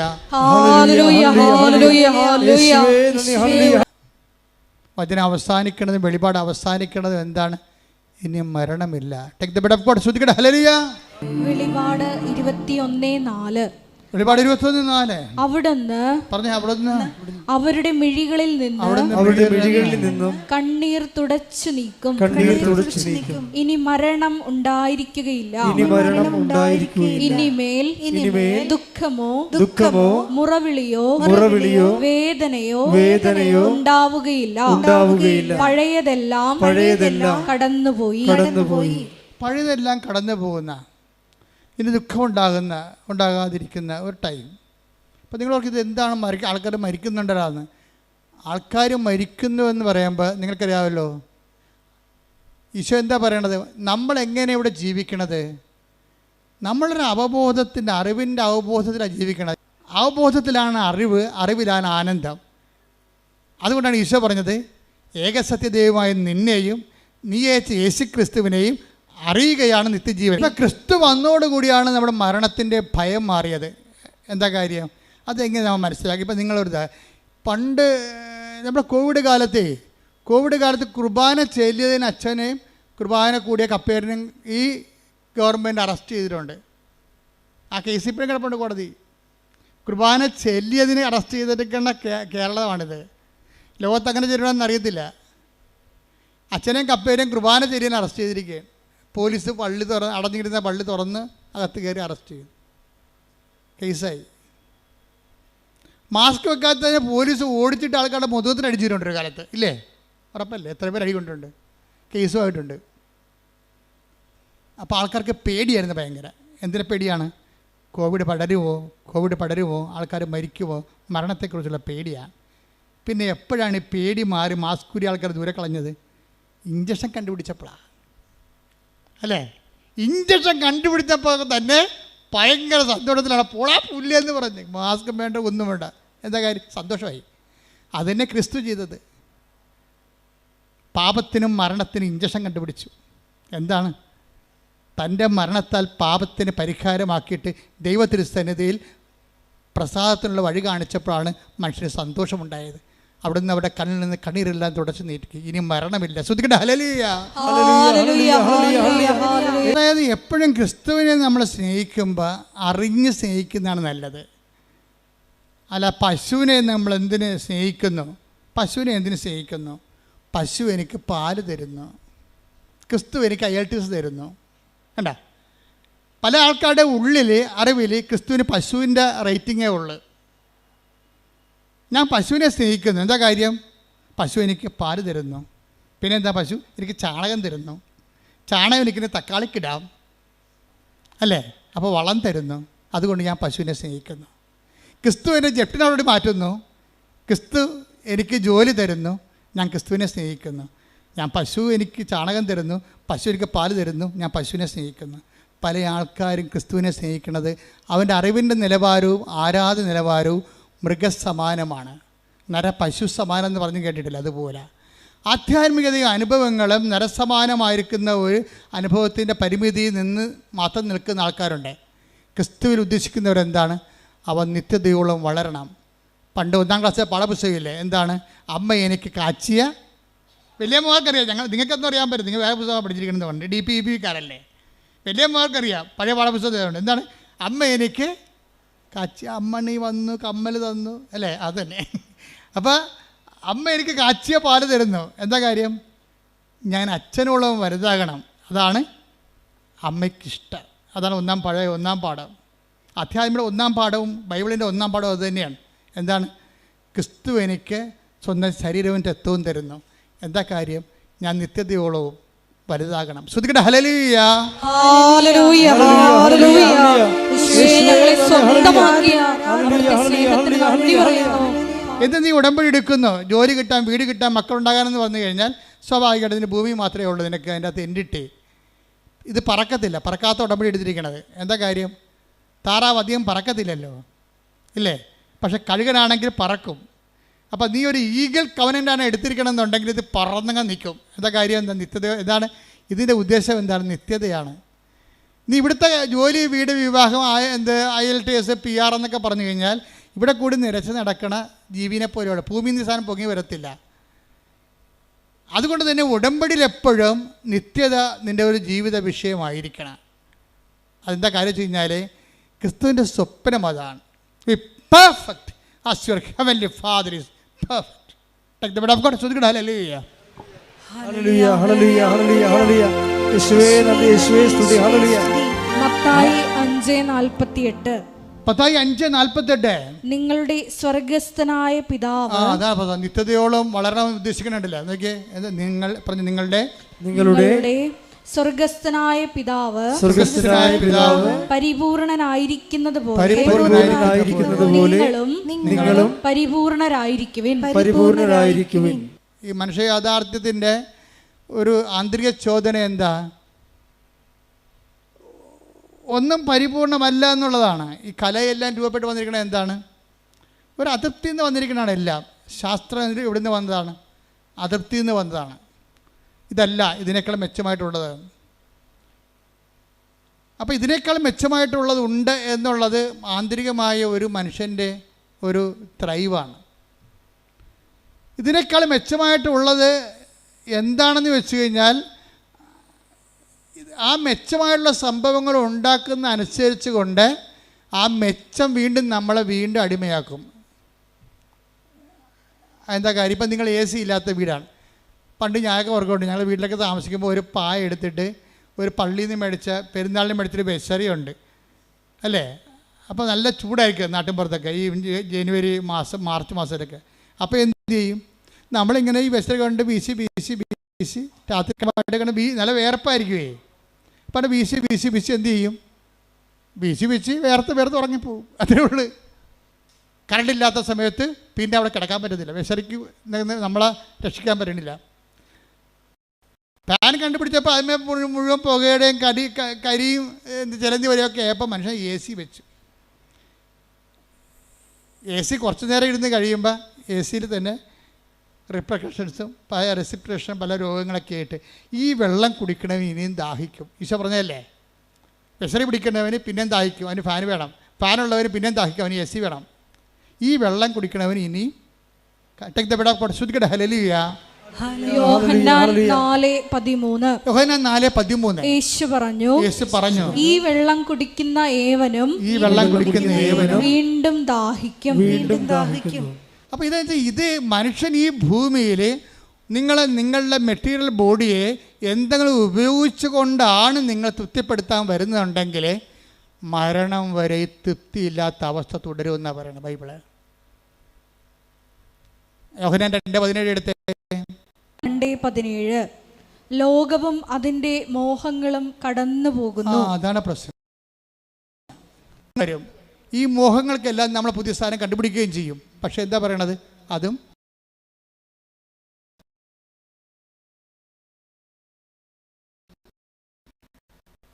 വചനം അവസാനിക്കുന്നത്, വെളിപാട് അവസാനിക്കുന്നത് എന്താണ്? ഇനി മരണമില്ല. Take the word of God. ശ്രുതിക്കട്ടെ ഹല്ലേലൂയ. വെളിപാട് 21:4. വെളിപാട് 21:4. അവിടുന്ന് അവരുടെ മിഴികളിൽ നിന്നും കണ്ണീർ തുടച്ചു നീക്കും. ഇനി മരണം ഉണ്ടായിരിക്കുകയില്ല. ഇനിമേൽ ദുഃഖമോ മുറവിളിയോ വേദനയോ ഉണ്ടാവുകയില്ല. പഴയതെല്ലാം കടന്നുപോയി. പഴയതെല്ലാം കടന്നു പോകുന്ന, ഇനി ദുഃഖം ഉണ്ടാകാതിരിക്കുന്ന ഒരു ടൈം. അപ്പോൾ നിങ്ങളോർക്ക് ഇത് എന്താണ് ആൾക്കാർ മരിക്കുന്നുണ്ടല്ലാന്ന്? ആൾക്കാർ മരിക്കുന്നു എന്ന് പറയുമ്പോൾ നിങ്ങൾക്കറിയാമല്ലോ, ഈശോ എന്താ പറയണത്? നമ്മളെങ്ങനെ ഇവിടെ ജീവിക്കണത്? നമ്മളൊരു അവബോധത്തിൻ്റെ, അറിവിൻ്റെ അവബോധത്തിലാണ് ജീവിക്കണത്. അവബോധത്തിലാണ് അറിവ്, അറിവിലാണ് ആനന്ദം. അതുകൊണ്ടാണ് ഈശോ പറഞ്ഞത്, ഏകസത്യദൈവമായ നിന്നെയും നീ അയച്ച യേശുക്രിസ്തുവിനെയും അറിയുകയാണ് നിത്യജീവൻ. ഇപ്പം ക്രിസ്തു വന്നോടുകൂടിയാണ് നമ്മുടെ മരണത്തിൻ്റെ ഭയം മാറിയത്. എന്താ കാര്യം? അതെങ്ങനെ നമ്മൾ മനസ്സിലാക്കി? ഇപ്പം നിങ്ങളൊരു പണ്ട് നമ്മുടെ കോവിഡ് കാലത്ത് കുർബാന ചെല്ലിയതിന് അച്ഛനെയും കുർബാന കൂടിയ കപ്പേരനെയും ഈ ഗവൺമെൻറ് അറസ്റ്റ് ചെയ്തിട്ടുണ്ട്. ആ കേസ് ഇപ്പോഴും കിടപ്പുണ്ട് കോടതി. കുർബാന ചെല്ലിയതിനെ അറസ്റ്റ് ചെയ്തിരിക്കുന്ന കേരളമാണിത്. ലോകത്ത് അങ്ങനെ ചെയ്യണമെന്ന് അറിയത്തില്ല. അച്ഛനെയും കപ്പേരെയും കുർബാന ചെല്ലിയതിനെ അറസ്റ്റ് ചെയ്തിരിക്കുകയാണ്. പോലീസ് അടഞ്ഞിരുന്ന പള്ളി തുറന്ന് അകത്ത് കയറി അറസ്റ്റ് ചെയ്തു. കേസായി. മാസ്ക് വെക്കാത്തതിന് പോലീസ് ഓടിച്ചിട്ട് ആൾക്കാരുടെ മുഖത്തിന് അടിച്ചിട്ടുണ്ട് ഒരു കാലത്ത്, ഇല്ലേ? ഉറപ്പല്ലേ? എത്ര പേര് അടി കൊണ്ടുണ്ട്, കേസുമായിട്ടുണ്ട്. അപ്പോൾ ആൾക്കാർക്ക് പേടിയായിരുന്നു ഭയങ്കര. എന്തിനെ പേടിയാണ്? കോവിഡ് പടരുമോ, ആൾക്കാർ മരിക്കുമോ, മരണത്തെക്കുറിച്ചുള്ള പേടിയാണ്. പിന്നെ എപ്പോഴാണ് ഈ പേടി മാറി മാസ്ക് ഊരി ആൾക്കാർ ദൂരെ കളഞ്ഞത്? ഇഞ്ചക്ഷൻ കണ്ടുപിടിച്ചപ്പോഴാണ്, അല്ലേ? ഇഞ്ചക്ഷൻ കണ്ടുപിടിച്ചപ്പോൾ തന്നെ ഭയങ്കര സന്തോഷത്തിലാണ്. പോളാ പുല്ലെന്ന് പറഞ്ഞ് മാസ്ക് വേണ്ട, ഒന്നും വേണ്ട. എന്താ കാര്യം? സന്തോഷമായി. അതന്നെ ക്രിസ്തു ചെയ്തത്. പാപത്തിനും മരണത്തിനും ഇഞ്ചക്ഷൻ കണ്ടുപിടിച്ചു. എന്താണ്? തൻ്റെ മരണത്താൽ പാപത്തിന് പരിഹാരമാക്കിയിട്ട് ദൈവത്തിരുസന്നിധിയിൽ പ്രസാദത്തിനുള്ള വഴി കാണിച്ചപ്പോഴാണ് മനുഷ്യന് സന്തോഷമുണ്ടായത്. അവിടുന്ന് അവിടെ കണ്ണിൽ നിന്ന് കണ്ണീരെല്ലാം തുടച്ച് നീട്ടി. ഇനി മരണമില്ല. ശ്രദ്ധിക്കട്ടെ, ഹല്ലേലൂയ. അതായത് എപ്പോഴും ക്രിസ്തുവിനെ നമ്മൾ സ്നേഹിക്കുമ്പോൾ അറിഞ്ഞ് സ്നേഹിക്കുന്നതാണ് നല്ലത്. അല്ല, പശുവിനെ നമ്മൾ എന്തിന് സ്നേഹിക്കുന്നു? പശുവിനെ എന്തിനു സ്നേഹിക്കുന്നു? പശു എനിക്ക് പാല് തരുന്നു, ക്രിസ്തു എനിക്ക് IELTS തരുന്നു. കണ്ട, പല ആൾക്കാരുടെ ഉള്ളിൽ അറിവിൽ ക്രിസ്തുവിന് പശുവിൻ്റെ റേറ്റിങ്ങേ ഉള്ളു. ഞാൻ പശുവിനെ സ്നേഹിക്കുന്നു. എന്താ കാര്യം? പശു എനിക്ക് പാല് തരുന്നു. പിന്നെ എന്താ? പശു എനിക്ക് ചാണകം തരുന്നു. ചാണകം എനിക്കിന് തക്കാളിക്കിടാം, അല്ലേ? അപ്പോൾ വളം തരുന്നു. അതുകൊണ്ട് ഞാൻ പശുവിനെ സ്നേഹിക്കുന്നു. ക്രിസ്തു എൻ്റെ ജപ്റ്റിനോട് മാറ്റുന്നു. ക്രിസ്തു എനിക്ക് ജോലി തരുന്നു. ഞാൻ ക്രിസ്തുവിനെ സ്നേഹിക്കുന്നു. ഞാൻ പശു എനിക്ക് ചാണകം തരുന്നു, പശു എനിക്ക് പാല് തരുന്നു, ഞാൻ പശുവിനെ സ്നേഹിക്കുന്നു. പല ആൾക്കാരും ക്രിസ്തുവിനെ സ്നേഹിക്കുന്നത് അവൻ്റെ അറിവിൻ്റെ നിലവാരവും ആരാധന നിലവാരവും മൃഗസമാനമാണ്. പശു സമാനം എന്ന് പറഞ്ഞ് കേട്ടിട്ടില്ല? അതുപോലെ ആധ്യാത്മികതയും അനുഭവങ്ങളും നരസമാനമായിരിക്കുന്ന ഒരു അനുഭവത്തിൻ്റെ പരിമിതിയിൽ നിന്ന് മാത്രം നിൽക്കുന്ന ആൾക്കാരുണ്ട്. ക്രിസ്തുവിൽ ഉദ്ദേശിക്കുന്നവരെന്താണ്? അവൻ നിത്യതയോളം വളരണം. പണ്ട് 1-ാം ക്ലാസ്സിലെ പാഠപുസ്തകമില്ലേ? എന്താണ്? അമ്മ എനിക്ക് കാച്ചിയ, വലിയ മോൾക്കറിയാം. നിങ്ങൾക്കൊന്നും അറിയാൻ പറ്റും, നിങ്ങൾ വേറെ പുസ്തകം പഠിച്ചിരിക്കുന്നത് കൊണ്ട്, DPEBക്കാരല്ലേ. വലിയ മോൾക്കറിയാം, പഴയ പാഠപുസ്തകമുണ്ട്. എന്താണ്? അമ്മ എനിക്ക് കാച്ചിയ, അമ്മണി വന്നു കമ്മൽ തന്നു, അല്ലേ? അതന്നെ. അപ്പോൾ അമ്മ എനിക്ക് കാച്ചിയ പാല് തരുന്നു. എന്താ കാര്യം? ഞാൻ അച്ഛനോളം വലുതാകണം. അതാണ് അമ്മയ്ക്കിഷ്ടം. അതാണ് 1-ാം പാഠം. അധ്യാത്മികയുടെ 1-ാം പാഠവും ബൈബിളിൻ്റെ 1-ാം പാഠവും അത് തന്നെയാണ്. എന്താണ്? ക്രിസ്തു എനിക്ക് സ്വന്തം ശരീരവും രക്തവും തരുന്നു. എന്താ കാര്യം? ഞാൻ നിത്യതയോളവും വലുതാകണം. ശ്രദ്ധിക്കട്ടെ, ഹല്ലേലൂയ. എന്ത് നീ ഉടമ്പടി എടുക്കുന്നു? ജോലി കിട്ടാൻ, വീട് കിട്ടാൻ, മക്കളുണ്ടാകാനെന്ന് പറഞ്ഞു കഴിഞ്ഞാൽ സ്വാഭാവികമായിട്ട് ഇതിന് ഭൂമി മാത്രമേ ഉള്ളൂ നിനക്ക്. അതിൻ്റെ അകത്ത് എൻഡിട്ടേ ഇത് പറക്കത്തില്ല. പറക്കാത്ത ഉടമ്പടി എടുത്തിരിക്കണത്. എന്താ കാര്യം? താറാവ് അധികം പറക്കത്തില്ലല്ലോ, ഇല്ലേ? പക്ഷെ കഴുകനാണെങ്കിൽ പറക്കും. അപ്പോൾ നീ ഒരു ഈഗിൾ കവനൻ്റാണ് എടുത്തിരിക്കണം എന്നുണ്ടെങ്കിൽ ഇത് പറന്നങ്ങ് നിൽക്കും. എന്താ കാര്യം? എന്താ? നിത്യത. എന്താണ് ഇതിൻ്റെ ഉദ്ദേശം? എന്താണ്? നിത്യതയാണ്. നീ ഇവിടുത്തെ ജോലി, വീട്, വിവാഹം, IELTS, PR എന്നൊക്കെ പറഞ്ഞു കഴിഞ്ഞാൽ ഇവിടെ കൂടി നിരച്ച് നടക്കണ ജീവിനെ പോലെയുള്ള ഭൂമി നിസാനം പൊങ്ങി വരത്തില്ല. അതുകൊണ്ട് തന്നെ ഉടമ്പടിയിൽ എപ്പോഴും നിത്യത നിൻ്റെ ഒരു ജീവിത വിഷയമായിരിക്കണം. അതെന്താ കാര്യം വെച്ച് കഴിഞ്ഞാൽ ക്രിസ്തുവിൻ്റെ സ്വപ്നം അതാണ്. Perfect as your heavenly Father is perfect. Take the word of God. ശ്രദ്ധിക്കട്ടെ, ഹല്ലേലൂയ. ഹല്ലേലൂയ, ഹല്ലേലൂയ, ഹല്ലേലൂയ, ഹല്ലേലൂയ. യേശുവേ നന്ദി, യേശുവേ സ്തുതി. ഹല്ലേലൂയ. മത്തായി 5:48. മത്തായി 5:48. നിങ്ങളുടെ സ്വർഗ്ഗസ്ഥനായ പിതാവ്. അതാ നിത്യതയോളം വളരണം ഉദ്ദേശിക്കണുണ്ടല്ലോ. നോക്കിയേ, നിങ്ങൾ പറഞ്ഞു നിങ്ങളുടെ സ്വർഗ്ഗസ്ഥനായ പിതാവ് പരിപൂർണനായിരിക്കുന്നത് പോലെ നിങ്ങളും പരിപൂർണരായിരിക്കുവിൻ. ഈ മനുഷ്യ യാഥാർത്ഥ്യത്തിൻ്റെ ഒരു ആന്തരിക ചോദന എന്താ? ഒന്നും പരിപൂർണമല്ല എന്നുള്ളതാണ്. ഈ കലയെല്ലാം രൂപപ്പെട്ട് വന്നിരിക്കുന്നത് എന്താണ്? ഒരു അതൃപ്തിയിൽ നിന്ന് വന്നിരിക്കുന്നതാണ് എല്ലാം. ശാസ്ത്രം ഇവിടെ നിന്ന് വന്നതാണ്, അതൃപ്തിയിൽ നിന്ന് വന്നതാണ്. ഇതല്ല, ഇതിനേക്കാൾ മെച്ചമായിട്ടുള്ളത്. അപ്പോൾ ഇതിനേക്കാൾ മെച്ചമായിട്ടുള്ളത് ഉണ്ട് എന്നുള്ളത് ആന്തരികമായ ഒരു മനുഷ്യൻ്റെ ഒരു ത്രൈവാണ്. ഇതിനേക്കാൾ മെച്ചമായിട്ടുള്ളത് എന്താണെന്ന് വെച്ച് കഴിഞ്ഞാൽ ആ മെച്ചമായിട്ടുള്ള സംഭവങ്ങൾ ഉണ്ടാക്കുന്ന അനുസരിച്ച് കൊണ്ട് ആ മെച്ചം നമ്മളെ വീണ്ടും അടിമയാക്കും. എന്താ കാര്യം? ഇപ്പം നിങ്ങൾ AC ഇല്ലാത്ത വീടാണ്. പണ്ട് ഞാനൊക്കെ ഓർക്കുന്നുണ്ട്, ഞങ്ങൾ വീട്ടിലൊക്കെ താമസിക്കുമ്പോൾ ഒരു പായ എടുത്തിട്ട് ഒരു പള്ളിയിൽ നിന്ന് മേടിച്ച പെരുന്നാളിന് മേടിച്ചൊരു ബെസറിയുണ്ട്, അല്ലേ? അപ്പോൾ നല്ല ചൂടായിരിക്കും നാട്ടിൻപുറത്തൊക്കെ ഈ ജനുവരി മാസം, മാർച്ച് മാസത്തിലൊക്കെ. അപ്പോൾ എന്ത് ചെയ്യും? നമ്മളിങ്ങനെ ഈ ബെസറി കൊണ്ട് വീശി രാത്രി കണ്ട് നല്ല വേർപ്പായിരിക്കുമേ. അപ്പം വീശി എന്ത് ചെയ്യും? വീശി വേർത്ത് ഉറങ്ങിപ്പോവും. അതേ ഉള്ളൂ. കറണ്ടില്ലാത്ത സമയത്ത് പിന്നെ അവിടെ കിടക്കാൻ പറ്റത്തില്ല. ബെസറിക്ക് നമ്മളെ രക്ഷിക്കാൻ പറ്റണില്ല. ഫാൻ കണ്ടുപിടിച്ചപ്പോൾ അതിന്മേ മുഴുവൻ പുകയുടെയും കരിയും ചിലന്തി വരെയൊക്കെ ആയപ്പോൾ മനുഷ്യൻ AC വെച്ചു. AC കുറച്ച് നേരം ഇരുന്ന് കഴിയുമ്പോൾ AC തന്നെ റിപ്രക്കഷൻസും പല റെസിപ്രേഷനും പല രോഗങ്ങളൊക്കെ ആയിട്ട് ഈ വെള്ളം കുടിക്കണവന് ഇനിയും ദാഹിക്കും. ഈശോ പറഞ്ഞതല്ലേ, ബെസറി പിടിക്കണവന് പിന്നെയും ദാഹിക്കും, അവന് ഫാൻ വേണം. ഫാനുള്ളവന് പിന്നെയും ദാഹിക്കും, അവന് AC വേണം. ഈ വെള്ളം കുടിക്കണവന് ഇനിയും take the word of God. ശ്രുതിക്കട്ടെ ഹല്ലേലൂയ. യോഹന്നാൻ 4:13. യോഹന്നാൻ 4:13. യേശു പറഞ്ഞു, ഈ വെള്ളം കുടിക്കുന്ന ഏവനും വീണ്ടും ദാഹിക്കും. അപ്പോൾ ഇത് മനുഷ്യൻ ഈ ഭൂമിയിൽ നിങ്ങളുടെ മെറ്റീരിയൽ ബോഡിയെ എന്തെങ്കിലും ഉപയോഗിച്ചുകൊണ്ടാണ് നിങ്ങൾ തൃപ്തിപ്പെടുത്താൻ വരുന്നുണ്ടെങ്കിൽ മരണം വരെ തൃപ്തിയില്ലാത്ത അവസ്ഥ തുടരുമെന്നാണ് പറയുന്നത് ബൈബിള്. യോഹന്നാൻ 2:17 എടുത്ത്. 2:17 ലോകവും അതിന്റെ മോഹങ്ങളും കടന്നു പോകുന്നു. അതാണ് പ്രശ്നം. ഈ മോഹങ്ങൾക്കെല്ലാം നമ്മൾ പുതിയ സ്ഥാനം കണ്ടുപിടിക്കുകയും ചെയ്യും. പക്ഷെ എന്താ പറയണത്, അതും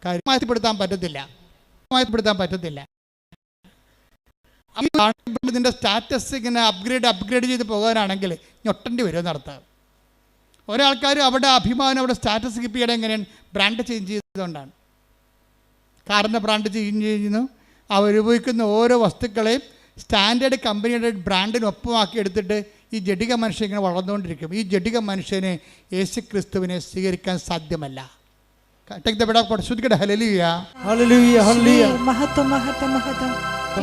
കാര്യമായപ്പെടുത്താൻ പറ്റത്തില്ല. ഇതിൻ്റെ സ്റ്റാറ്റസ് ഇങ്ങനെ അപ്ഗ്രേഡ് ചെയ്ത് പോകാനാണെങ്കിൽ ഞൊട്ടേണ്ടി വരും എന്നർത്ഥം. ഒരാൾക്കാർ അവിടെ അഭിമാനം, അവിടെ സ്റ്റാറ്റസ് കീപ്പ് ചെയ്യണം എങ്ങനെയാണ്? ബ്രാൻഡ് ചേഞ്ച് ചെയ്തുകൊണ്ടാണ്. കാറിൻ്റെ ബ്രാൻഡ് ചേഞ്ച് ചെയ്യുന്നു. അവർ ഉപയോഗിക്കുന്ന ഓരോ വസ്തുക്കളെയും സ്റ്റാൻഡേർഡ് കമ്പനിയുടെ ബ്രാൻഡിനൊപ്പമാക്കി എടുത്തിട്ട് ഈ ജഡിക മനുഷ്യൻ ഇങ്ങനെ വളർന്നുകൊണ്ടിരിക്കും. ഈ ജഡിക മനുഷ്യനെ യേശു ക്രിസ്തുവിനെ സ്വീകരിക്കാൻ സാധ്യമല്ല.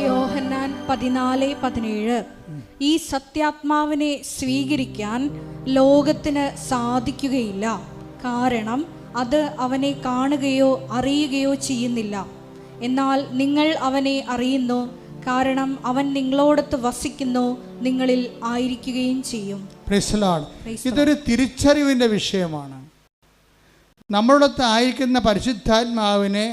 യോഹന്നാൻ 14:17 ഈ സത്യാത്മാവിനെ സ്വീകരിക്കാൻ ലോകത്തിന് സാധിക്കുകയില്ല, കാരണം അത് അവനെ കാണുകയോ അറിയുകയോ ചെയ്യുന്നില്ല. എന്നാൽ നിങ്ങൾ അവനെ അറിയുന്നു, കാരണം അവൻ നിങ്ങളോടൊത്ത് വസിക്കുന്നു, നിങ്ങളിൽ ആയിരിക്കുകയും ചെയ്യും. ഇതൊരു തിരിച്ചറിവിൻ്റെ വിഷയമാണ്. നമ്മളോടൊത്ത് ആയിരിക്കുന്ന പരിശുദ്ധാത്മാവിനെ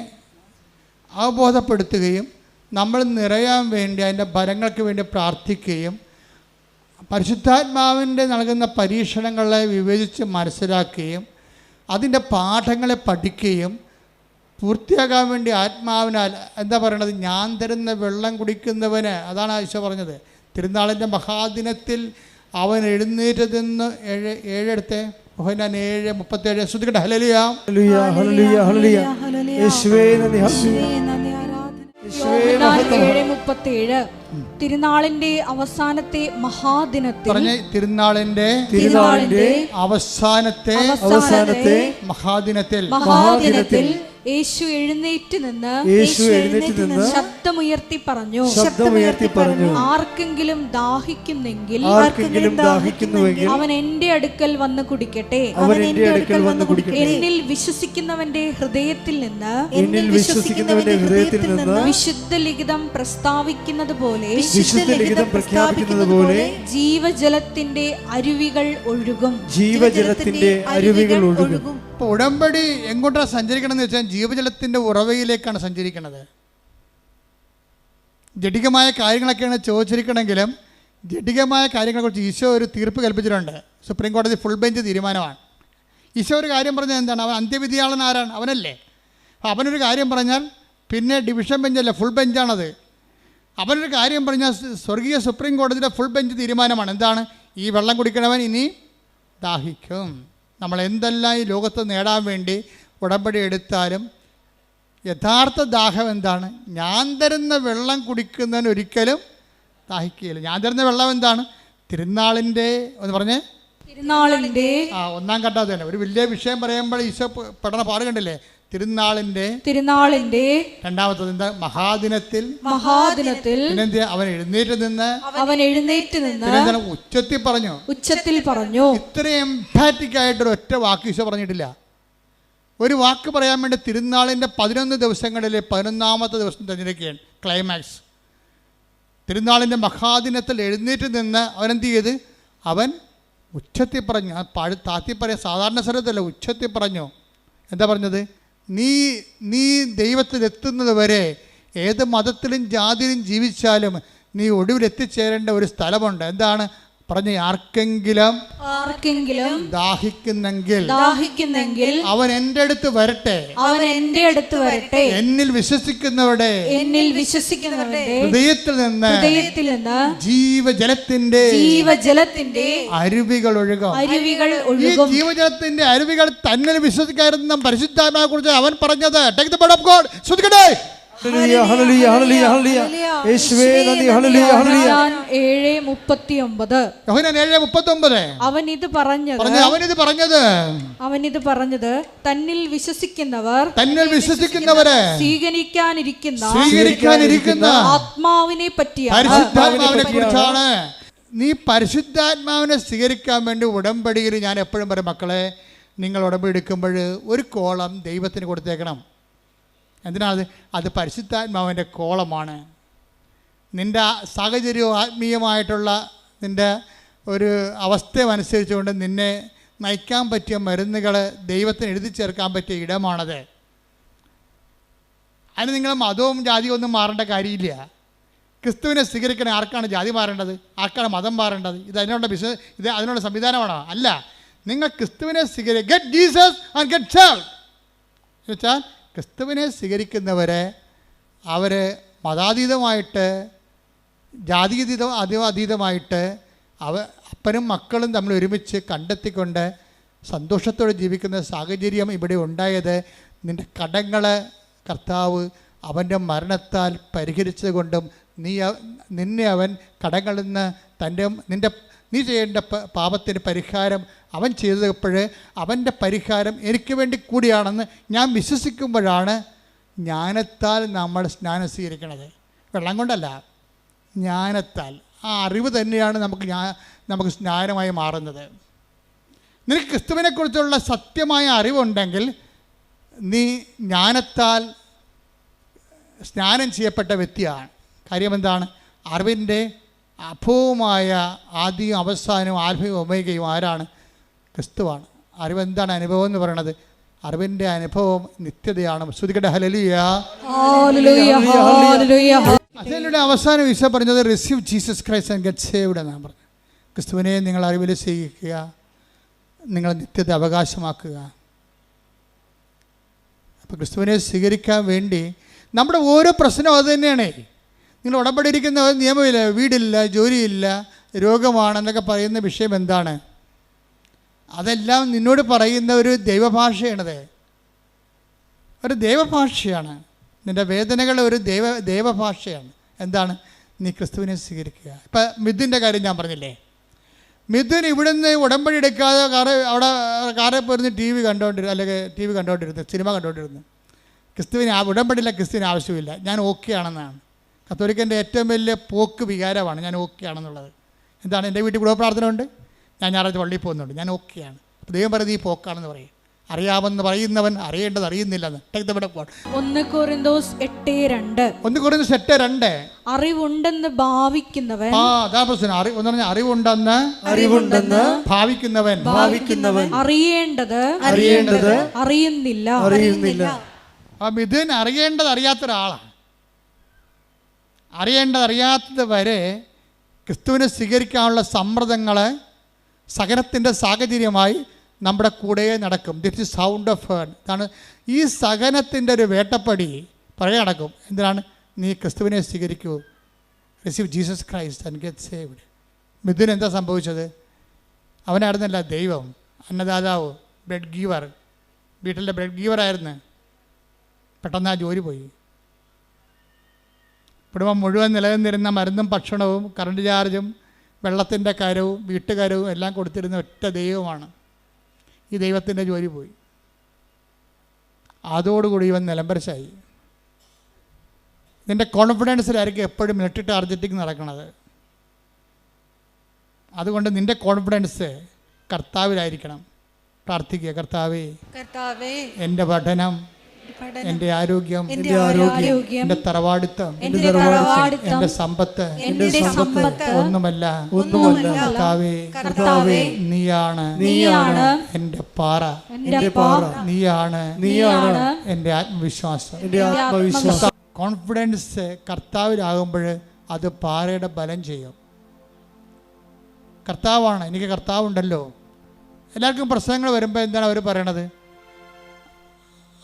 അവബോധപ്പെടുത്തുകയും നമ്മൾ നിറയാൻ വേണ്ടി അതിൻ്റെ ഫലങ്ങൾക്ക് വേണ്ടി പ്രാർത്ഥിക്കുകയും പരിശുദ്ധാത്മാവിൻ്റെ നൽകുന്ന പരീക്ഷണങ്ങളെ വിവേചിച്ച് മനസ്സിലാക്കുകയും അതിൻ്റെ പാഠങ്ങളെ പഠിക്കുകയും പൂർത്തിയാകാൻ വേണ്ടി ആത്മാവിനാൽ എന്താ പറയണത്, ഞാൻ തരുന്ന വെള്ളം കുടിക്കുന്നവന്, അതാണ് ഈശോ പറഞ്ഞത്. തിരുനാളിൻ്റെ മഹാദിനത്തിൽ അവൻ എഴുന്നേറ്റതെന്ന് 7 യോഹന്നാൻ 7:37. ശ്രുതിക്കട്ടെ ഹല്ലേലൂയ. 7:37 തിരുനാളിന്റെ അവസാനത്തെ മഹാദിനത്തിൽ അവസാനത്തെ മഹാദിനത്തിൽ യേശു എഴുന്നേറ്റ് നിന്ന് ശബ്ദമുയർത്തി പറഞ്ഞു, ആർക്കെങ്കിലും ദാഹിക്കുന്നെങ്കിൽ അവൻ എന്റെ അടുക്കൽ വന്ന് കുടിക്കട്ടെ. എന്നിൽ വിശ്വസിക്കുന്നവന്റെ ഹൃദയത്തിൽ നിന്ന് വിശുദ്ധ ലിഖിതം പ്രസ്താവിക്കുന്നത് പോലെ ജീവജലത്തിന്റെ അരുവികൾ ഒഴുകും. ഉടമ്പടി എങ്ങോട്ടാണ് സഞ്ചരിക്കണം എന്ന് വെച്ചാൽ ജീവജലത്തിൻ്റെ ഉറവയിലേക്കാണ് സഞ്ചരിക്കുന്നത്. ജഡികമായ കാര്യങ്ങളൊക്കെയാണ് ചോദിച്ചിരിക്കണമെങ്കിലും ജഡികമായ കാര്യങ്ങളെക്കുറിച്ച് ഈശോ ഒരു തീർപ്പ് കൽപ്പിച്ചിട്ടുണ്ട്. സുപ്രീം കോടതി ഫുൾ ബെഞ്ച് തീരുമാനമാണ്. ഈശോ ഒരു കാര്യം പറഞ്ഞാൽ എന്താണ്? അവൻ അന്ത്യവിധിയാളൻ ആരാണ്? അവനല്ലേ. അവനൊരു കാര്യം പറഞ്ഞാൽ പിന്നെ ഡിവിഷൻ ബെഞ്ചല്ല, ഫുൾ ബെഞ്ചാണത്. അവനൊരു കാര്യം പറഞ്ഞാൽ സ്വർഗീയ സുപ്രീം കോടതിയുടെ ഫുൾ ബെഞ്ച് തീരുമാനമാണ്. എന്താണ്? ഈ വെള്ളം കുടിക്കണവൻ ഇനി ദാഹിക്കും. നമ്മൾ എന്തെല്ലാം ഈ ലോകത്ത് നേടാൻ വേണ്ടി ഉടമ്പടി എടുത്താലും യഥാർത്ഥ ദാഹം എന്താണ്? ഞാൻ തരുന്ന വെള്ളം കുടിക്കുന്നതിന് ഒരിക്കലും ദാഹിക്കുകയില്ല. ഞാൻ തരുന്ന വെള്ളം എന്താണ്? തിരുനാളിൻ്റെ ഒന്ന് പറഞ്ഞേ, തിരുനാളിൻ്റെ 1-ാം ഘട്ടം തന്നെ. ഒരു വലിയ വിഷയം പറയുമ്പോൾ ഈശോ പഠന പാട് കണ്ടില്ലേ? തിരുനാളിൻ്റെ രണ്ടാമത്തത് എന്താ? മഹാദിനത്തിൽ അവൻ എഴുന്നേറ്റ് നിന്ന് ഉച്ചത്തിൽ പറഞ്ഞു. ഇത്രയും എംഫാറ്റിക് ആയിട്ടൊരു ഒറ്റ വാക്ക് ഈശോ പറഞ്ഞിട്ടില്ല. ഒരു വാക്ക് പറയാൻ വേണ്ടി തിരുനാളിൻ്റെ 11 ദിവസങ്ങളിൽ 11ാമത്തെ ദിവസം തിരഞ്ഞെടുക്കുകയാണ് ക്ലൈമാക്സ്. തിരുനാളിൻ്റെ മഹാദിനത്തിൽ എഴുന്നേറ്റ് നിന്ന് അവനെന്ത് ചെയ്ത്? അവൻ ഉച്ചത്തിൽ പറഞ്ഞു. താത്തി പറയാൻ സാധാരണ സ്ഥലത്തല്ല, ഉച്ചത്തിൽ പറഞ്ഞു. എന്താ പറഞ്ഞത്? നീ ദൈവത്തിലെത്തുന്നത് വരെ ഏത് മതത്തിലും ജാതിയിലും ജീവിച്ചാലും നീ ഒടുവിലെത്തിച്ചേരേണ്ട ഒരു സ്ഥലമുണ്ട്. എന്താണ് പറഞ്ഞ? ആർക്കെങ്കിലും ദാഹിക്കുന്നെങ്കിൽ അവൻ എൻ്റെ അടുത്ത് വരട്ടെ. എന്നിൽ വിശ്വസിക്കുന്നവരുടെ ഹൃദയത്തിൽ നിന്ന് ജീവജലത്തിന്റെ അരുവികൾ ഒഴുകും. ഈ ജീവജലത്തിന്റെ അരുവികൾ തന്നിൽ വിശ്വസിക്കാതിരുന്ന പരിശുദ്ധാത്മാവിനെ കുറിച്ച് അവൻ പറഞ്ഞത്. Take the word of God. ശ്രദ്ധിക്കട്ടെ. ഹല്ലേലൂയ ഹല്ലേലൂയ ഹല്ലേലൂയ ഹല്ലേലൂയ യേശുവേ നന്ദി ഹല്ലേലൂയ ഹല്ലേലൂയ യോഹന്നാൻ 7:39 യോഹന്നാൻ 7:39 അവൻ ഇത് പറഞ്ഞത് തന്നിൽ വിശ്വസിക്കുന്നവരെ സ്വീകരിക്കാനിരിക്കുന്ന ആത്മാവിനെ കുറിച്ചാണ്. നീ പരിശുദ്ധാത്മാവിനെ സ്വീകരിക്കാൻ വേണ്ടി ഉടമ്പടിയിൽ ഞാൻ എപ്പോഴും പറയും, മക്കളെ, നിങ്ങൾ ഉടമ്പടി എടുക്കുമ്പോൾ ഒരു കോളം ദൈവത്തിന് കൊടുത്തേക്കണം. എന്തിനാണ്? അത് പരിശുദ്ധാത്മാവിൻ്റെ കോളമാണ്. നിൻ്റെ സാഹചര്യവും ആത്മീയമായിട്ടുള്ള നിൻ്റെ ഒരു അവസ്ഥയനുസരിച്ചുകൊണ്ട് നിന്നെ നയിക്കാൻ പറ്റിയ മരുന്നുകൾ ദൈവത്തിന് എഴുതി ചേർക്കാൻ പറ്റിയ ഇടമാണത്. അതിന് നിങ്ങൾ മതവും ജാതിയും ഒന്നും മാറേണ്ട കാര്യമില്ല. ക്രിസ്തുവിനെ സ്വീകരിക്കണ ആർക്കാണ് ജാതി മാറേണ്ടത്? ആർക്കാണ് മതം മാറേണ്ടത്? ഇത് അതിനുള്ള സംവിധാനമാണോ? അല്ല. നിങ്ങൾ ക്രിസ്തുവിനെ get Jesus and get saved എന്ന് വെച്ചാൽ ക്രിസ്തുവിനെ സ്വീകരിക്കുന്നവരെ അവർ മതാതീതമായിട്ട് അതീതമായിട്ട് അപ്പനും മക്കളും തമ്മിൽ ഒരുമിച്ച് കണ്ടെത്തിക്കൊണ്ട് സന്തോഷത്തോടെ ജീവിക്കുന്ന സാഹചര്യം ഇവിടെ ഉണ്ടായത് നിൻ്റെ കടങ്ങൾ കർത്താവ് അവൻ്റെ മരണത്താൽ പരിഹരിച്ചത് കൊണ്ടും നിന്നെ അവൻ കടങ്ങളിൽ നിന്ന് നീ ചെയ്യേണ്ട പാപത്തിന് പരിഹാരം അവൻ ചെയ്തപ്പോൾ അവൻ്റെ പരിഹാരം എനിക്ക് വേണ്ടി കൂടിയാണെന്ന് ഞാൻ വിശ്വസിക്കുമ്പോഴാണ് ജ്ഞാനത്താൽ നമ്മൾ സ്നാനം സ്വീകരിക്കുന്നത്. വെള്ളം കൊണ്ടല്ല, ജ്ഞാനത്താൽ. ആ അറിവ് തന്നെയാണ് നമുക്ക് സ്നാനമായി മാറുന്നത്. നിനക്ക് ക്രിസ്തുവിനെക്കുറിച്ചുള്ള സത്യമായ അറിവുണ്ടെങ്കിൽ നീ ജ്ഞാനത്താൽ സ്നാനം ചെയ്യപ്പെട്ട വ്യക്തിയാണ്. കാര്യം എന്താണ്? അറിവിൻ്റെ അഭവമായ ആദ്യവും അവസാനവും ആൽഫയും ഒമേഗയും ആരാണ്? ക്രിസ്തുവാണ്. അറിവ് എന്താണ്? അനുഭവം എന്ന് പറയണത്. അറിവിൻ്റെ അനുഭവം നിത്യതയാണ്. ശ്രുതികട്ടെ ഹല്ലേലൂയ. അതിലൂടെ അവസാനം ഈശോ പറഞ്ഞത് receive Jesus Christ and get saved എന്നാണ് പറഞ്ഞത്. ക്രിസ്തുവിനെ നിങ്ങൾ അറിവിൽ സ്വീകരിക്കുക, നിങ്ങൾ നിത്യത അവകാശമാക്കുക. അപ്പോൾ ക്രിസ്തുവിനെ സ്വീകരിക്കാൻ വേണ്ടി നമ്മുടെ ഓരോ പ്രശ്നവും അത് തന്നെയാണ്. നിങ്ങൾ ഉടമ്പടിയിരിക്കുന്ന നിയമമില്ല, വീടില്ല, ജോലിയില്ല, രോഗമാണെന്നൊക്കെ പറയുന്ന വിഷയം എന്താണ്? അതെല്ലാം നിന്നോട് പറയുന്ന ഒരു ദൈവഭാഷയാണത്. ഒരു ദൈവഭാഷയാണ്. നിൻ്റെ വേദനകൾ ഒരു ദൈവഭാഷയാണ്. എന്താണ്? നീ ക്രിസ്തുവിനെ സ്വീകരിക്കുക. ഇപ്പം മിഥുൻ്റെ കാര്യം ഞാൻ പറഞ്ഞില്ലേ. മിഥുൻ ഇവിടുന്ന് ഉടമ്പടി എടുക്കാതെ കാറിൽ പോയിരുന്ന് ടി വി കണ്ടുകൊണ്ടിരുന്നു, സിനിമ കണ്ടുകൊണ്ടിരുന്നു. ഉടമ്പടിയില്ല, ക്രിസ്തുവിന് ആവശ്യമില്ല, ഞാൻ ഓക്കെ ആണെന്നാണ്. കത്തോലിക്കൻ്റെ ഏറ്റവും വലിയ പോക്ക് വികാരമാണ് ഞാൻ ഓക്കെ ആണെന്നുള്ളത്. എന്താണ്? എൻ്റെ വീട്ടിൽ കുടുംബ പ്രാർത്ഥന ഉണ്ട്, ഞാൻ ഞായറാഴ്ച പള്ളിയിൽ പോകുന്നുണ്ട്, ഞാൻ ഓക്കെയാണ്. അപ്പോൾ ദൈവം പറയുന്നത് ഈ പോക്കാണെന്ന് പറയും. അറിയാമെന്ന് പറയുന്നവൻ അറിയേണ്ടത് അറിയുന്നില്ലെന്ന്. 1 കൊരിന്തോസ് 8:2 അറിവുണ്ടെന്ന് ഭാവിക്കുന്നവൻ അറിവുണ്ടെന്ന് ഭാവിക്കുന്നവൻ അറിയേണ്ടത് അറിയുന്നില്ല. ആ മിഥുൻ അറിയേണ്ടത് അറിയാത്ത ഒരാളാണ്. അറിയേണ്ടതറിയാത്തത് വരെ ക്രിസ്തുവിനെ സ്വീകരിക്കാനുള്ള സമ്മർദ്ദങ്ങൾ സഹനത്തിൻ്റെ സാഹചര്യമായി നമ്മുടെ കൂടെ നടക്കും. This is sound of heard. ഇതാണ് ഈ സഹനത്തിൻ്റെ ഒരു വേട്ടപ്പടി പറയാൻ നടക്കും. എന്തിനാണ്? നീ ക്രിസ്തുവിനെ സ്വീകരിക്കൂ, receive Jesus Christ and get saved. Mithun എന്താ സംഭവിച്ചത്? അവനായിരുന്നല്ല ദൈവം, അന്നദാതാവ്, ബ്രെഡ് ഗീവർ, വീട്ടിലെ ബ്രെഡ് ഗീവറായിരുന്നു. പെട്ടെന്ന് ആ ജോലി പോയി. കുടുംബം മുഴുവൻ നിലനിന്നിരുന്ന മരുന്നും ഭക്ഷണവും കറണ്ട് ചാർജും വെള്ളത്തിൻ്റെ കരവും വീട്ടുകാരവും എല്ലാം കൊടുത്തിരുന്ന ഒറ്റ ദൈവമാണ്. ഈ ദൈവത്തിൻ്റെ ജോലി പോയി. അതോടുകൂടി ഇവൻ നിലംപരിശായി. നിൻ്റെ കോൺഫിഡൻസിലായിരിക്കും എപ്പോഴും മിലിറ്ററി ടാർഗറ്റിംഗ് നടക്കുന്നത്. അതുകൊണ്ട് നിൻ്റെ കോൺഫിഡൻസ് കർത്താവിലായിരിക്കണം. പ്രാർത്ഥിക്കുക, കർത്താവേ, എൻ്റെ പഠനം, എൻ്റെ ആരോഗ്യം, എൻ്റെ തറവാടിത്തം, എൻ്റെ സമ്പത്ത് ഒന്നുമല്ല. കർത്താവേ, നീയാണ് എൻ്റെ പാറ, നീയാണ് എൻ്റെ ആത്മവിശ്വാസം. കോൺഫിഡൻസ് കർത്താവിലാകുമ്പോൾ അത് പാറയുടെ ബലം ചെയ്യും. കർത്താവാണ്, എനിക്ക് കർത്താവുണ്ടല്ലോ. എല്ലാവർക്കും പ്രശ്നങ്ങൾ വരുമ്പോൾ എന്താണ് അവർ പറയണത്?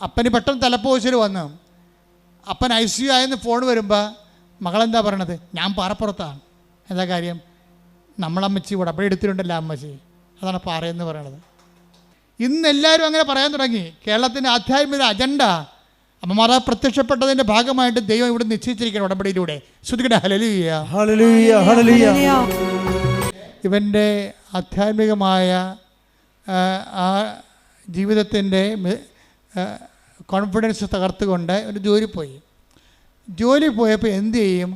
അപ്പന് പെട്ടെന്ന് തലപ്പോശൽ വന്നു, അപ്പൻ ICU ആയെന്ന് ഫോൺ വരുമ്പോൾ മകളെന്താ പറയണത്? ഞാൻ പാറപ്പുറത്താണ്. എന്താ കാര്യം? നമ്മളമ്മച്ചി ഇവിടെ അവിടെ എടുത്തിട്ടുണ്ടല്ലോ അമ്മച്ചി, അതാണ് പാറയെന്ന് പറയണത്. ഇന്ന് എല്ലാവരും അങ്ങനെ പറയാൻ തുടങ്ങി. കേരളത്തിൻ്റെ ആധ്യാത്മിക അജണ്ട അമ്മമാരെ പ്രത്യക്ഷപ്പെട്ടതിൻ്റെ ഭാഗമായിട്ട് ദൈവം ഇവിടെ നിശ്ചയിച്ചിരിക്കണം ഉടമ്പടിയിലൂടെ. ശ്രുതിക്കട്ടെ ഹല്ലേലൂയ. ഹല്ലേലൂയ ഹല്ലേലൂയ. ഇവൻ്റെ ആധ്യാത്മികമായ ആ ജീവിതത്തിൻ്റെ കോൺഫിഡൻസ് തകർത്തുകൊണ്ട് ഒരു ജോലി പോയപ്പോൾ എന്ത് ചെയ്യും?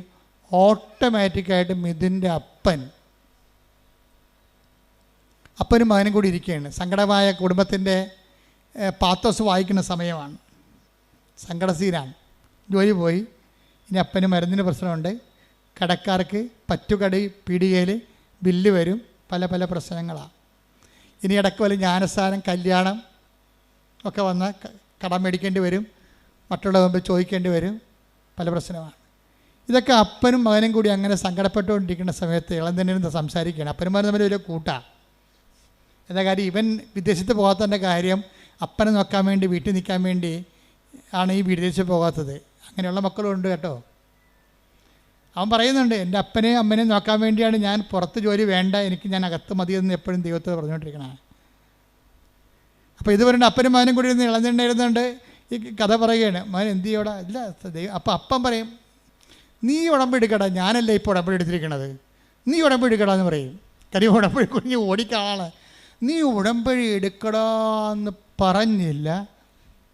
ഓട്ടോമാറ്റിക്കായിട്ട് മിഥുൻ്റെ അപ്പനും മകനും കൂടി ഇരിക്കുകയാണ്. സങ്കടമായ കുടുംബത്തിൻ്റെ പാത്തോസ് വായിക്കുന്ന സമയമാണ്, സങ്കടസീനാണ്. ജോലി പോയി, ഇനി അപ്പന് മരുന്നിന് പ്രശ്നമുണ്ട്, കടക്കാർക്ക് പറ്റുകടി പീടികയിൽ ബില്ല് വരും, പല പല പ്രശ്നങ്ങളാണ്. ഇനി ഇടയ്ക്ക് വല്ല ജ്ഞാനസ്ഥാനം കല്യാണം ഒക്കെ വന്ന് കടം മേടിക്കേണ്ടി വരും, മറ്റുള്ള മുമ്പിൽ ചോദിക്കേണ്ടി വരും, പല പ്രശ്നമാണ്. ഇതൊക്കെ അപ്പനും മകനും കൂടി അങ്ങനെ സങ്കടപ്പെട്ടുകൊണ്ടിരിക്കുന്ന സമയത്ത് ഇളം തന്നെ സംസാരിക്കുകയാണ്. അപ്പനും തമ്മിൽ ഒരു കൂട്ടാണ്. എന്താ കാര്യം? ഇവൻ വിദേശത്ത് പോകാത്തതിൻ്റെ കാര്യം അപ്പനെ നോക്കാൻ വേണ്ടി, വീട്ടിൽ നിൽക്കാൻ വേണ്ടി ആണ് ഈ വിദേശത്ത് പോകാത്തത്. അങ്ങനെയുള്ള മക്കളുണ്ട് കേട്ടോ. അവൻ പറയുന്നുണ്ട്, എൻ്റെ അപ്പനെയും അമ്മനെയും നോക്കാൻ വേണ്ടിയാണ് ഞാൻ പുറത്ത് ജോലി വേണ്ട, എനിക്ക് ഞാൻ അകത്ത് മതിയെന്ന് എപ്പോഴും ദൈവത്തോട് പറഞ്ഞുകൊണ്ടിരിക്കണം. അപ്പോൾ ഇത് പറയുന്നത് അപ്പനും മകനും കൂടി ഇരുന്ന് ഇളഞ്ഞിരുന്നുണ്ട് ഈ കഥ പറയുകയാണ്. മകൻ എന്ത് ചെയ്യോടാ? ഇല്ല ദൈവം. അപ്പോൾ അപ്പം പറയും, നീ ഉടമ്പടി എടുക്കടാ, ഞാനല്ലേ ഇപ്പോൾ ഉടമ്പടി എടുത്തിരിക്കണത്, നീ ഉടമ്പടി എടുക്കടാ എന്ന് പറയും. കാര്യം ഉടമ്പടി കുഞ്ഞ് ഓടിക്കാളാണ്. നീ ഉടമ്പടി എടുക്കടാ എന്ന് പറഞ്ഞില്ല,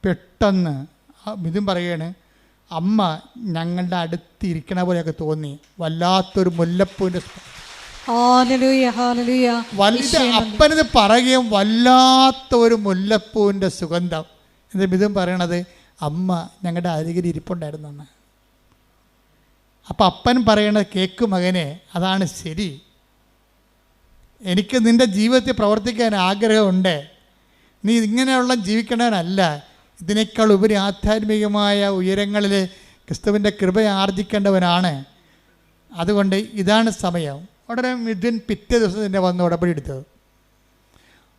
പെട്ടെന്ന് ഇതും പറയുകയാണ്, അമ്മ ഞങ്ങളുടെ അടുത്തിരിക്കണ പോലെയൊക്കെ തോന്നി, വല്ലാത്തൊരു മുല്ലപ്പൂവിൻ്റെ അപ്പനത് പറയുകയും വല്ലാത്ത ഒരു മുല്ലപ്പൂവിൻ്റെ സുഗന്ധം. എന്നിട്ട് ഇതും പറയണത് അമ്മ ഞങ്ങളുടെ അരികിൽ ഇരിപ്പുണ്ടായിരുന്നെന്ന്. അപ്പം അപ്പൻ പറയണത് കേക്ക് മകനെ, അതാണ് ശരി, എനിക്ക് നിൻ്റെ ജീവിതത്തിൽ പ്രവർത്തിക്കാൻ ആഗ്രഹമുണ്ട്, നീ ഇങ്ങനെയുള്ള ജീവിക്കണവനല്ല, ഇതിനേക്കാൾ ഉപരി ആധ്യാത്മികമായ ഉയരങ്ങളിൽ ക്രിസ്തുവിൻ്റെ കൃപ ആർജിക്കേണ്ടവനാണ്. അതുകൊണ്ട് ഇതാണ് സമയം. ഉടനെ മിഥുൻ പിറ്റേ ദിവസം തന്നെ വന്ന് ഉടമ്പടി എടുത്തത്.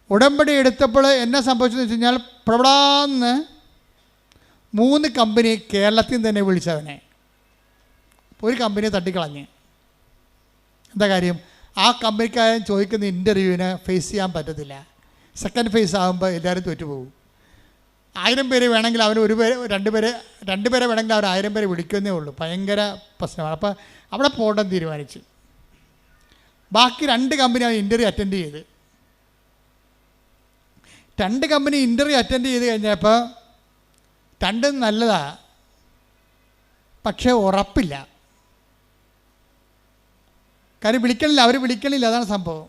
ഉടമ്പടി എടുത്തപ്പോൾ എന്നാ സംഭവിച്ചതെന്ന് വെച്ച് കഴിഞ്ഞാൽ, പ്രവടാന്ന് 3 കമ്പനി കേരളത്തിൽ തന്നെ വിളിച്ചവനെ ഒരു കമ്പനിയെ തട്ടിക്കളഞ്ഞ്. എന്താ കാര്യം? ആ കമ്പനിക്കാരൻ ചോദിക്കുന്ന ഇൻ്റർവ്യൂവിന് ഫേസ് ചെയ്യാൻ പറ്റത്തില്ല. സെക്കൻഡ് ഫേസ് ആകുമ്പോൾ എല്ലാവരും തോറ്റുപോകും. 1000 പേര് വേണമെങ്കിൽ അവർ രണ്ടുപേരെ വേണമെങ്കിൽ അവർ 1000 പേരെ വിളിക്കുന്നേ ഉള്ളൂ. ഭയങ്കര പ്രശ്നമാണ്. അപ്പോൾ അവിടെ പോകണമെന്ന് തീരുമാനിച്ചു. ബാക്കി 2 കമ്പനി അവർ ഇൻ്റർവ്യൂ അറ്റൻഡ് ചെയ്ത്. 2 കമ്പനി ഇൻ്റർവ്യൂ അറ്റൻഡ് ചെയ്ത് കഴിഞ്ഞപ്പോൾ 2 നല്ലതാണ്, പക്ഷേ ഉറപ്പില്ല. കാര്യം വിളിക്കണില്ല, അവർ വിളിക്കണില്ല, അതാണ് സംഭവം.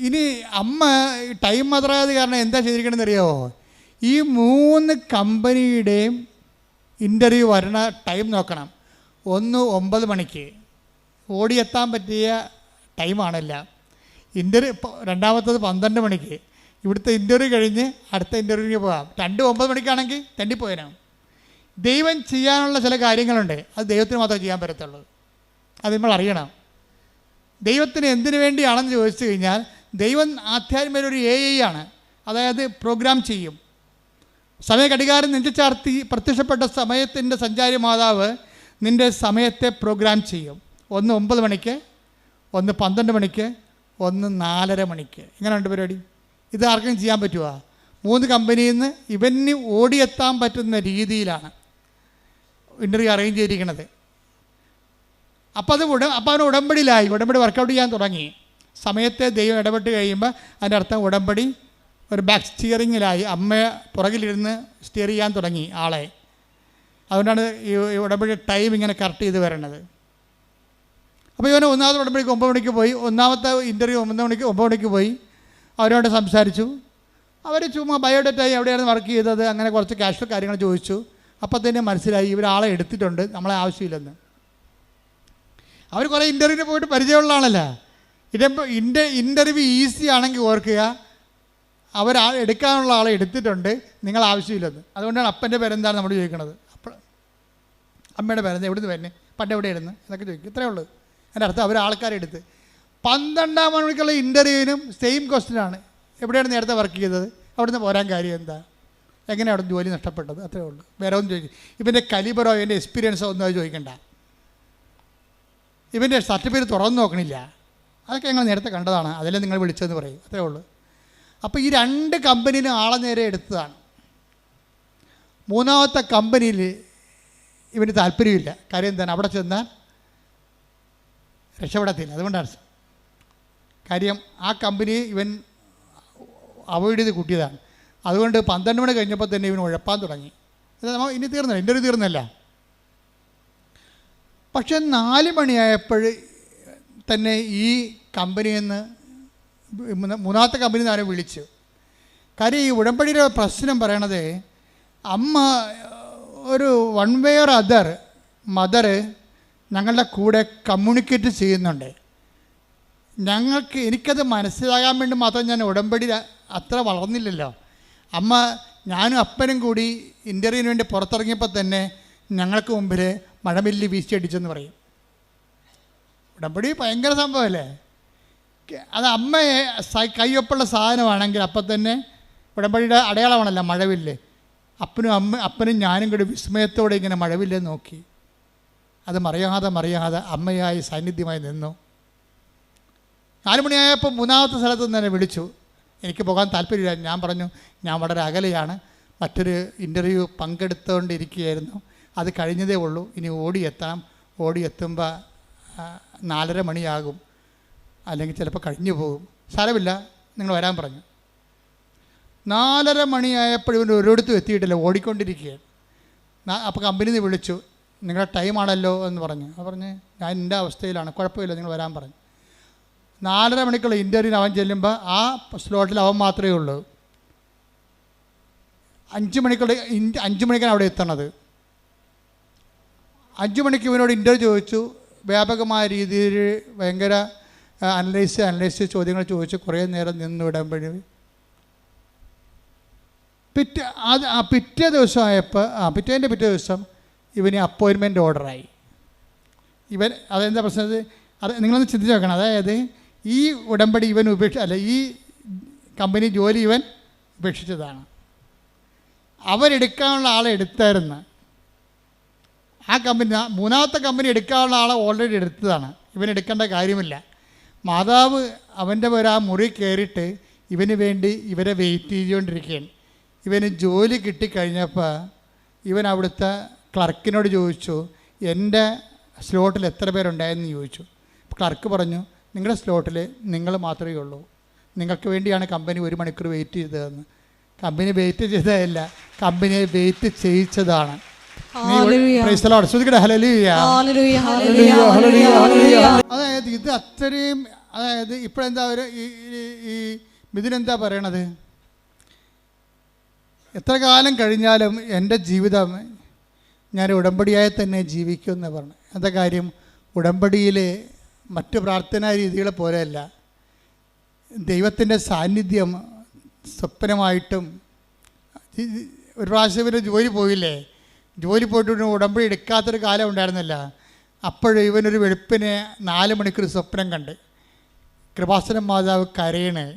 ഇനി അമ്മ ടൈം മതറാതെ കാരണം എന്താ ചെയ്തിരിക്കണമെന്ന് അറിയാമോ? ഈ 3 കമ്പനിയുടെയും ഇൻ്റർവ്യൂ വരണ ടൈം നോക്കണം. ഒന്ന് 9 മണിക്ക് ഓടിയെത്താൻ പറ്റിയ ടൈമാണല്ല. രണ്ടാമത്തത് 12 മണിക്ക്. ഇവിടുത്തെ ഇൻ്റർവ്യൂ കഴിഞ്ഞ് അടുത്ത ഇൻ്റർവ്യൂവിന് പോകാം. 2 9 മണിക്കാണെങ്കിൽ തെണ്ടിപ്പോയനാ. ദൈവം ചെയ്യാനുള്ള ചില കാര്യങ്ങളുണ്ട്, അത് ദൈവത്തിന് മാത്രമേ ചെയ്യാൻ പറ്റത്തുള്ളൂ. അത് നമ്മൾ അറിയണം. ദൈവത്തിന് എന്തിനു വേണ്ടിയാണെന്ന് ചോദിച്ചു കഴിഞ്ഞാൽ, ദൈവം ആധ്യാത്മിക ഒരു AI ആണ്. അതായത് പ്രോഗ്രാം ചെയ്യും. സമയ ഘടികാരം നെഞ്ചുചാർത്തി പ്രത്യക്ഷപ്പെട്ട സമയത്തിൻ്റെ സഞ്ചാരി മാതാവ് നിൻ്റെ സമയത്തെ പ്രോഗ്രാം ചെയ്യും. ഒന്ന് 9 മണിക്ക്, ഒന്ന് 12 മണിക്ക്, ഒന്ന് 4:30 മണിക്ക്. ഇങ്ങനെയുണ്ട് പരിപാടി. ഇത് ആർക്കും ചെയ്യാൻ പറ്റുമോ? 3 കമ്പനിയിൽ നിന്ന് ഇവന് ഓടിയെത്താൻ പറ്റുന്ന രീതിയിലാണ് ഇൻ്റർവ്യൂ അറേഞ്ച് ചെയ്തിരിക്കുന്നത്. അപ്പോൾ അവന് ഉടമ്പടിയിലായി, ഉടമ്പടി വർക്കൗട്ട് ചെയ്യാൻ തുടങ്ങി. സമയത്തെ ദൈവം ഇടപെട്ട് കഴിയുമ്പോൾ അതിൻ്റെ അർത്ഥം ഉടമ്പടി ഒരു ബാക്ക് സ്റ്റിയറിങ്ങിലായി. അമ്മയെ പുറകിലിരുന്ന് സ്റ്റിയർ ചെയ്യാൻ തുടങ്ങി ആളെ. അതുകൊണ്ടാണ് ഈ ഉടമ്പടി ടൈം ഇങ്ങനെ കറക്റ്റ് ചെയ്ത് വരണത്. അപ്പോൾ ഇവന് 1ാമത്തെ ഉടമ്പടിക്ക് 9 മണിക്ക് പോയി. 1ാമത്തെ ഇൻ്റർവ്യൂ 9 മണിക്ക് പോയി. അവരോട് സംസാരിച്ചു. അവർ ചുമ്മാ ബയോഡേറ്റായി എവിടെയാണ് വർക്ക് ചെയ്തത്, അങ്ങനെ കുറച്ച് ക്യാഷ്വൽ കാര്യങ്ങൾ ചോദിച്ചു. അപ്പോൾ തന്നെ മനസ്സിലായി ഇവരാളെ എടുത്തിട്ടുണ്ട്, നമ്മളെ ആവശ്യമില്ലെന്ന്. അവർ കുറേ ഇൻ്റർവ്യൂവിന് പോയിട്ട് പരിചയമുള്ള ആളല്ല. ഇൻ്റർവ്യൂ ഈസി ആണെങ്കിൽ ഓർക്കുക, എടുക്കാനുള്ള ആളെ എടുത്തിട്ടുണ്ട്, നിങ്ങൾ ആവശ്യമില്ലെന്ന്. അതുകൊണ്ടാണ് അപ്പൻ്റെ പേരെന്താണ് നമ്മൾ ചോദിക്കുന്നത്. അപ്പോൾ അമ്മയുടെ പേരെന്താ, എവിടുന്ന് വരുന്നത്, പണ്ട് എവിടെയായിരുന്നു എന്നൊക്കെ ചോദിക്കും. ഇത്രയേ ഉള്ളൂ. അതിൻ്റെ അർത്ഥം അവർ ആൾക്കാരെടുത്ത്. 12 മണിക്കുള്ള ഇൻ്റർവ്യൂവിനും സെയിം ക്വസ്റ്റ്യനാണ്. എവിടെയാണ് നേരത്തെ വർക്ക് ചെയ്തത്, അവിടുന്ന് പോരാൻ കാര്യം എന്താ, എങ്ങനെ അവിടെ ജോലി നഷ്ടപ്പെട്ടത്, അത്രേ ഉള്ളൂ. വേറെ ഒന്നും ചോദിക്കും. ഇവൻ്റെ കലിബറോ ഇവൻ്റെ എക്സ്പീരിയൻസോ ഒന്നും അത് ചോദിക്കണ്ട. ഇവൻ്റെ സർട്ടിഫിക്കറ്റ് തുറന്നു നോക്കണില്ല. അതൊക്കെ ഞങ്ങൾ നേരത്തെ കണ്ടതാണ്, അതിലെ നിങ്ങൾ വിളിച്ചതെന്ന് പറയും, അത്രേ ഉള്ളൂ. അപ്പോൾ ഈ 2 കമ്പനിയിലും ആളെ നേരെ എടുത്തതാണ്. മൂന്നാമത്തെ കമ്പനിയിൽ ഇവന് താല്പര്യമില്ല. കാര്യം എന്താണ്? അവിടെ ചെന്നാൽ രക്ഷപ്പെടത്തില്ല. അതുകൊണ്ടാണ്. കാര്യം ആ കമ്പനി ഇവൻ അവോയ്ഡ് ചെയ്ത് കൂട്ടിയതാണ്. അതുകൊണ്ട് 12 മണി കഴിഞ്ഞപ്പോൾ തന്നെ ഇവൻ ഉഴപ്പാൻ തുടങ്ങി. നമ്മൾ ഇനി തീർന്നില്ല, ഇൻ്റർവ്യൂ തീർന്നില്ല. പക്ഷെ 4 മണിയായപ്പോൾ തന്നെ ഈ കമ്പനിയിൽ നിന്ന്, മൂന്നാമത്തെ കമ്പനിയിൽ നിന്ന് ആരും വിളിച്ചു. കാര്യം ഈ ഉടമ്പടിയുടെ പ്രശ്നം പറയണത്, അമ്മ ഒരു one way or other mother ഞങ്ങളുടെ കൂടെ കമ്മ്യൂണിക്കേറ്റ് ചെയ്യുന്നുണ്ട്. എനിക്കത് മനസ്സിലാകാൻ വേണ്ടി മാത്രം ഞാൻ ഉടമ്പടി അത്ര വളർന്നില്ലല്ലോ. അമ്മ ഞാനും അപ്പനും കൂടി ഇൻ്റർവ്യൂവിന് വേണ്ടി പുറത്തിറങ്ങിയപ്പോൾ തന്നെ ഞങ്ങൾക്ക് മുമ്പിൽ മഴമില്ലി വീശിയടിച്ചെന്ന് പറയും. ഉടമ്പടി ഭയങ്കര സംഭവമല്ലേ. അത് അമ്മയെ കയ്യൊപ്പുള്ള സാധനമാണെങ്കിൽ അപ്പം തന്നെ ഉടമ്പടിയുടെ അടയാളമാണല്ലോ മഴവില്ല്. അപ്പനും ഞാനും കൂടി വിസ്മയത്തോടെ ഇങ്ങനെ മഴവില്ല് നോക്കി. അത് മറിയാതെ അമ്മയായി സാന്നിധ്യമായി നിന്നു. 4 മണിയായപ്പോൾ മൂന്നാമത്തെ സ്ഥലത്ത് നിന്ന് തന്നെ വിളിച്ചു. എനിക്ക് പോകാൻ താല്പര്യമില്ല. ഞാൻ പറഞ്ഞു ഞാൻ വളരെ അകലെയാണ്, മറ്റൊരു ഇൻ്റർവ്യൂ പങ്കെടുത്തുകൊണ്ടിരിക്കുകയായിരുന്നു, അത് കഴിഞ്ഞതേ ഉള്ളൂ, ഇനി ഓടിയെത്തുമ്പോൾ 4:30 മണിയാകും, അല്ലെങ്കിൽ ചിലപ്പോൾ കഴിഞ്ഞു പോകും, സാരമില്ല നിങ്ങൾ വരാൻ പറഞ്ഞു. 4:30 മണിയായപ്പോൾ ഇവൻ ഒരിടത്തും എത്തിയിട്ടില്ല, ഓടിക്കൊണ്ടിരിക്കുകയാണ്. അപ്പോൾ കമ്പനിയിൽ നിന്ന് വിളിച്ചു, നിങ്ങളുടെ ടൈമാണല്ലോ എന്ന് പറഞ്ഞു. പറഞ്ഞ് ഞാൻ എൻ്റെ അവസ്ഥയിലാണ്, കുഴപ്പമില്ല നിങ്ങൾ വരാൻ പറഞ്ഞു. 4:30 മണിക്കുള്ള ഇൻ്റർവ്യൂവിന് അവൻ ചെല്ലുമ്പോൾ ആ സ്ലോട്ടിൽ അവൻ മാത്രമേ ഉള്ളൂ. 5 മണിക്കാണ് അവിടെ എത്തണത്. 5 മണിക്ക് ഇവനോട് ഇൻ്റർവ്യൂ ചോദിച്ചു. വ്യാപകമായ രീതിയിൽ ഭയങ്കര അനലൈസ് ചോദ്യങ്ങൾ ചോദിച്ചു. കുറേ നേരം നിന്ന് വിടുമ്പോഴേ പിറ്റേ ദിവസം ഇവന് അപ്പോയിൻമെൻറ്റ് ഓർഡറായി. അതെന്താ പ്രശ്നം? അത് നിങ്ങളൊന്ന് ചിന്തിച്ച് നോക്കണം. അതായത് ഈ ഉടമ്പടി ഇവൻ ഈ കമ്പനി ജോലി ഇവൻ ഉപേക്ഷിച്ചതാണ്. അവരെടുക്കാനുള്ള ആളെ എടുത്തായിരുന്നു. ആ കമ്പനി, മൂന്നാമത്തെ കമ്പനി എടുക്കാനുള്ള ആളെ ഓൾറെഡി എടുത്തതാണ്. ഇവൻ എടുക്കേണ്ട കാര്യമില്ല. മാതാവ് അവൻ്റെ ആ മുറി കയറിയിട്ട് ഇവന് വേണ്ടി ഇവരെ വെയിറ്റ് ചെയ്തുകൊണ്ടിരിക്കുകയാണ്. ഇവന് ജോലി കിട്ടിക്കഴിഞ്ഞപ്പോൾ ഇവൻ അവിടുത്തെ ക്ലർക്കിനോട് ചോദിച്ചു, എൻ്റെ സ്ലോട്ടിൽ എത്ര പേരുണ്ടായെന്ന് ചോദിച്ചു. ക്ലർക്ക് പറഞ്ഞു, നിങ്ങളുടെ സ്ലോട്ടിൽ നിങ്ങൾ മാത്രമേ ഉള്ളൂ, നിങ്ങൾക്ക് വേണ്ടിയാണ് കമ്പനി 1 മണിക്കൂർ വെയിറ്റ് ചെയ്തതെന്ന്. കമ്പനി വെയിറ്റ് ചെയ്തതല്ല, കമ്പനിയെ വെയിറ്റ് ചെയ്യിച്ചതാണ്. അതായത് ഇത് അത്രയും, അതായത് ഇപ്പോഴെന്താ ഈ ഇതിനെന്താ പറയണത്? എത്ര കാലം കഴിഞ്ഞാലും എൻ്റെ ജീവിതം ഞാൻ ഉടമ്പടിയായി തന്നെ ജീവിക്കുമെന്ന് പറഞ്ഞു. എന്താ കാര്യം? ഉടമ്പടിയിൽ മറ്റ് പ്രാർത്ഥനാ രീതികളെ പോലെയല്ല. ദൈവത്തിൻ്റെ സാന്നിധ്യം സ്വപ്നമായിട്ടും. ഒരു പ്രാവശ്യം ഇവർ ജോലി പോയില്ലേ, ജോലി പോയിട്ട് ഉടമ്പടി എടുക്കാത്തൊരു കാലം ഉണ്ടായിരുന്നില്ല. അപ്പോഴും ഇവനൊരു വെളുപ്പിന് 4 മണിക്കൂർ സ്വപ്നം കണ്ട് കൃപാസനം മാതാവ് കരയണേ.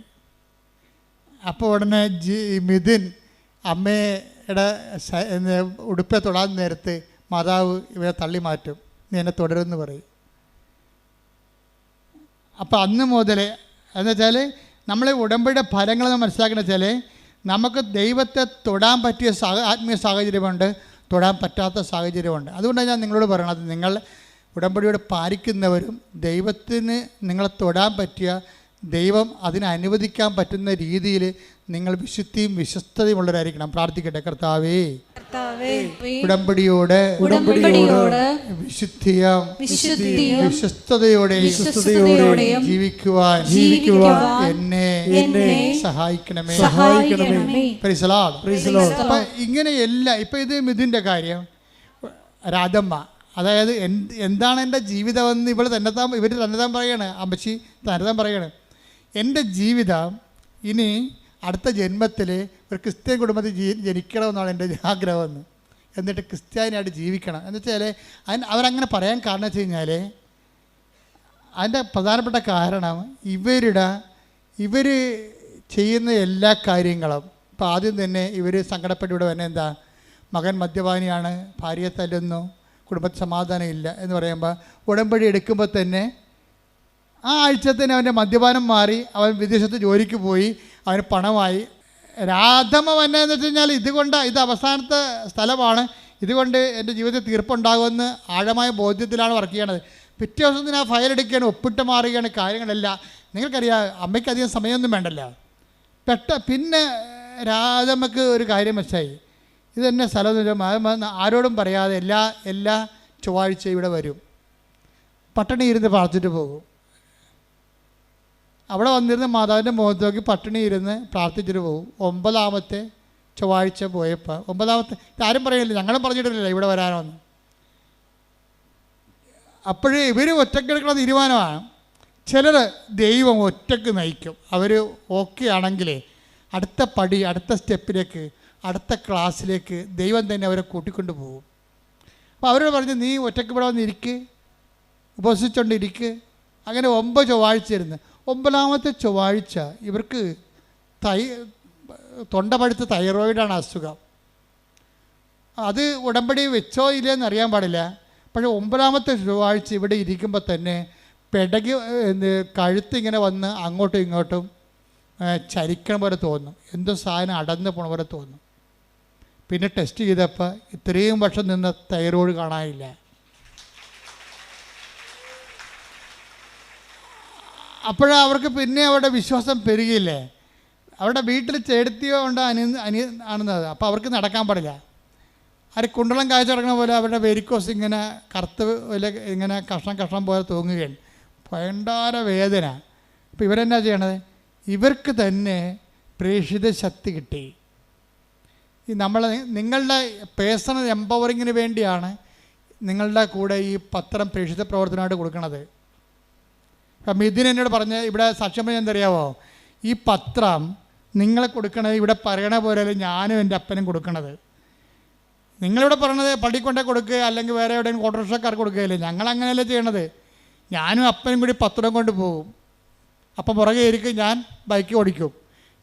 അപ്പോൾ ഉടനെ മിഥുൻ അമ്മയുടെ ഉടുപ്പെ തൊടാൻ നേരത്ത് മാതാവ് ഇവരെ തള്ളി മാറ്റും, നീ എന്നെ തുടരുമെന്ന് പറയും. അപ്പോൾ അന്ന് മുതൽ എന്ന് വെച്ചാൽ നമ്മളെ ഉടമ്പടിയുടെ ഫലങ്ങൾ മനസ്സിലാക്കുന്ന വെച്ചാൽ നമുക്ക് ദൈവത്തെ തൊടാൻ പറ്റിയ ആത്മീയ സാഹചര്യമുണ്ട്, തൊടാൻ പറ്റാത്ത സാഹചര്യമുണ്ട്. അതുകൊണ്ടാണ് ഞാൻ നിങ്ങളോട് പറയണത്, നിങ്ങൾ ഉടമ്പടിയോട് പാലിക്കുന്നവരും ദൈവത്തിന് നിങ്ങളെ തൊടാൻ പറ്റിയ, ദൈവം അതിനെ അനുവദിക്കാൻ പറ്റുന്ന രീതിയിൽ നിങ്ങൾ വിശുദ്ധിയും വിശ്വസ്തതയുമുള്ളവരായിരിക്കണം. പ്രാർത്ഥിക്കട്ടെ. കർത്താവേ, ഉടമ്പടിയോട് വിശ്വസ്തതയോടെയും ജീവിക്കുവാൻ എന്നെ സഹായിക്കണമേ. അപ്പം ഇങ്ങനെയല്ല. ഇപ്പം ഇത് മിഥുൻ്റെ കാര്യം, രാധമ്മ, അതായത് എന്താണ് എൻ്റെ ജീവിതമെന്ന് ഇവർ തന്നെത്താൻ പറയാണ്. അമ്മച്ചി തന്നെത്താൻ പറയാണ്, എൻ്റെ ജീവിതം ഇനി അടുത്ത ജന്മത്തിൽ ഒരു ക്രിസ്ത്യൻ കുടുംബത്തിൽ ജനിക്കണമെന്നാണ് എൻ്റെ ആഗ്രഹമെന്ന്. എന്നിട്ട് ക്രിസ്ത്യാനിയായിട്ട് ജീവിക്കണം എന്ന് വെച്ചാൽ അവരങ്ങനെ പറയാൻ കാരണം വെച്ച് കഴിഞ്ഞാൽ അതിൻ്റെ പ്രധാനപ്പെട്ട കാരണം ഇവർ ചെയ്യുന്ന എല്ലാ കാര്യങ്ങളും. ഇപ്പോൾ ആദ്യം തന്നെ ഇവർ സങ്കടപ്പെട്ട് ഇവിടെ തന്നെ എന്താ, മകൻ മദ്യപാനിയാണ്, ഭാര്യയെ തല്ലുന്നു, കുടുംബത്തിൽ സമാധാനം ഇല്ല എന്ന് പറയുമ്പോൾ ഉടമ്പടി എടുക്കുമ്പോൾ തന്നെ ആ ആഴ്ച തന്നെ അവൻ്റെ മദ്യപാനം മാറി, അവൻ വിദേശത്ത് ജോലിക്ക് പോയി, അവന് പണമായി, രാധമ്മ വന്നതെന്ന് വെച്ച് കഴിഞ്ഞാൽ ഇത് അവസാനത്തെ സ്ഥലമാണ്, ഇതുകൊണ്ട് എൻ്റെ ജീവിതത്തിൽ തീർപ്പുണ്ടാകുമെന്ന് ആഴമായ ബോധ്യത്തിലാണ് വർക്ക് ചെയ്യണത്. പിറ്റേ ദിവസത്തിന് ആ ഫയൽ എടുക്കുകയാണ്, ഒപ്പിട്ട് മാറുകയാണ് കാര്യങ്ങളെല്ലാം. നിങ്ങൾക്കറിയാം, അമ്മയ്ക്ക് അധികം സമയമൊന്നും വേണ്ടല്ലോ. പിന്നെ രാധമ്മക്ക് ഒരു കാര്യം വെച്ചായി, ഇത് തന്നെ സ്ഥലം ആരോടും പറയാതെ എല്ലാ ചൊവ്വാഴ്ച ഇവിടെ വരും, പട്ടിണി ഇരുന്ന് പ്രാർത്ഥിച്ചിട്ട് പോകും. അവിടെ വന്നിരുന്ന് മാതാവിൻ്റെ മുഖത്ത് നോക്കി പട്ടിണി ഇരുന്ന് പ്രാർത്ഥിച്ചിട്ട് പോകും. 9ാമത്തെ ചൊവ്വാഴ്ച പോയപ്പോൾ, 9ാമത്തെ ആരും പറയില്ല, ഞങ്ങളും പറഞ്ഞിട്ടില്ല ഇവിടെ വരാനോന്ന്. അപ്പോഴേ ഇവർ ഒറ്റക്കെടുക്കുന്ന തീരുമാനമാണ്. ചിലർ ദൈവം ഒറ്റക്ക് നയിക്കും. അവർ ഓക്കെ ആണെങ്കിലേ അടുത്ത പടി, അടുത്ത സ്റ്റെപ്പിലേക്ക്, അടുത്ത ക്ലാസ്സിലേക്ക് ദൈവം തന്നെ അവരെ കൂട്ടിക്കൊണ്ട് പോകും. അപ്പോൾ അവരോട് പറഞ്ഞ്, നീ ഒറ്റക്ക് ഇവിടെ വന്നിരിക്ക്, ഉപസിച്ചുകൊണ്ടിരിക്ക്. അങ്ങനെ 9 ചൊവ്വാഴ്ച ഇരുന്ന് 9ാമത്തെ ചൊവ്വാഴ്ച ഇവർക്ക് തൊണ്ട പഴുത്ത് തൈറോയിഡാണ് അസുഖം. അത് ഉടമ്പടി വെച്ചോ ഇല്ലയെന്ന് അറിയാൻ പാടില്ല. പക്ഷേ 9ാമത്തെ ചൊവ്വാഴ്ച ഇവിടെ ഇരിക്കുമ്പോൾ തന്നെ പെടകി കഴുത്തിങ്ങനെ വന്ന് അങ്ങോട്ടും ഇങ്ങോട്ടും ചരിക്കണ പോലെ തോന്നും, എന്തോ സാധനം അടന്ന് പോണ പോലെ തോന്നും. പിന്നെ ടെസ്റ്റ് ചെയ്തപ്പോൾ ഇത്രയും വർഷം നിന്ന് തൈറോയ്ഡ് കാണാനില്ല. അപ്പോഴാണ് അവർക്ക് പിന്നെ അവരുടെ വിശ്വാസം പെരുകിയില്ലേ. അവരുടെ വീട്ടിൽ ചേടത്തിയോ ഉണ്ട് ആണെന്നത്. അപ്പോൾ അവർക്ക് നടക്കാൻ പാടില്ല. അവർ കുണ്ടളം കാഴ്ച കിടക്കുന്ന പോലെ അവരുടെ വെരിക്കോസ് ഇങ്ങനെ കറുത്ത് പോലെ ഇങ്ങനെ കഷ്ണം പോലെ തൂങ്ങുകയാണ്. ഭയങ്കര വേദന. അപ്പോൾ ഇവരെന്നാ ചെയ്യണത്? ഇവർക്ക് തന്നെ പ്രേക്ഷിത ശക്തി കിട്ടി. നിങ്ങളുടെ പേഴ്സണൽ എംപവറിങ്ങിന് വേണ്ടിയാണ് നിങ്ങളുടെ കൂടെ ഈ പത്രം പ്രേക്ഷിത പ്രവർത്തനമായിട്ട് കൊടുക്കുന്നത്. അപ്പം ഇതിനെന്നോട് പറഞ്ഞ് ഇവിടെ സാക്ഷ്യം എന്തറിയാവോ, ഈ പത്രം നിങ്ങളെ കൊടുക്കണത് ഇവിടെ പറയണ പോലെ ഞാനും എൻ്റെ അപ്പനും കൊടുക്കണത്. നിങ്ങളിവിടെ പറയണത് പള്ളി കൊണ്ടേ കൊടുക്കുക, അല്ലെങ്കിൽ വേറെ എവിടെയും ഓട്ടോറിക്ഷക്കാർക്ക് കൊടുക്കുകയില്ലേ. ഞങ്ങളങ്ങനെയല്ലേ ചെയ്യണത്. ഞാനും അപ്പനും കൂടി പത്രം കൊണ്ട് പോകും. അപ്പം പുറകെ ഇരിക്കും, ഞാൻ ബൈക്ക് ഓടിക്കും.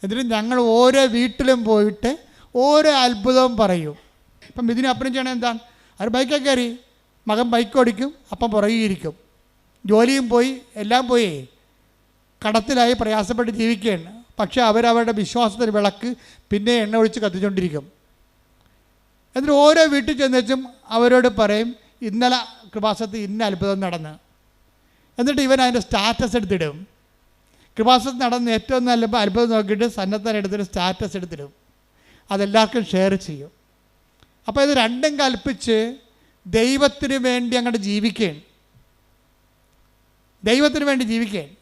എന്നിട്ട് ഞങ്ങൾ ഓരോ വീട്ടിലും പോയിട്ട് ഓരോ അത്ഭുതവും പറയും. ഇപ്പം ഇതിന് അപ്പനും ചെയ്യണത് എന്താണ്? അവർ ബൈക്കൊക്കെ കയറി, മകൻ ബൈക്ക് ഓടിക്കും, അപ്പം പുറകെ ഇരിക്കും. ജോലിയും പോയി, എല്ലാം പോയി, കടത്തിലായി പ്രയാസപ്പെട്ട് ജീവിക്കുകയാണ്. പക്ഷേ അവരവരുടെ വിശ്വാസത്തിന് വിളക്ക് പിന്നെ എണ്ണ ഒഴിച്ച് കത്തിച്ചുകൊണ്ടിരിക്കും. എന്നിട്ട് ഓരോ വീട്ടിൽ ചെന്നുവെച്ചും അവരോട് പറയും, ഇന്നലെ കൃപാസനത്തിൽ ഇന്ന അത്ഭുതം നടന്ന്. എന്നിട്ട് ഇവൻ അതിൻ്റെ സ്റ്റാറ്റസ് എടുത്തിടും. കൃപാസനത്തിൽ നടന്ന് ഏറ്റവും നല്ല അത്ഭുതം നോക്കിയിട്ട് സന്നദ്ധനെ എടുത്തിട്ട് സ്റ്റാറ്റസ് എടുത്തിടും. അതെല്ലാവർക്കും ഷെയർ ചെയ്യും. അപ്പോൾ ഇത് രണ്ടും കൽപ്പിച്ച് ദൈവത്തിന് വേണ്ടി അങ്ങോട്ട് ജീവിക്കുകയാണ്. ദൈവത്തിന് വേണ്ടി ജീവിക്കുകയാണ്.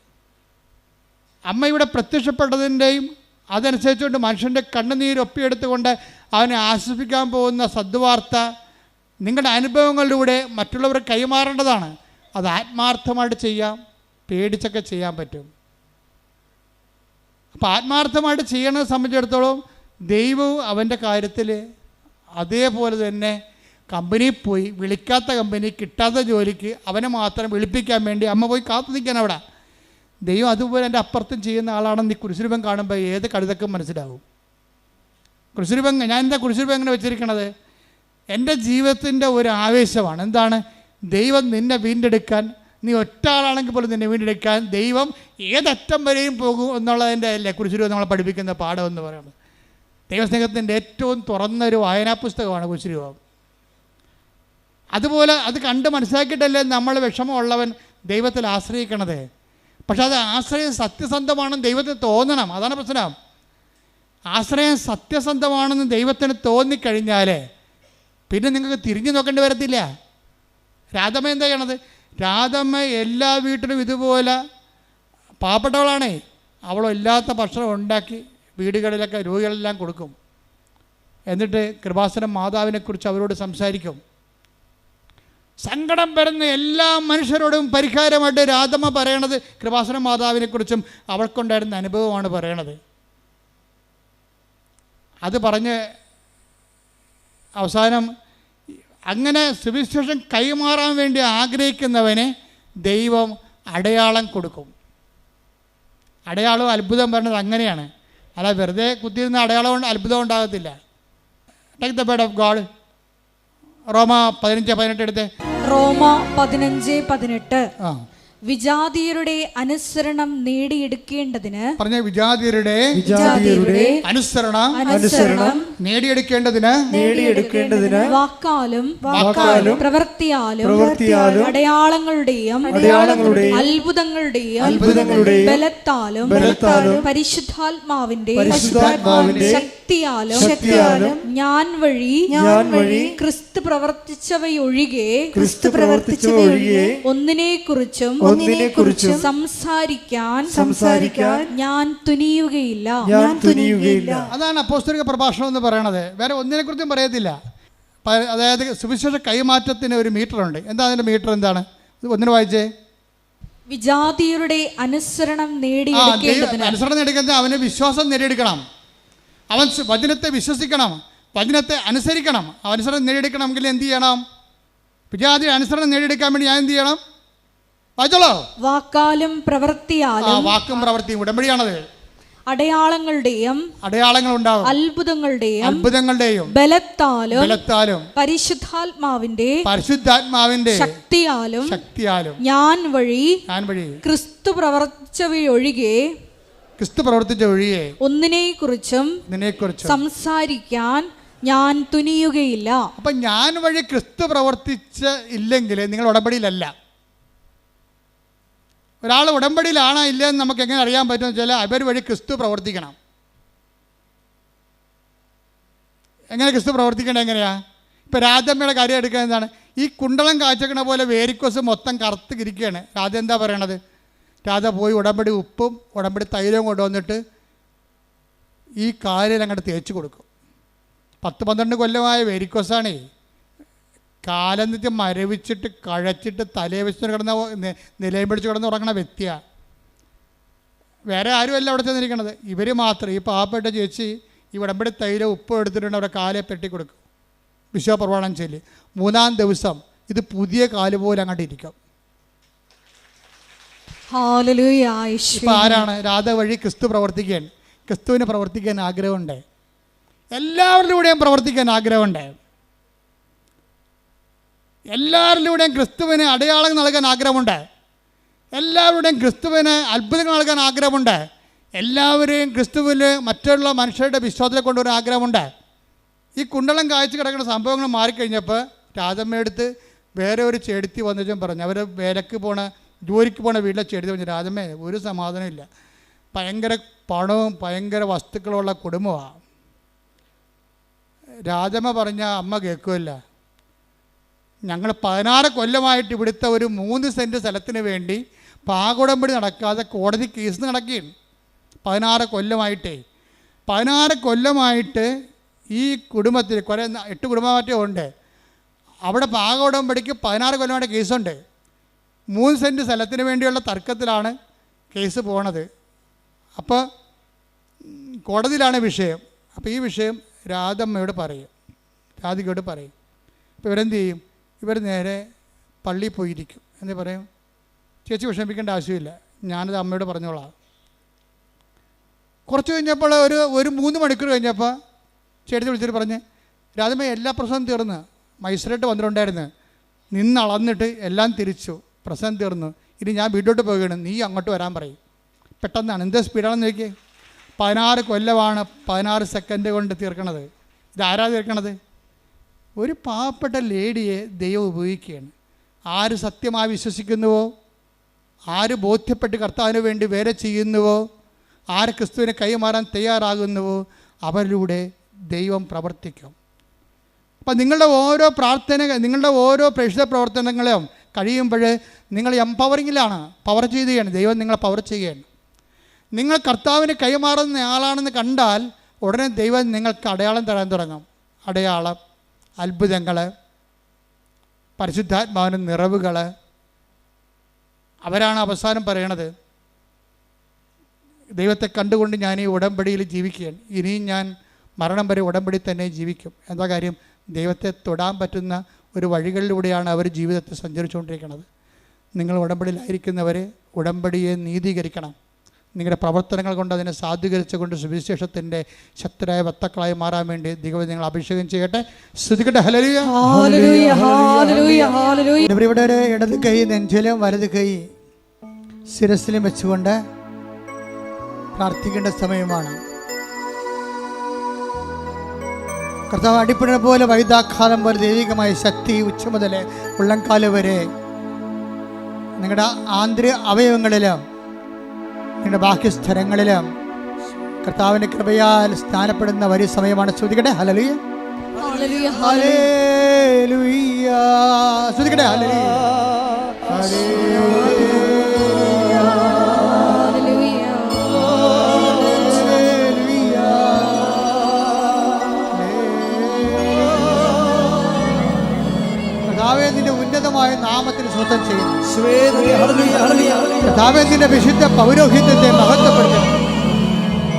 അമ്മ ഇവിടെ പ്രത്യക്ഷപ്പെട്ടതിൻ്റെയും അതനുസരിച്ചുകൊണ്ട് മനുഷ്യൻ്റെ കണ്ണുനീരൊപ്പിയെടുത്തുകൊണ്ട് അവനെ ആശ്വസിപ്പിക്കാൻ പോകുന്ന സദ്വാർത്ത നിങ്ങളുടെ അനുഭവങ്ങളിലൂടെ മറ്റുള്ളവർ കൈമാറേണ്ടതാണ്. അത് ആത്മാർത്ഥമായിട്ട് ചെയ്യാം, പേടിച്ചൊക്കെ ചെയ്യാൻ പറ്റും. അപ്പോൾ ആത്മാർത്ഥമായിട്ട് ചെയ്യണത് സംബന്ധിച്ചിടത്തോളം ദൈവവും അവൻ്റെ കാര്യത്തിൽ അതേപോലെ തന്നെ കമ്പനിയിൽ പോയി, വിളിക്കാത്ത കമ്പനി, കിട്ടാത്ത ജോലിക്ക് അവനെ മാത്രം വിളിപ്പിക്കാൻ വേണ്ടി അമ്മ പോയി കാത്തു നിൽക്കാൻ അവിടെ. ദൈവം അതുപോലെ എൻ്റെ അപ്പുറത്തും ചെയ്യുന്ന ആളാണെന്ന് ഈ കുരിശുരൂപം കാണുമ്പോൾ ഏത് കഴുതക്കും മനസ്സിലാവും. കുരിശുരൂപം, ഞാൻ എന്താ കുരിശുരൂപം എങ്ങനെ വെച്ചിരിക്കണത്? എൻ്റെ ജീവിതത്തിൻ്റെ ഒരു ആവേശമാണ്. എന്താണ്? ദൈവം നിന്നെ വീണ്ടെടുക്കാൻ, നീ ഒറ്റ ആളാണെങ്കിൽ പോലും നിന്നെ വീണ്ടെടുക്കാൻ ദൈവം ഏതറ്റം വരെയും പോകും എന്നുള്ളതിൻ്റെ അല്ലേ കുരിശുരൂപം നമ്മളെ പഠിപ്പിക്കുന്ന പാഠം എന്ന് പറയുന്നത്. ദൈവസ്നേഹത്തിൻ്റെ ഏറ്റവും തുറന്നൊരു വായനാ പുസ്തകമാണ് കുരിശുരൂപം. അതുപോലെ അത് കണ്ട് മനസ്സിലാക്കിയിട്ടല്ലേ നമ്മൾ വിഷമമുള്ളവൻ ദൈവത്തിൽ ആശ്രയിക്കണത്. പക്ഷെ അത് ആശ്രയം സത്യസന്ധമാണെന്ന് ദൈവത്തിന് തോന്നണം. അതാണ് പ്രശ്നം. ആശ്രയം സത്യസന്ധമാണെന്ന് ദൈവത്തിന് തോന്നിക്കഴിഞ്ഞാൽ പിന്നെ നിങ്ങൾക്ക് തിരിഞ്ഞു നോക്കേണ്ടി വരത്തില്ല. രാധമ്മ എന്താ ചെയ്യണത്? രാധമ്മ എല്ലാ വീട്ടിലും ഇതുപോലെ പാവപ്പെട്ടവളാണേ, അവളില്ലാത്ത ഭക്ഷണം ഉണ്ടാക്കി വീടുകളിലൊക്കെ രോഗികളെല്ലാം കൊടുക്കും. എന്നിട്ട് കൃപാസനം മാതാവിനെക്കുറിച്ച് അവരോട് സംസാരിക്കും. സങ്കടം വരുന്ന എല്ലാ മനുഷ്യരോടും പരിഹാരമായിട്ട് രാധമ്മ പറയണത് കൃപാസനം മാതാവിനെക്കുറിച്ചും അവൾക്കുണ്ടായിരുന്ന അനുഭവമാണ് പറയണത്. അത് പറഞ്ഞ് അവസാനം അങ്ങനെ സുവിശേഷം കൈമാറാൻ വേണ്ടി ആഗ്രഹിക്കുന്നവനെ ദൈവം അടയാളം കൊടുക്കും. അടയാളം അത്ഭുതം പറഞ്ഞത് അങ്ങനെയാണ്. അല്ല വെറുതെ കുത്തിയിരുന്ന അടയാളം അത്ഭുതം ഉണ്ടാകത്തില്ല. Take the word of God. റോമ 15:18 എടുത്ത്. റോമ 15:18. വിജാതീയരുടെ അനുസരണം നേടിയെടുക്കേണ്ടതിന് പറഞ്ഞ വിജാതീയരുടെ അനുസരണം നേടിയെടുക്കേണ്ടതിന് വാക്കാലും പ്രവൃത്തിയാലും അടയാളങ്ങളുടെയും അത്ഭുതങ്ങളുടെയും ബലത്താലും പരിശുദ്ധാത്മാവിന്റെ ശക്തിയാലും ഞാൻ വഴി ക്രിസ്തു പ്രവർത്തിച്ചവയൊഴികെ ഒന്നിനെക്കുറിച്ചും സംസാരിക്കാൻ ഞാൻ തുനിയുകയില്ല. അതാണ് അപ്പോസ്തലിക പ്രഭാഷണം എന്ന് പറയണത്. വേറെ ഒന്നിനെ കുറിച്ചും പറയത്തില്ല. അതായത് സുവിശേഷ കൈമാറ്റത്തിന് ഒരു മീറ്റർ ഉണ്ട്. എന്താ അതിന്റെ മീറ്റർ? എന്താണ്? ഒന്നിന് വായിച്ചേ. വിജാതീയരുടെ അനുസരണം നേടിയെടുക്കേണ്ടതിന് അവന് വിശ്വാസം നേടിയെടുക്കണം. അവൻ വചനത്തെ വിശ്വസിക്കണം, വചനത്തെ അനുസരിക്കണം. അനുസരണം നേടിയെടുക്കണമെങ്കിൽ എന്ത് ചെയ്യണം? വിജാതി അനുസരണം നേടിയെടുക്കാൻ വേണ്ടി ഞാൻ എന്ത് ചെയ്യണം? വായിച്ചോളൂ. വാക്കാലും പ്രവൃത്തിയാലും. വാക്കും പ്രവൃത്തിയും ഉടമ്പടിയാണത്. അടയാളങ്ങളുണ്ടാവും, അത്ഭുതങ്ങളുടെയും ബലത്താലും പരിശുദ്ധാത്മാവിന്റെ ശക്തിയാലും ഞാൻ വഴി ക്രിസ്തു പ്രവർത്തിച്ചവയൊഴികെ ഒന്നിനെക്കുറിച്ചും സംസാരിക്കാൻ ഞാൻ തുനിയുകയില്ല. അപ്പൊ ഞാൻ വഴി ക്രിസ്തു പ്രവർത്തിച്ച ഇല്ലെങ്കിൽ നിങ്ങൾ ഉടമ്പടിയിലല്ല. ഒരാൾ ഉടമ്പടിയിലാണോ ഇല്ലയെന്ന് നമുക്ക് എങ്ങനെ അറിയാൻ പറ്റുമെന്ന് വെച്ചാൽ അവർ വഴി ക്രിസ്തു പ്രവർത്തിക്കണം. എങ്ങനെ ക്രിസ്തു പ്രവർത്തിക്കേണ്ടത് എങ്ങനെയാ? ഇപ്പം രാജമ്മയുടെ കാര്യം എടുക്കുക. എന്താണ്? ഈ കുണ്ടളം കാച്ചക്കണ പോലെ വേരിക്കോസ് മൊത്തം കറുത്ത് കിരിക്കുകയാണ്. രാജ എന്താ പറയണത്? രാജ പോയി ഉടമ്പടി ഉപ്പും ഉടമ്പടി തൈലവും കൊണ്ടുവന്നിട്ട് ഈ കാലിൽ അങ്ങോട്ട് തേച്ച് കൊടുക്കും. 10-12 കൊല്ലമായ വേരിക്കോസാണേ. കാലെന്നിട്ട് മരവിച്ചിട്ട് കഴച്ചിട്ട് തലയെ വെച്ചിട്ട് കിടന്ന നിലയും പിടിച്ച് കിടന്ന് ഉറങ്ങണ വ്യക്തിയാണ്. വേറെ ആരുമല്ല അവിടെ ചെന്നിരിക്കണത്, ഇവർ മാത്രം. ഈ പാവപ്പെട്ട ചേച്ചി ഈ ഉടമ്പടി തൈല ഉപ്പ് എടുത്തിട്ടുണ്ട്, അവരുടെ കാലെ പെട്ടി കൊടുക്കും. വിശ്വപ്രമാണം ചൊല്ലി 3-ാം ദിവസം ഇത് പുതിയ കാല് പോലെ അങ്ങോട്ട് ഇരിക്കും. ഇപ്പം ആരാണ്? രാധ വഴി ക്രിസ്തു പ്രവർത്തിക്കാൻ, ക്രിസ്തുവിന് പ്രവർത്തിക്കാൻ ആഗ്രഹമുണ്ട്. എല്ലാവരിലൂടെയും പ്രവർത്തിക്കാൻ ആഗ്രഹമുണ്ട്. എല്ലാവരിലൂടെയും ക്രിസ്തുവിന് അടയാളം നൽകാൻ ആഗ്രഹമുണ്ട്. എല്ലാവരുടെയും ക്രിസ്തുവിന് അത്ഭുതങ്ങൾ നൽകാൻ ആഗ്രഹമുണ്ട്. എല്ലാവരെയും ക്രിസ്തുവിൽ മറ്റുള്ള മനുഷ്യരുടെ വിശ്വാസത്തിൽ കൊണ്ടുവരാൻ ആഗ്രഹമുണ്ട്. ഈ കുണ്ടളം കാഴ്ച കിടക്കുന്ന സംഭവങ്ങൾ മാറിക്കഴിഞ്ഞപ്പോൾ രാജമ്മയെടുത്ത് വേറെ ഒരു ചെടുത്തി വന്നിട്ടും പറഞ്ഞു. അവർ ജോലിക്ക് പോണ വീട്ടിലെ ചെടുത്തി പറഞ്ഞു, രാജമ്മേ ഒരു സമാധാനമില്ല, ഭയങ്കര പണവും ഭയങ്കര വസ്തുക്കളുള്ള കുടുംബമാണ്. രാജമ്മ പറഞ്ഞ അമ്മ കേൾക്കുമല്ല, ഞങ്ങൾ 16 കൊല്ലമായിട്ട് ഇവിടുത്തെ ഒരു 3 സെൻറ്റ് സ്ഥലത്തിന് വേണ്ടി പാകുടമ്പടി നടക്കാതെ കോടതി കേസ് നടക്കുകയാണ്. 16 കൊല്ലമായിട്ട് ഈ കുടുംബത്തിൽ 8 കുടുംബമാറ്റം ഉണ്ട്. അവിടെ പാകുടമ്പടിക്ക് 16 കൊല്ലമായിട്ട് കേസുണ്ട്. 3 സെൻറ്റ് സ്ഥലത്തിന് വേണ്ടിയുള്ള തർക്കത്തിലാണ് കേസ് പോണത്. അപ്പോൾ കോടതിയിലാണ് വിഷയം. അപ്പോൾ ഈ വിഷയം രാധമ്മയോട് പറയും, രാധികയോട് പറയും. അപ്പോൾ ഇവരെന്ത് ചെയ്യും? ഇവർ നേരെ പള്ളിയിൽ പോയിരിക്കും. എന്ന് പറയും, ചേച്ചി വിഷമിക്കേണ്ട ആവശ്യമില്ല, ഞാനത് അമ്മയോട് പറഞ്ഞോളാം. കുറച്ച് കഴിഞ്ഞപ്പോൾ ഒരു 3 മണിക്കൂർ കഴിഞ്ഞപ്പോൾ ചേട്ടത്തി വിളിച്ചിട്ട് പറഞ്ഞ്, രാധമ്മ എല്ലാ പ്രശ്നവും തീർന്ന്, മജിസ്ട്രേറ്റ് വന്നിട്ടുണ്ടായിരുന്നു, നിന്നളന്നിട്ട് എല്ലാം തിരിച്ചു, പ്രശ്നം തീർന്നു, ഇനി ഞാൻ വീട്ടിലോട്ട് പോവുകയാണ്, നീ അങ്ങോട്ട് വരാൻ പറയും. പെട്ടെന്നാണ്. എന്ത് സ്പീഡാണെന്ന് നോക്കിയേ. 16 കൊല്ലമാണ് 16 സെക്കൻഡ് കൊണ്ട് തീർക്കണത്. ഇതാരാ തീർക്കണത്? ഒരു പാവപ്പെട്ട ലേഡിയെ ദൈവം ഉപയോഗിക്കുകയാണ്. ആര് സത്യമായി വിശ്വസിക്കുന്നുവോ, ആര് ബോധ്യപ്പെട്ട് കർത്താവിന് വേണ്ടി വേറെ ചെയ്യുന്നുവോ, ആര് ക്രിസ്തുവിനെ കൈമാറാൻ തയ്യാറാകുന്നുവോ, അവരിലൂടെ ദൈവം പ്രവർത്തിക്കും. അപ്പം നിങ്ങളുടെ ഓരോ നിങ്ങളുടെ ഓരോ പ്രേക്ഷിത പ്രവർത്തനങ്ങളും കഴിയുമ്പോൾ നിങ്ങൾ എംപവറിങ്ങിലാണ്, പവർ ചെയ്യുകയാണ്. ദൈവം നിങ്ങളെ പവർ ചെയ്യുകയാണ്. നിങ്ങൾ കർത്താവിന് കൈമാറുന്ന ആളാണെന്ന് കണ്ടാൽ ഉടനെ ദൈവം നിങ്ങൾക്ക് അടയാളം തരാൻ തുടങ്ങും. അടയാളം, അത്ഭുതങ്ങൾ, പരിശുദ്ധാത്മാവിൻ്റെ നിറവുകൾ. അവരാണ് അവസാനം പറയണത്, ദൈവത്തെ കണ്ടുകൊണ്ട് ഞാൻ ഈ ഉടമ്പടിയിൽ ജീവിക്കുകയാണ്, ഇനിയും ഞാൻ മരണം വരെ ഉടമ്പടി തന്നെ ജീവിക്കും. എന്താ കാര്യം? ദൈവത്തെ തൊടാൻ പറ്റുന്ന ഒരു വഴികളിലൂടെയാണ് അവർ ജീവിതത്തെ സഞ്ചരിച്ചുകൊണ്ടിരിക്കുന്നത്. നിങ്ങൾ ഉടമ്പടിയിലായിരിക്കുന്നവരെ ഉടമ്പടിയെ നീതീകരിക്കണം. നിങ്ങളുടെ പ്രവർത്തനങ്ങൾ കൊണ്ട് അതിനെ സാധൂകരിച്ചുകൊണ്ട് സുവിശേഷത്തിൻ്റെ ശക്തരായ വക്താക്കളായി മാറാൻ വേണ്ടി ദൈവം നിങ്ങൾ അഭിഷേകം ചെയ്യട്ടെ. സ്തുതിക്കട്ടെ. ഹല്ലേലൂയ, ഹല്ലേലൂയ, ഹല്ലേലൂയ, ഹല്ലേലൂയ. ഇവിടെ ഇടത് കൈ നെഞ്ചിലും വലത് കൈ ശിരസിലും വെച്ചുകൊണ്ട് പ്രാർത്ഥിക്കേണ്ട സമയമാണ്. കർത്താവ് അടിപ്പിടുന്ന പോലെ വൈദ്യാഘാതം പോലെ ദൈവികമായ ശക്തി ഉച്ച മുതൽ ഉള്ളംകാല് വരെ നിങ്ങളുടെ ആന്തരിക അവയവങ്ങളിലും നിങ്ങളുടെ ബാഹ്യ സ്ഥലങ്ങളിലും കർത്താവിൻ്റെ കൃപയാൽ സ്നാനപ്പെടുന്ന വലിയ സമയമാണ്. ശ്രദ്ധിക്കട്ടെ, ഹല്ലേലൂയ ഹല്ലേലൂയ, ശ്രദ്ധിക്കട്ടെ, ഹല്ലേലൂയ കർത്താവിന്റെ ഉന്നതമായ നാമത്തിന് സ്വന്തം ചെയ്യുന്നു. കർത്താവിന്റെ വിശുദ്ധ പൗരോഹിത്യത്തെ മഹത്വപ്പെടുത്തുന്നു.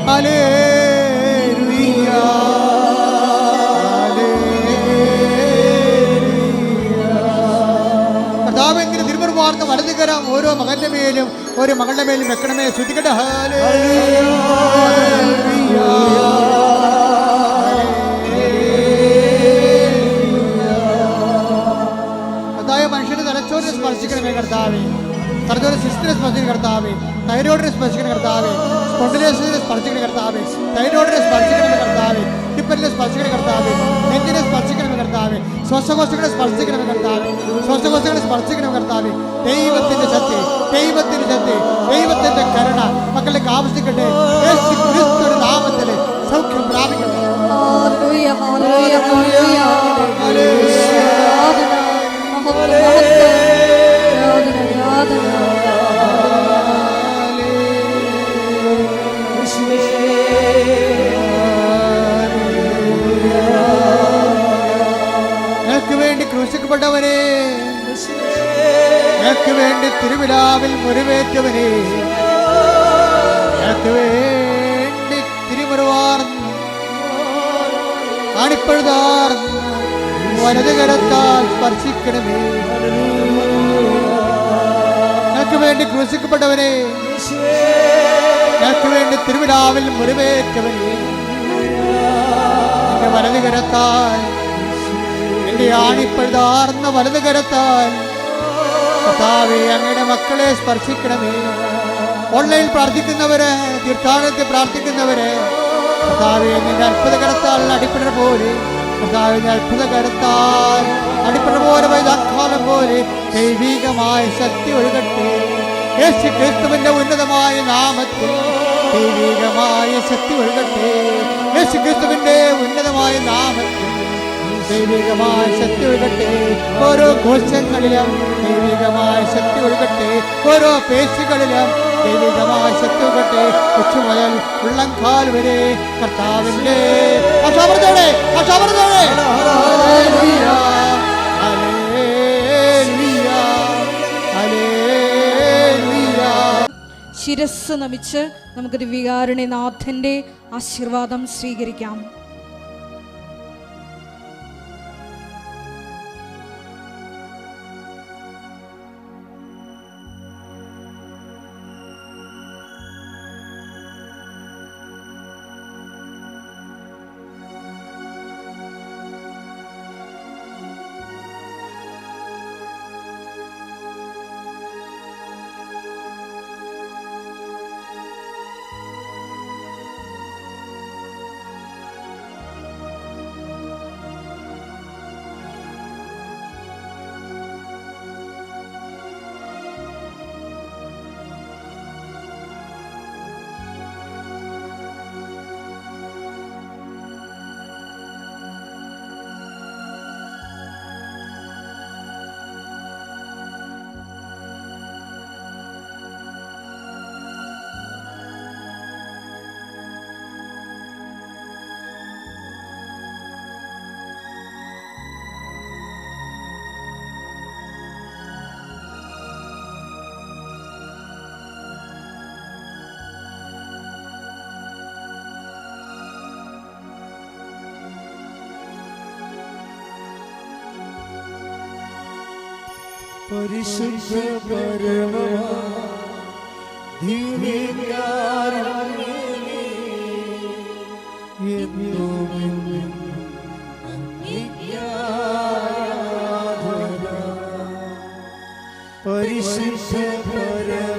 ഹല്ലേലൂയ കർത്താവിന്റെ തിരുമുറുമാർന്ന വലതുകരം ഓരോ മകന്റെ മേലും ഓരോ മകളുടെ മേലും വെക്കണമേ. ശ്രദ്ധിക്കട്ടെ, മനുഷ്യന് തലച്ചോറിനെ സ്പർശിക്കണമേ കർത്താവേ, തലച്ചോറ് സിസ്റ്റിനെ സ്പർശിക്കുന്ന കർത്താവേ, തൈറോയിഡിനെ സ്പർശിക്കുന്ന കർത്താവേ, സ്പോണ്ടിലോസിസിനെ സ്പർശിക്കുന്ന കർത്താവേ, തൈറോയിഡിനെ സ്പർശിക്കണമേ കർത്താവേ, ടിപ്പലിനെ സ്പർശിക്കുന്ന കർത്താവേ, നെഞ്ചിനെ സ്പർശിക്കണമേ കർത്താവേ, ശ്വാസകോശങ്ങളെ സ്പർശിക്കണമേ കർത്താവേ, ശ്വാസകോശങ്ങളെ സ്പർശിക്കണമേ കർത്താവേ. ദൈവത്തിന്റെ ശക്തി, ദൈവത്തിന്റെ ശക്തി, ദൈവത്തിന്റെ കരുണ മക്കളിലേക്ക് ആവശ്യിക്കട്ടെ. യേശു ക്രിസ്തുവിന്റെ നാമത്തിൽ സൗഖ്യം പ്രാപിക്കട്ടെ. ഞങ്ങൾക്ക് വേണ്ടി ക്രൂശിക്കപ്പെട്ടവനെ, ഞങ്ങൾക്ക് വേണ്ടി തിരുവിലാവിൽ മുറിവേറ്റവനെ, ഞങ്ങൾക്ക് വേണ്ടി തിരുമുറിവാർന്ന് ആണിപ്പഴുതാർന്ന് വലതുകരത്താൽ സ്പർശിക്കണമേ. ഞങ്ങൾക്ക് വേണ്ടി ക്രൂശിക്കപ്പെട്ടവനെ, ഞങ്ങൾക്ക് വേണ്ടി തിരുവിലാവിൽ മുറിവേറ്റവനെ, എന്റെ വലതുകരത്താൽ, എന്റെ ആണിപ്പഴുതാർന്ന വലതുകരത്താൽ കർത്താവേ അങ്ങയുടെ മക്കളെ സ്പർശിക്കണമേ. ഓൺലൈനിൽ പ്രാർത്ഥിക്കുന്നവര്, തീർത്ഥാടനത്തിൽ പ്രാർത്ഥിക്കുന്നവര് കർത്താവേ നിന്റെ അത്ഭുതകരത്താൽ അടിപ്പെടുന്ന പോലെ, കർത്താവിന്റെ അത്ഭുതകരത്താൽ അടിപ്പെടുന്ന പോലെ വൈദ്യാഘാതം പോലെ ദൈവികമായ ശക്തി ഒഴുകട്ടെ. യേശു ക്രിസ്തുവിന്റെ ഉന്നതമായ നാമത്തിൽ ദൈവികമായ ശക്തി ഒഴുകട്ടെ. യേശു ക്രിസ്തുവിന്റെ ഉന്നതമായ നാമത്തിൽ ദൈവികമായ ശക്തി ഒഴുകട്ടെ. ഓരോ കോശങ്ങളിലും ദൈവികമായ ശക്തി ഒഴുകട്ടെ. ഓരോ പേശികളിലും ദൈവികമായ ശക്തി ഒഴുകട്ടെ. ഉച്ച മുതൽ ഉള്ളംകാൽ വരെ കർത്താവിന്റെ ശിരസ് നമിച്ച് നമുക്ക് ദിവ്യകാരുണ്യനാഥന്റെ ആശീർവാദം സ്വീകരിക്കാം. പരിശുദ്ധ പരമ ദിവ്യകാരുണ്യമേ, എന്നും അങ്ങേയ്ക്കാരാധന. പരിശുദ്ധ പരമ